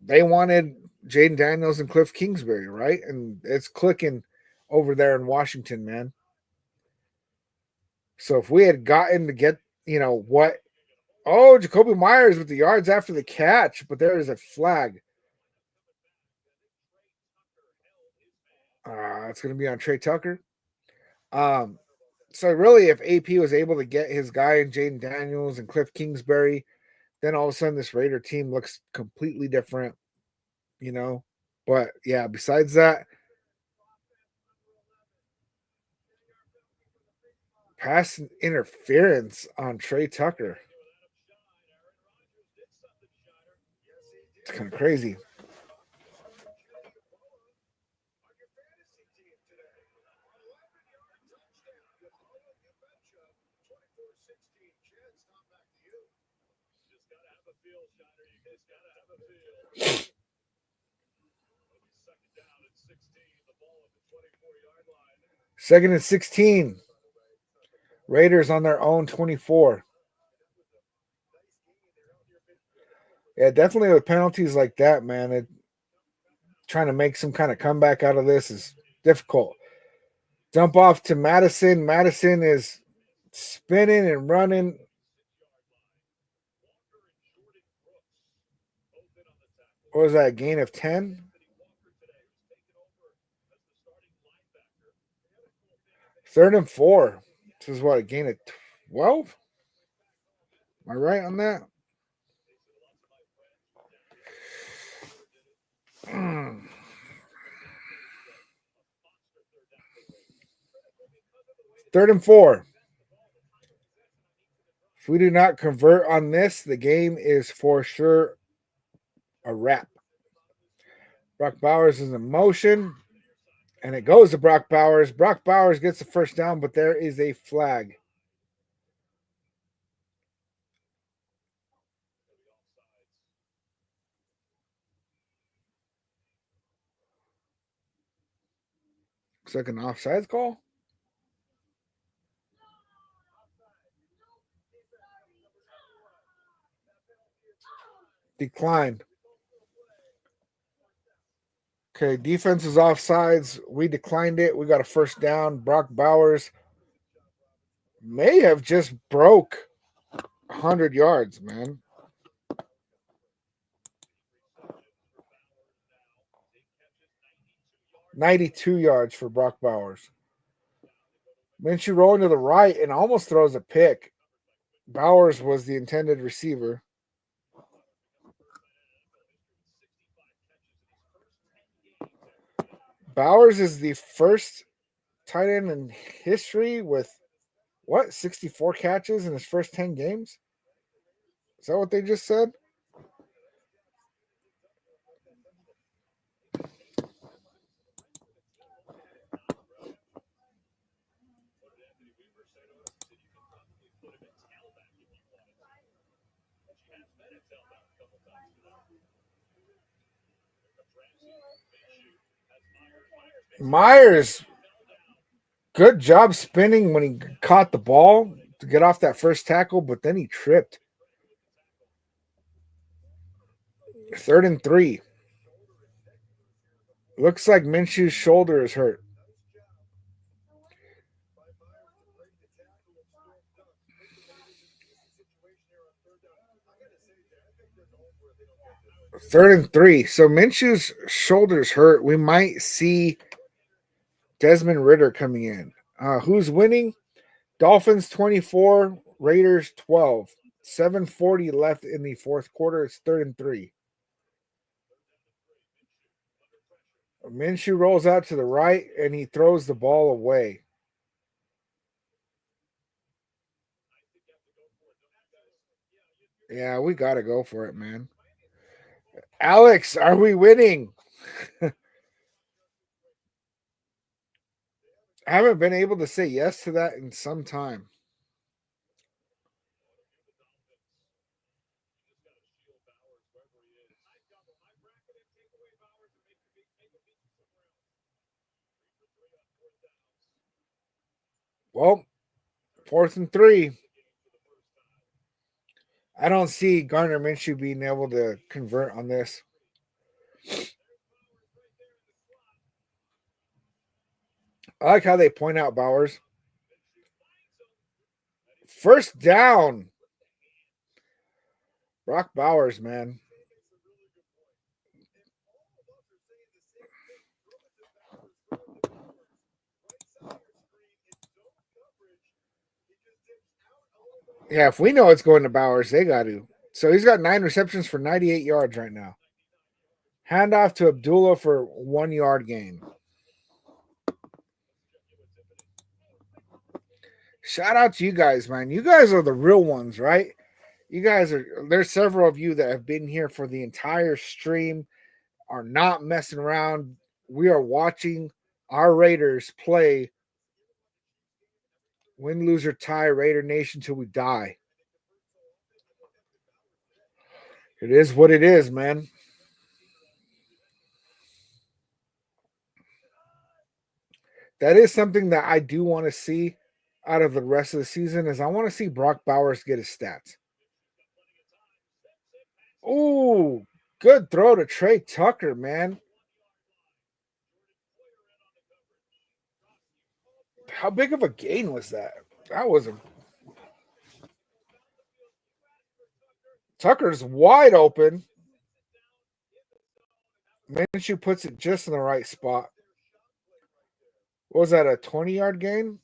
they wanted Jaden Daniels and Cliff Kingsbury, right? And it's clicking over there in Washington, man. So if we had gotten to get, what? Oh, Jacoby Myers with the yards after the catch, but there is a flag. It's going to be on Trey Tucker. So really, if AP was able to get his guy in Jaden Daniels and Cliff Kingsbury, then all of a sudden this Raider team looks completely different, But yeah, besides that, pass interference on Trey Tucker. It's kind of crazy. Second and 16. Raiders on their own 24. Yeah, definitely with penalties like that, man. Trying to make some kind of comeback out of this is difficult. Dump off to Madison. Madison is spinning and running. What was that, a gain of 10? Third and 4. This is what, a gain of 12? Am I right on that? Third and 4. If we do not convert on this, the game is for sure a wrap. Brock Bowers is in motion, and it goes to Brock Bowers. Brock Bowers gets the first down, but there is a flag. Looks like an offsides call. Declined. Okay, defense is offsides. We declined it. We got a first down. Brock Bowers may have just broke 100 yards, man. 92 yards for Brock Bowers. Minshew rolling to the right and almost throws a pick. Bowers was the intended receiver. Bowers is the first tight end in history with, 64 catches in his first 10 games? Is that what they just said? Myers, good job spinning when he caught the ball to get off that first tackle, but then he tripped. 3rd and 3. Looks like Minshew's shoulder is hurt. Third and 3. So Minshew's shoulder's hurt. We might see Desmond Ridder coming in. Who's winning? Dolphins 24, Raiders 12. 7:40 left in the fourth quarter. It's 3rd and 3. Minshew rolls out to the right and he throws the ball away. Yeah, we got to go for it, man. Alex, are we winning? I haven't been able to say yes to that in some time. Well, 4th and 3. I don't see Gardner Minshew being able to convert on this. I like how they point out Bowers. First down. Brock Bowers, man. Yeah, if we know it's going to Bowers, they got to. So he's got 9 receptions for 98 yards right now. Handoff to Abdullah for 1 yard gain. Shout out to you guys, man. You guys are the real ones, right? You guys are, there's several of you that have been here for the entire stream, are not messing around. We are watching our Raiders play win, lose, or tie Raider Nation till we die. It is what it is, man. That is something that I do want to see out of the rest of the season is I want to see Brock Bowers get his stats. Ooh, good throw to Trey Tucker, man. How big of a gain was that? That was a... Tucker's wide open. Minshew puts it just in the right spot. What was that, a 20-yard gain?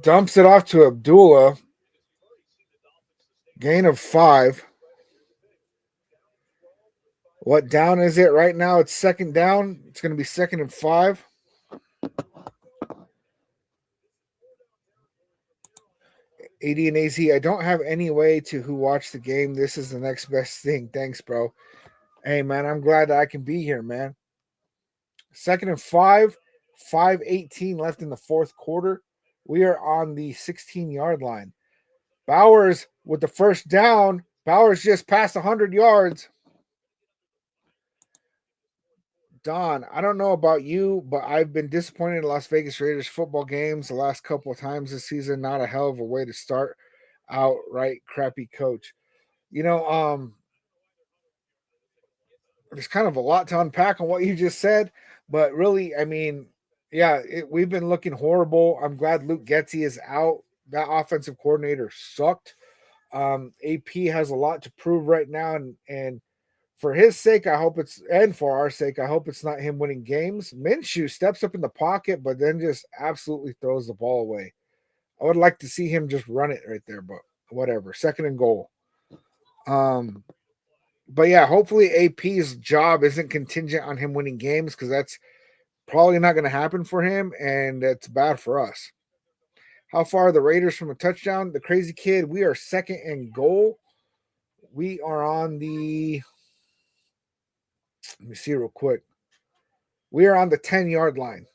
Dumps it off to Abdullah. Gain of 5. What down is it right now? It's 2nd down. It's going to be 2nd and 5. AD and AZ, I don't have any way to who watched the game. This is the next best thing. Thanks, bro. Hey, man, I'm glad that I can be here, man. 2nd and 5. 5:18 left in the fourth quarter. We are on the 16-yard line. Bowers with the first down. Bowers just passed 100 yards. Don, I don't know about you, but I've been disappointed in Las Vegas Raiders football games the last couple of times this season. Not a hell of a way to start out, right? Crappy coach. There's kind of a lot to unpack on what you just said, but really, I mean, yeah, we've been looking horrible. I'm glad Luke Getsy is out. That offensive coordinator sucked. AP has a lot to prove right now, and for his sake, I hope it's, and for our sake, I hope it's not him winning games. Minshew steps up in the pocket, but then just absolutely throws the ball away. I would like to see him just run it right there, but whatever. Second and goal. But yeah, hopefully AP's job isn't contingent on him winning games, because that's probably not going to happen for him, and it's bad for us. How far are the Raiders from a touchdown? The crazy kid, we are second and goal. We are on the, let me see real quick. We are on the 10-yard line.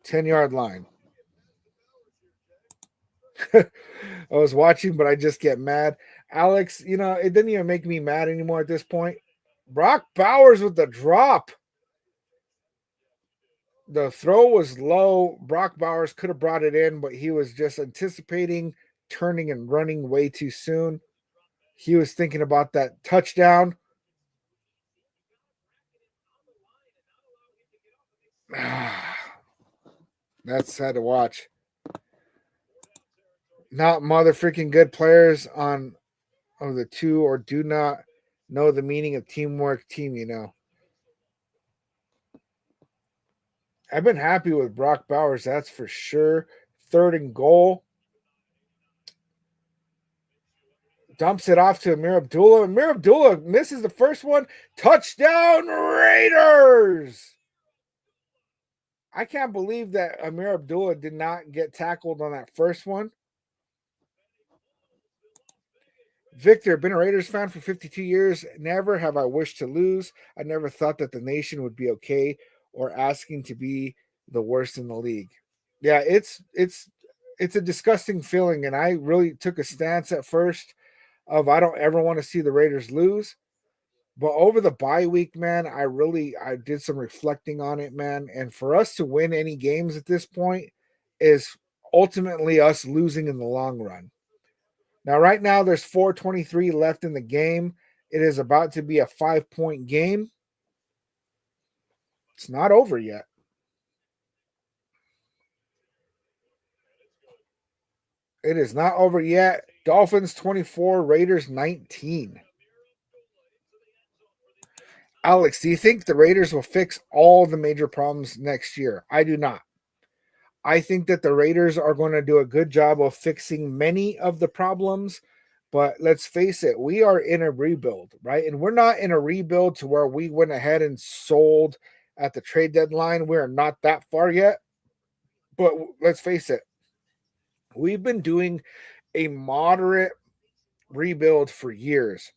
10-yard line. I was watching, but I just get mad. Alex, it didn't even make me mad anymore at this point. Brock Bowers with the drop. The throw was low. Brock Bowers could have brought it in, but he was just anticipating turning and running way too soon. He was thinking about that touchdown. That's sad to watch. Not mother freaking good players on of the two, or do not know the meaning of teamwork, team. I've been happy with Brock Bowers, that's for sure. Third and goal. Dumps it off to Amir Abdullah. Amir Abdullah misses the first one. Touchdown, Raiders! I can't believe that Amir Abdullah did not get tackled on that first one. Victor, been a Raiders fan for 52 years. Never have I wished to lose. I never thought that the nation would be okay or asking to be the worst in the league. Yeah, it's a disgusting feeling, and I really took a stance at first of I don't ever want to see the Raiders lose. But over the bye week, man, I did some reflecting on it, man. And for us to win any games at this point is ultimately us losing in the long run. Now, right now, there's 4:23 left in the game. It is about to be a 5-point game. It's not over yet. It is not over yet. Dolphins 24, Raiders 19. Alex, do you think the Raiders will fix all the major problems next year? I do not. I think that the Raiders are going to do a good job of fixing many of the problems, but let's face it, we are in a rebuild, right? And we're not in a rebuild to where we went ahead and sold at the trade deadline. We're not that far yet, but let's face it, we've been doing a moderate rebuild for years,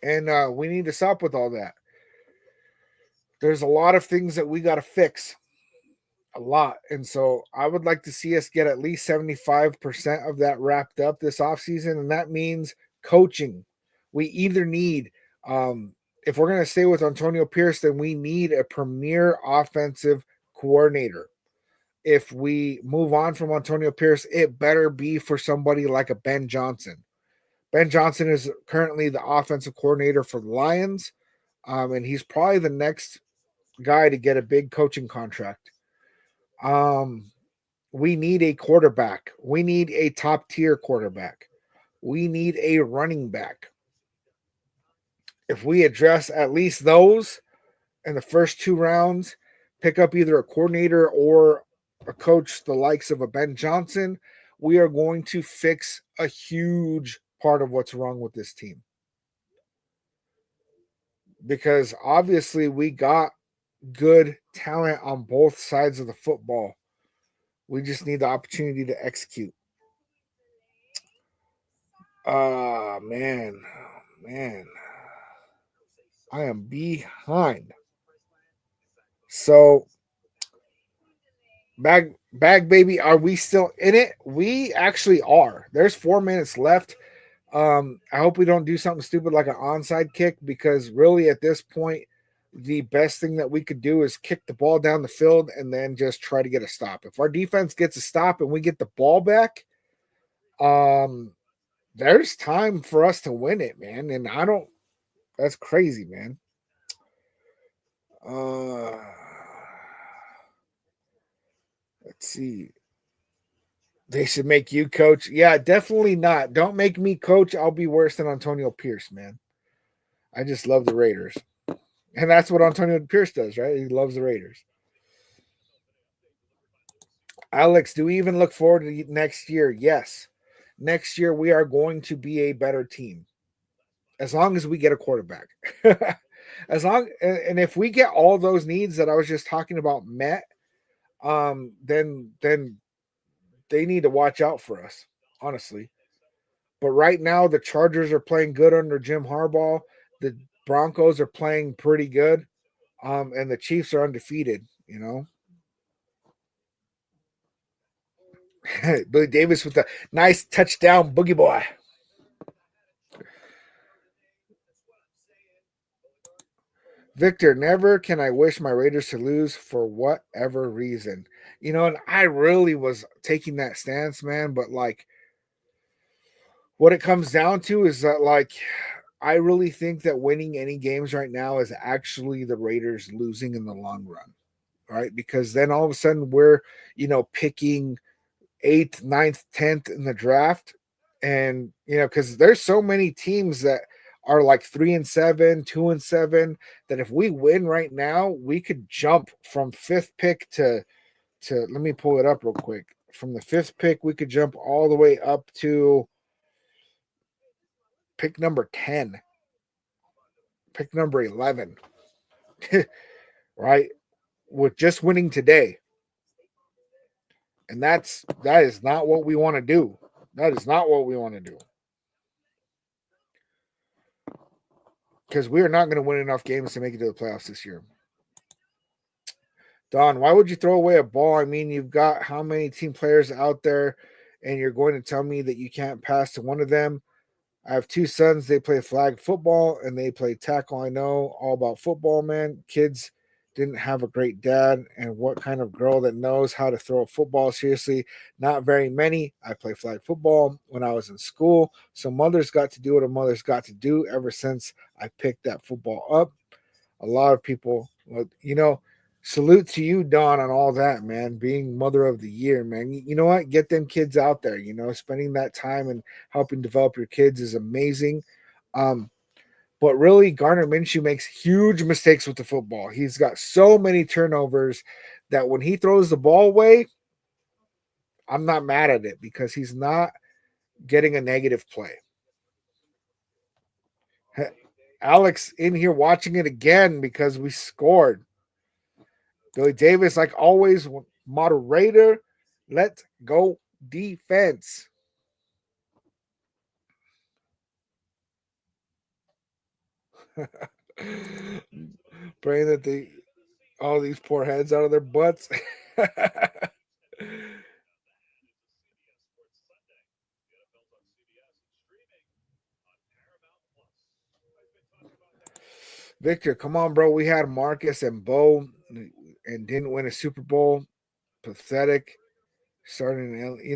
and we need to stop with all that. There's a lot of things that we got to fix. A lot. And so I would like to see us get at least 75% of that wrapped up this offseason. And that means coaching. We either need, if we're going to stay with Antonio Pierce, then we need a premier offensive coordinator. If we move on from Antonio Pierce, it better be for somebody like a Ben Johnson. Ben Johnson is currently the offensive coordinator for the Lions. And he's probably the next guy to get a big coaching contract. We need a quarterback. We need a top tier quarterback. We need a running back. If we address at least those in the first 2 rounds, pick up either a coordinator or a coach the likes of a Ben Johnson, we are going to fix a huge part of what's wrong with this team. Because obviously we got good talent on both sides of the football. We just need the opportunity to execute. Man. I am behind. So Bag baby, are we still in it? We actually are. There's 4 minutes left. I hope we don't do something stupid like an onside kick, because really at this point, the best thing that we could do is kick the ball down the field and then just try to get a stop. If our defense gets a stop and we get the ball back, there's time for us to win it, man. And that's crazy, man. Let's see. They should make you coach. Yeah, definitely not. Don't make me coach. I'll be worse than Antonio Pierce, man. I just love the Raiders. And that's what Antonio Pierce does, right? He loves the Raiders. Alex, do we even look forward to next year? Yes. Next year, we are going to be a better team. As long as we get a quarterback. And if we get all those needs that I was just talking about met, then they need to watch out for us, honestly. But right now, the Chargers are playing good under Jim Harbaugh. The Broncos are playing pretty good. And the Chiefs are undefeated, you know. Billy Davis with a nice touchdown, boogie boy. Victor, never can I wish my Raiders to lose for whatever reason. You know, and I really was taking that stance, man. But, like, what it comes down to is that, like, I really think that winning any games right now is actually the Raiders losing in the long run, right? Because then all of a sudden we're, picking 8th, 9th, 10th in the draft. And, because there's so many teams that are like 3-7, 2-7, that if we win right now, we could jump from 5th pick to let me pull it up real quick. From the 5th pick, we could jump all the way up to pick number 10, pick number 11, right? With just winning today. And that is not what we want to do. That is not what we want to do. Because we are not going to win enough games to make it to the playoffs this year. Don, why would you throw away a ball? I mean, you've got how many team players out there, and you're going to tell me that you can't pass to one of them? I have 2 sons. They play flag football, and they play tackle. I know all about football, man. Kids didn't have a great dad, and what kind of girl that knows how to throw a football? Seriously, not very many. I play flag football when I was in school, so mothers got to do what a mother's got to do ever since I picked that football up. A lot of people, salute to you, Don, on all that, man. Being mother of the year, man. You know what? Get them kids out there. Spending that time and helping develop your kids is amazing. But really, Gardner Minshew makes huge mistakes with the football. He's got so many turnovers that when he throws the ball away, I'm not mad at it because he's not getting a negative play. Alex in here watching it again because we scored. Billy Davis, like always, moderator. Let's go defense. Praying that all these poor heads out of their butts. Victor, come on, bro. We had Marcus and Bo and didn't win a Super Bowl. Pathetic. Starting,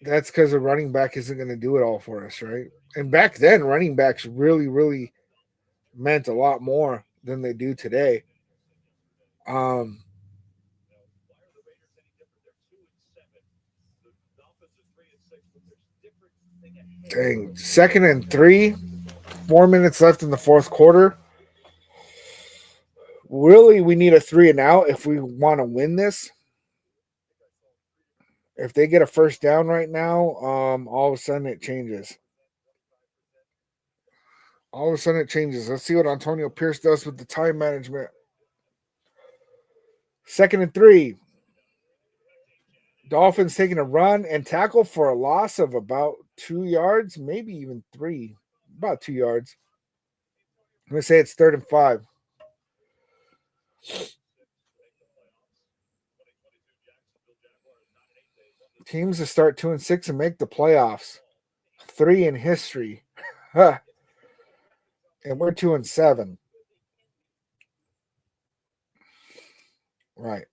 that's because the running back isn't going to do it all for us, right? And back then, running backs really, really meant a lot more than they do today. Dang, 2nd and 3, 4 minutes left in the 4th quarter. Really, we need a 3 and out if we want to win this. If they get a first down right now, all of a sudden it changes. Let's see what Antonio Pierce does with the time management. 2nd and 3. Dolphins taking a run and tackle for a loss of about 2 yards, maybe even 3. About 2 yards. I'm going to say it's 3rd and 5. Teams to start 2-6 and make the playoffs. 3 in history. And we're 2-7. Right.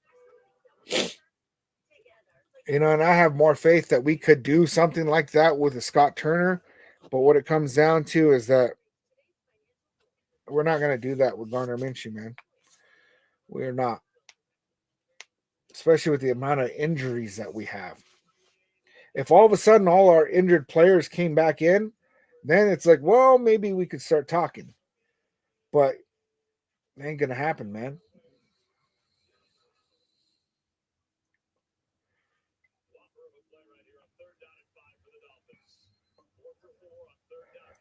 And I have more faith that we could do something like that with a Scott Turner. But what it comes down to is that we're not going to do that with Gardner Minshew, man. We're not. Especially with the amount of injuries that we have. If all of a sudden all our injured players came back in, then it's like, well, maybe we could start talking. But it ain't going to happen, man.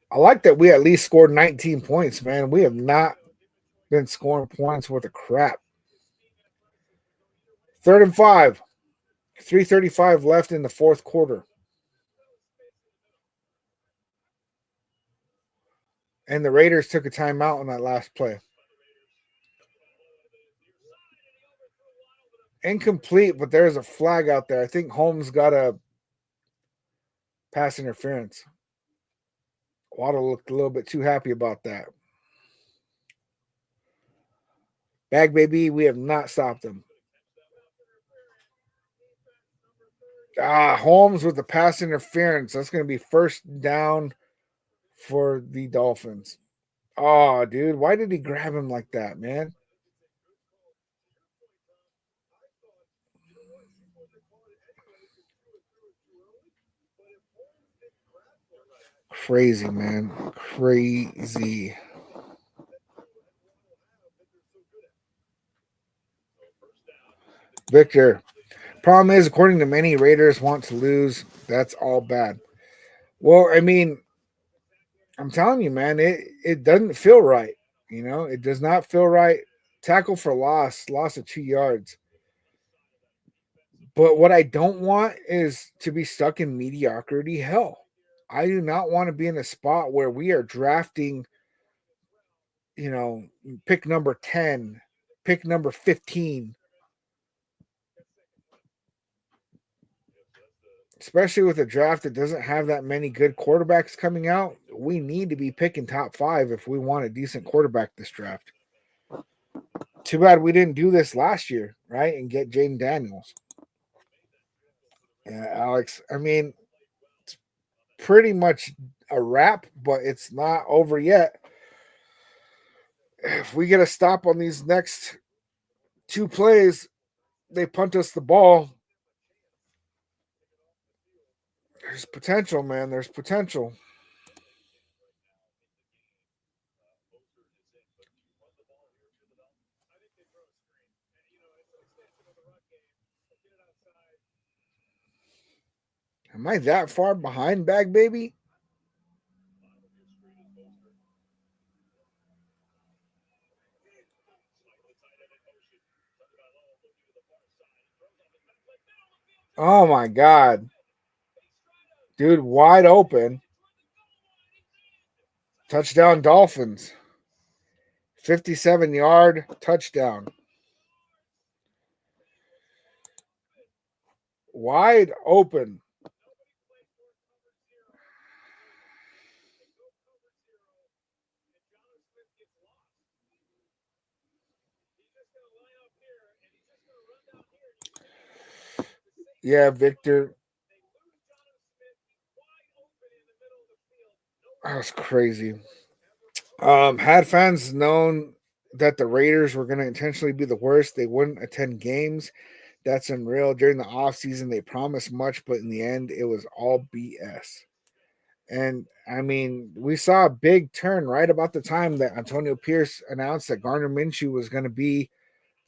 I like that we at least scored 19 points, man. We have not been scoring points worth of crap. 3rd and 5. 3:35 left in the fourth quarter. And the Raiders took a timeout on that last play. Incomplete, but there's a flag out there. I think Holmes got a pass interference. Waddle looked a little bit too happy about that. Bag baby, we have not stopped him. Holmes with the pass interference. That's going to be first down for the Dolphins. Oh, dude, why did he grab him like that, man? Crazy, man. Crazy. Victor. Problem is, according to many, Raiders want to lose. That's all bad. Well, I mean, I'm telling you, man, it doesn't feel right. It does not feel right. Tackle for loss of 2 yards. But what I don't want is to be stuck in mediocrity hell. I do not want to be in a spot where we are drafting, pick number 10, pick number 15. Especially with a draft that doesn't have that many good quarterbacks coming out. We need to be picking top 5 if we want a decent quarterback this draft. Too bad we didn't do this last year, right? And get Jaden Daniels. Yeah, Alex, I mean, it's pretty much a wrap, but it's not over yet. If we get a stop on these next 2 plays, they punt us the ball. There's potential, man. There's potential. Am I that far behind, Bag Baby? Oh, my God. Dude, wide open. Touchdown, Dolphins. 57-yard touchdown. Wide open. Yeah, Victor. That's crazy. Had fans known that the Raiders were going to intentionally be the worst, they wouldn't attend games. That's unreal. During the offseason, they promised much, but in the end, it was all BS. And, I mean, we saw a big turn right about the time that Antonio Pierce announced that Gardner Minshew was going to be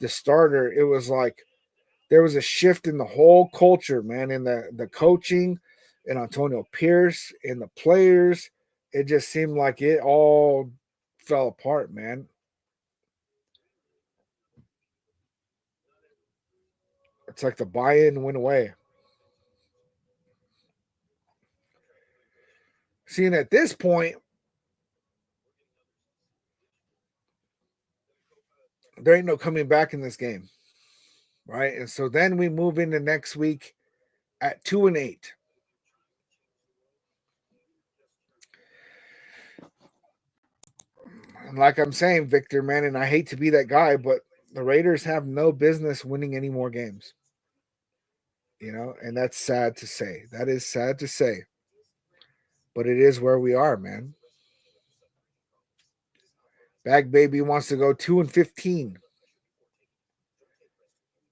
the starter. It was like there was a shift in the whole culture, man, in the coaching, and Antonio Pierce, and the players. It just seemed like it all fell apart, man. It's like the buy-in went away. Seeing at this point, there ain't no coming back in this game, right? And so then we move into next week at 2-8. And like I'm saying, Victor, man, and I hate to be that guy, but the Raiders have no business winning any more games. And that's sad to say. That is sad to say. But it is where we are, man. Bag Baby wants to go 2-15.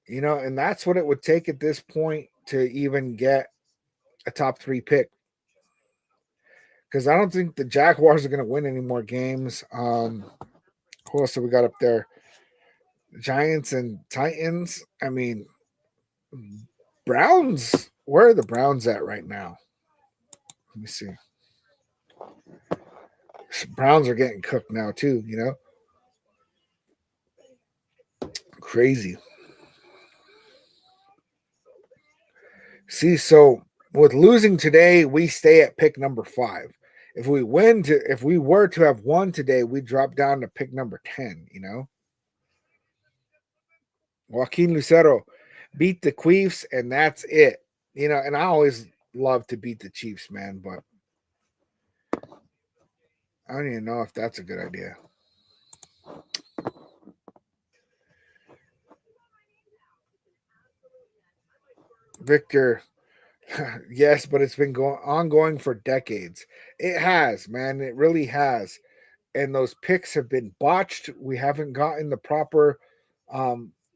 And that's what it would take at this point to even get a top 3 pick. Because I don't think the Jaguars are going to win any more games. Who else have we got up there? Giants and Titans. I mean, Browns. Where are the Browns at right now? Let me see. Browns are getting cooked now too, Crazy. See, so with losing today, we stay at pick number 5. If we were to have won today, we drop down to pick number 10, Joaquin Lucero beat the Chiefs, and that's it. And I always love to beat the Chiefs, man, but I don't even know if that's a good idea. Victor, yes, but it's been ongoing for decades. It has, man. It really has. And those picks have been botched. We haven't gotten the proper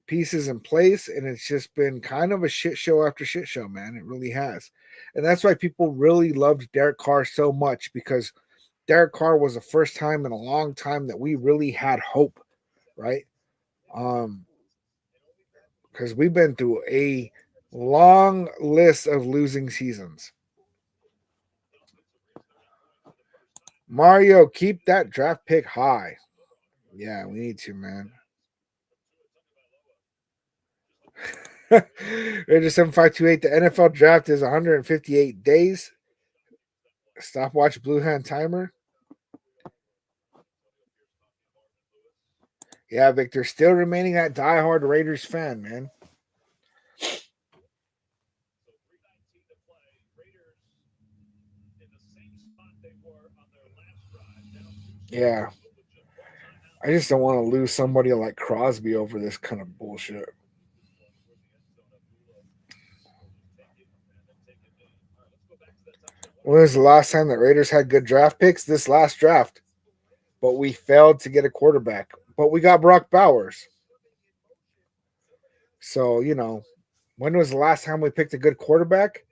pieces in place, and it's just been kind of a shit show after shit show, man. It really has. And that's why people really loved Derek Carr so much, because Derek Carr was the first time in a long time that we really had hope, right? Because we've been through a long list of losing seasons. Mario, keep that draft pick high. Yeah, we need to, man. Raiders 7528. The NFL draft is 158 days. Stopwatch blue hand timer. Yeah, Victor, still remaining that diehard Raiders fan, man. Yeah. I just don't want to lose somebody like Crosby over this kind of bullshit. When was the last time that Raiders had good draft picks? This last draft. But we failed to get a quarterback. But we got Brock Bowers. So, when was the last time we picked a good quarterback?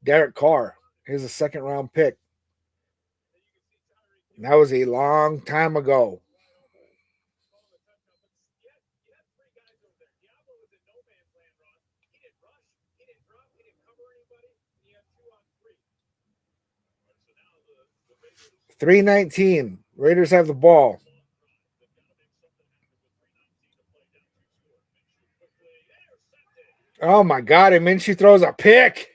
Derek Carr. Here's a second round pick. And that was a long time ago. $3.19. Raiders have the ball. Oh my God! And Minshew throws a pick.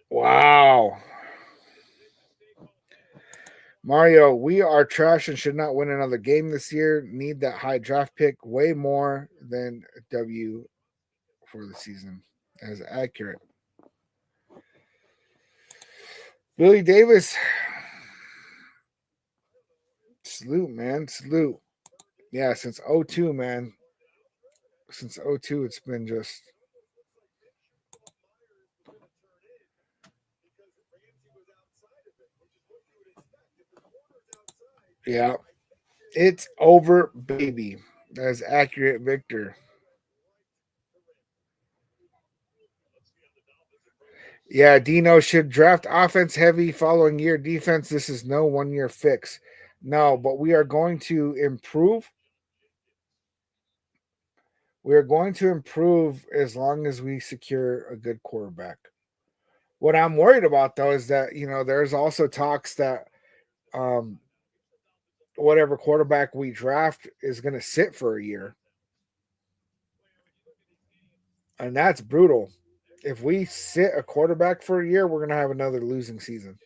Wow. Mario, we are trash and should not win another game this year. Need that high draft pick way more than a W for the season. That is accurate. Billy Davis. Salute, man. Salute. Yeah, since 02, man. Since 02, it's been just... Yeah. It's over, baby. That is accurate, Victor. Yeah, Dino should draft offense heavy following year defense. This is no 1 year fix. No, but we are going to improve. We are going to improve as long as we secure a good quarterback. What I'm worried about, though, is that, there's also talks that whatever quarterback we draft is going to sit for a year. And that's brutal. if we sit a quarterback for a year, we're going to have another losing season.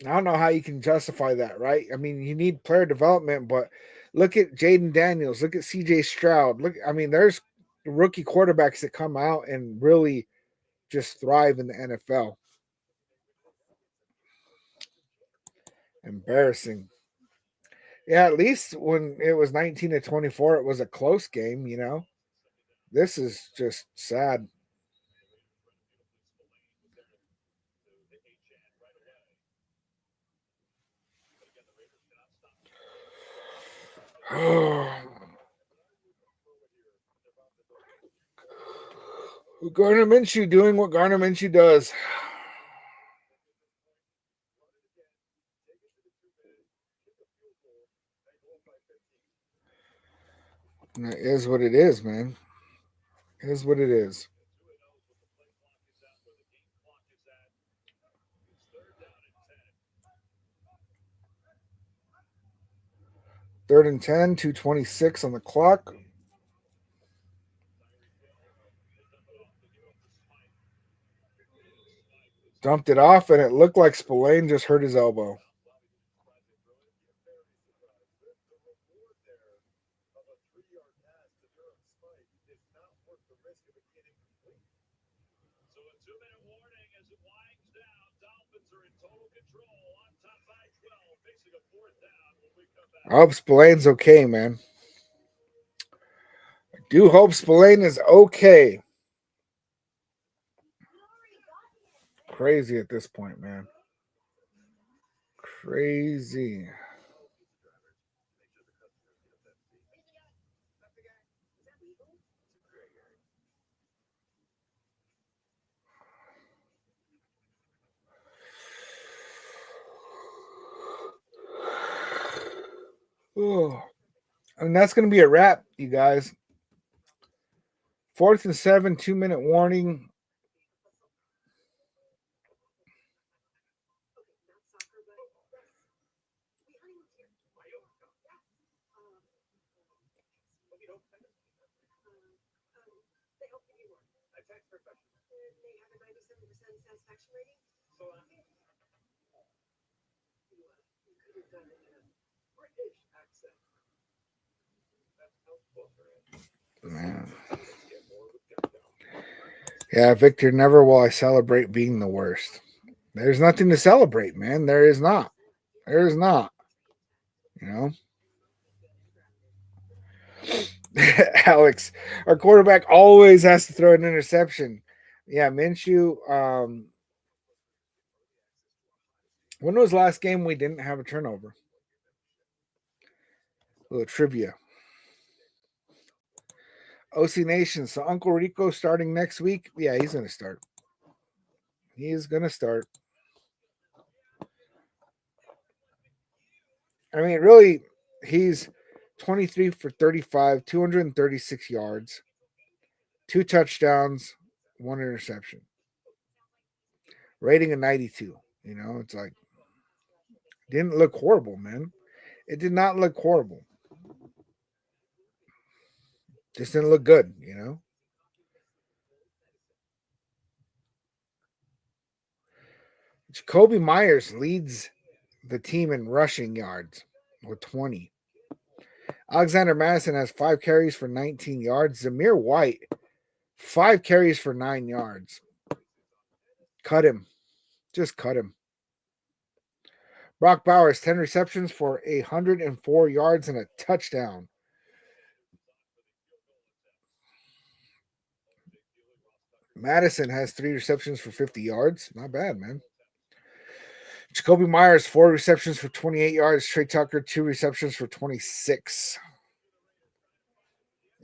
I don't know how you can justify that, right? I mean, you need player development, but look at Jaden Daniels, look at CJ Stroud. There's rookie quarterbacks that come out and really just thrive in the NFL. Embarrassing. Yeah, at least when it was 19-24, it was a close game, you know. This is just sad. Gardner Minshew doing what Gardner Minshew does. And it is what it is, man. It is what it is. Third and 10, 2:26 on the clock. Dumped it off, and it looked like Spillane just hurt his elbow. So a 2-minute warning as it winds down. Dolphins are in total control on top by 12, facing a 4th down when we come back. I hope Spillane's okay, man. I do hope Spillane is okay. Crazy at this point, man. Crazy. Oh, and that's going to be a wrap, you guys. 4th and 7, 2-minute warning. Man. Yeah, Victor, never will I celebrate being the worst. There's nothing to celebrate, man. There is not. There is not. You know? Alex, our quarterback always has to throw an interception. Yeah, Minshew. When was the last game we didn't have a turnover? A little trivia. OC Nation. So Uncle Rico starting next week. Yeah, he's going to start. He is going to start. I mean, really, he's 23 for 35, 236 yards, 2 touchdowns, 1 interception. Rating of 92. You know, it's like, didn't look horrible, man. It did not look horrible. Just didn't look good, you know. Jacoby Myers leads the team in rushing yards with 20. Alexander Madison has 5 carries for 19 yards. Zamir White, 5 carries for 9 yards. Cut him. Just cut him. Brock Bowers, 10 receptions for 104 yards and a touchdown. Madison has 3 receptions for 50 yards. Not bad, man. Jacoby Myers, 4 receptions for 28 yards. Trey Tucker, 2 receptions for 26.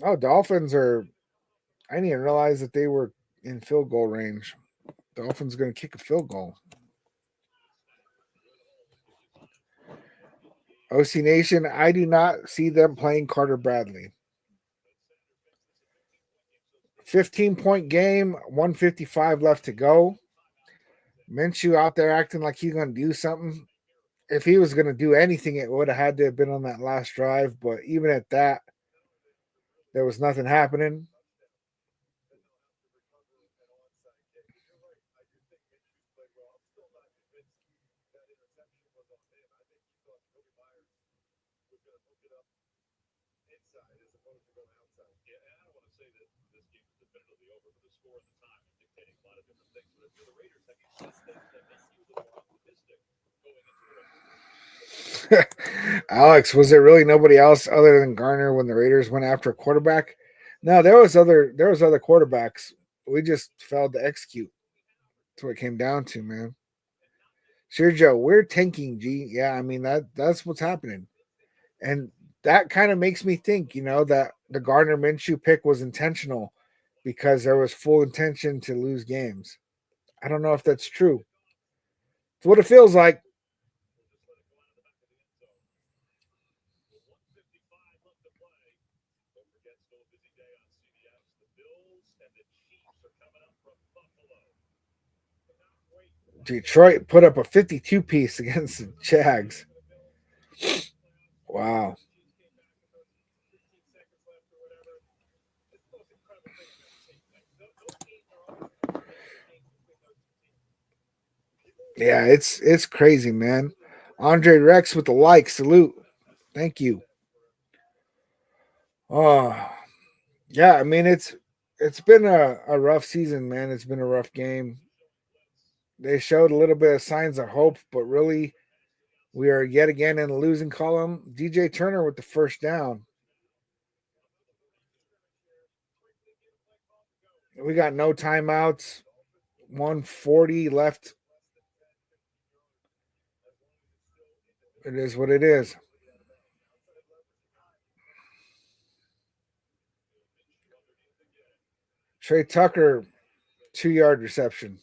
Oh, Dolphins are... I didn't even realize that they were in field goal range. Dolphins going to kick a field goal. OC Nation, I do not see them playing Carter Bradley. 15-point game, 155 left to go. Minshew out there acting like he's going to do something. If he was going to do anything, it would have had to have been on that last drive. But even at that, there was nothing happening. Yeah, and I don't want to say that this game is definitively over, but the score and the time are dictating a lot of different things. But if you're the Raiders, have you seen things that make you a little more optimistic going into the rest of the season? Alex, was there really nobody else other than Garner when the Raiders went after a quarterback? No, there was other quarterbacks. We just failed to execute. That's what it came down to, man. Sergio, we're tanking, G. Yeah, I mean that's what's happening. And that kind of makes me think, that the Gardner Minshew pick was intentional because there was full intention to lose games. I don't know if that's true. It's what it feels like. With 1:55 left to play, don't forget, still a busy day on CBS. The Bills and the Chiefs are coming up from Buffalo. Cannot wait. Detroit put up a 52 piece against the Jags. Wow. Yeah, it's crazy, man. Andre Rex with the like salute. Thank you. Oh, yeah, I mean it's been a rough season, man. It's been a rough game. They showed a little bit of signs of hope, but really we are yet again in the losing column. DJ Turner with the first down. We got no timeouts. 140 left. It is what it is. Trey Tucker, 2-yard reception.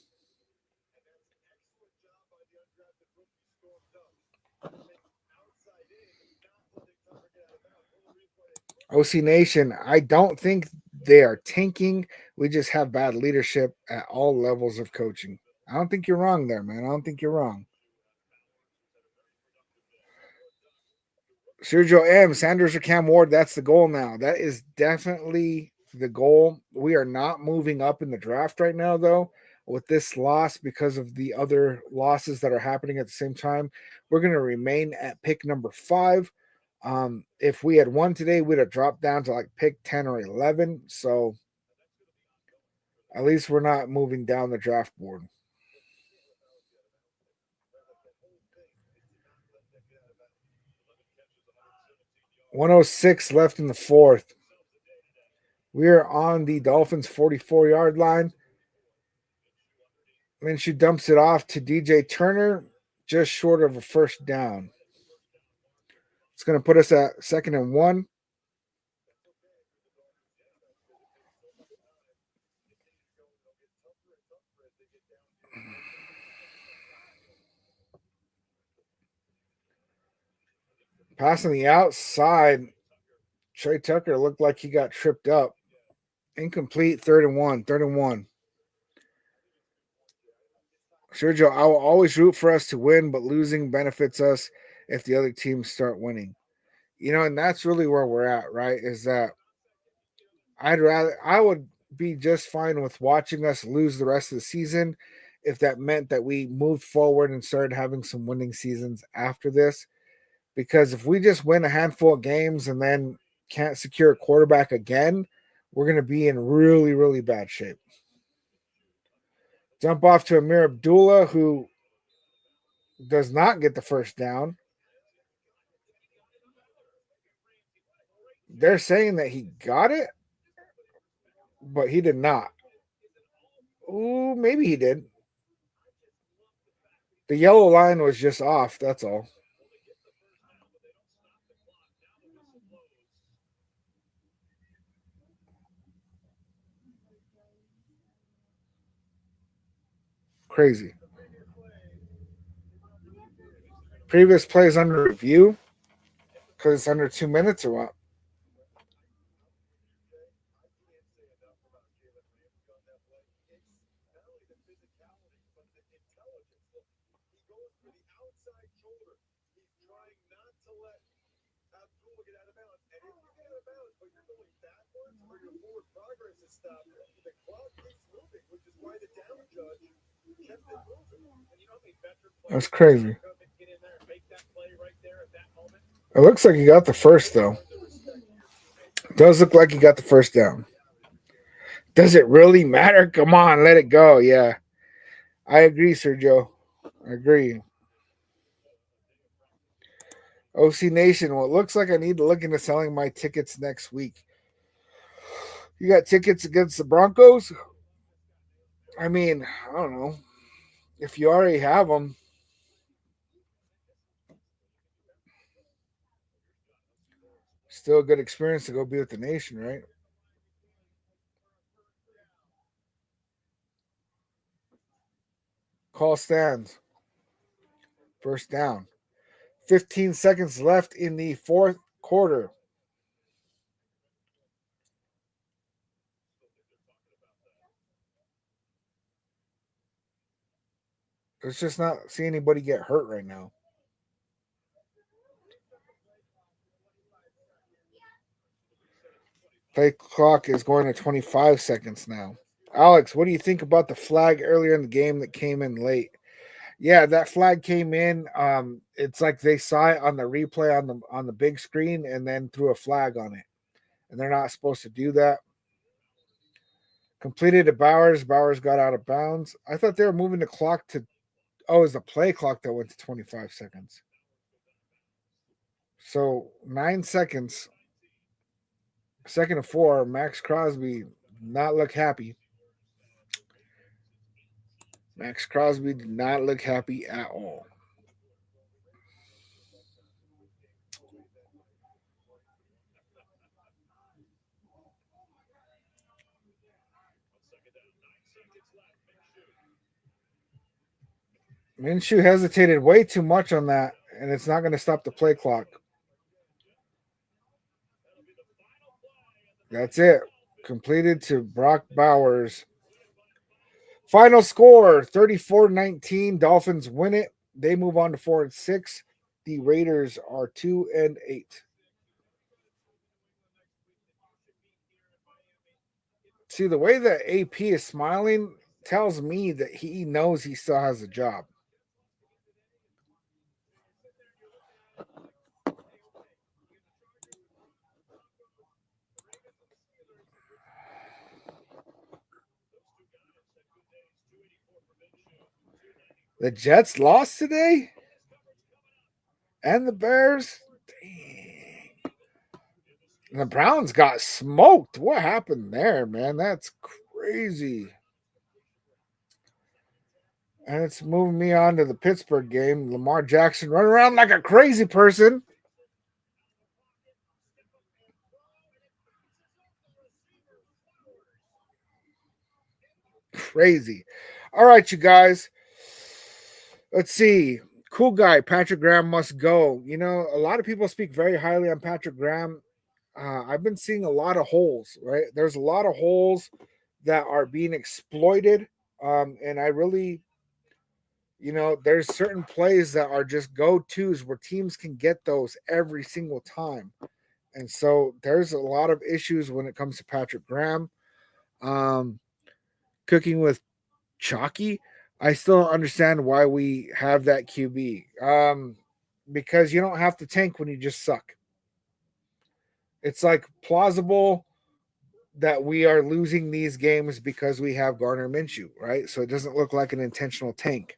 OC Nation, I don't think they are tanking. We just have bad leadership at all levels of coaching. I don't think you're wrong there, man. I don't think you're wrong. Sergio M, Sanders or Cam Ward, that's the goal now. That is definitely the goal. We are not moving up in the draft right now, though, with this loss because of the other losses that are happening at the same time. We're going to remain at pick number 5. If we had won today, we'd have dropped down to like pick 10 or 11. So at least we're not moving down the draft board. .106 left in the fourth. We are on the Dolphins' 44-yard line. Minshew dumps it off to DJ Turner, just short of a first down. It's going to put us at 2nd and 1. Passing the outside, Trey Tucker looked like he got tripped up. Incomplete, 3rd and 1. 3rd and 1. Sergio, I will always root for us to win, but losing benefits us if the other teams start winning. And that's really where we're at, right? Is that I would be just fine with watching us lose the rest of the season if that meant that we moved forward and started having some winning seasons after this. Because if we just win a handful of games and then can't secure a quarterback again, we're going to be in really, really bad shape. Jump off to Amir Abdullah, who does not get the first down. They're saying that he got it, but he did not. Ooh, maybe he did. The yellow line was just off, that's all. Crazy. Previous plays under review because it's under 2 minutes or what? going backwards or your forward progress is stopped. The clock keeps moving, which is why the down judge kept it moving. That's crazy. Come and get in there and make that play right there at that moment. It looks like he got the first, though. Does look like he got the first down. Does it really matter? Come on, let it go. Yeah. I agree, Sergio. I agree. OC Nation, well, it looks like I need to look into selling my tickets next week. You got tickets against the Broncos? I mean, I don't know. If you already have them, still a good experience to go be with the nation, right? Call stands. First down. 15 seconds left in the fourth quarter. Let's just not see anybody get hurt right now. Play clock is going to 25 seconds now. Alex, what do you think about the flag earlier in the game that came in late? Yeah, that flag came in. It's like they saw it on the replay on the big screen and then threw a flag on it. And they're not supposed to do that. Completed to Bowers. Bowers got out of bounds. I thought they were moving the clock to it was the play clock that went to 25 seconds. So 9 seconds. Second and 4. Max Crosby not look happy. Max Crosby did not look happy at all. Minshew hesitated way too much on that, and it's not going to stop the play clock. That's it. Completed to Brock Bowers. Final score, 34-19. Dolphins win it. They move on to 4-6. The Raiders are 2-8. See, the way that AP is smiling tells me that he knows he still has a job. The Jets lost today? And the Bears? Dang. And the Browns got smoked. What happened there, man? That's crazy. And it's moving me on to the Pittsburgh game. Lamar Jackson running around like a crazy person. Crazy. All right, you guys. Let's see. Cool guy, Patrick Graham must go. You know, a lot of people speak very highly on Patrick Graham. I've been seeing a lot of holes, right? There's a lot of holes that are being exploited. And I really, you know, there's certain plays that are just go-tos where teams can get those every single time. And so there's a lot of issues when it comes to Patrick Graham. Cooking with Chalky, I still don't understand why we have that QB. Because you don't have to tank when you just suck. It's like plausible that we are losing these games because we have Gardner Minshew, right? So it doesn't look like an intentional tank.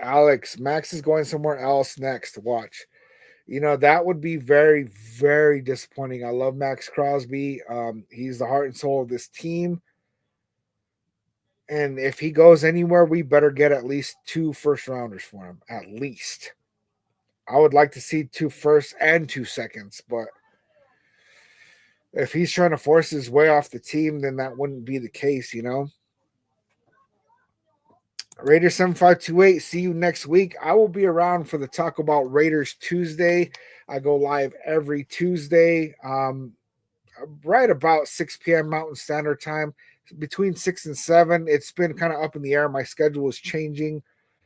Alex, Max is going somewhere else next. Watch. You know, that would be very, very disappointing. I love Max Crosby. He's the heart and soul of this team. And if he goes anywhere, we better get at least 2 first rounders for him. At least. I would like to see 2 firsts and 2 seconds, but if he's trying to force his way off the team, then that wouldn't be the case, you know? Raiders 7528, see you next week. I will be around for the Talk About Raiders Tuesday. I go live every Tuesday, right about 6 p.m. Mountain Standard Time, between 6 and 7. It's been kind of up in the air. My schedule is changing,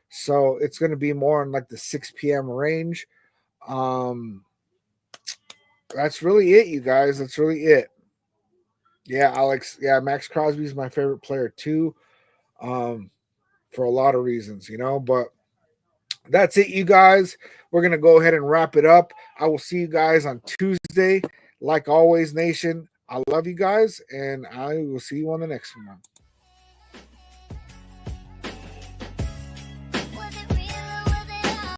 so it's going to be more in like the 6 p.m. range. That's really it, you guys. That's really it. Yeah, Alex. Yeah, Max Crosby is my favorite player too, for a lot of reasons, But that's it, you guys. We're going to go ahead and wrap it up. I will see you guys on Tuesday. Like always, Nation, I love you guys, and I will see you on the next one.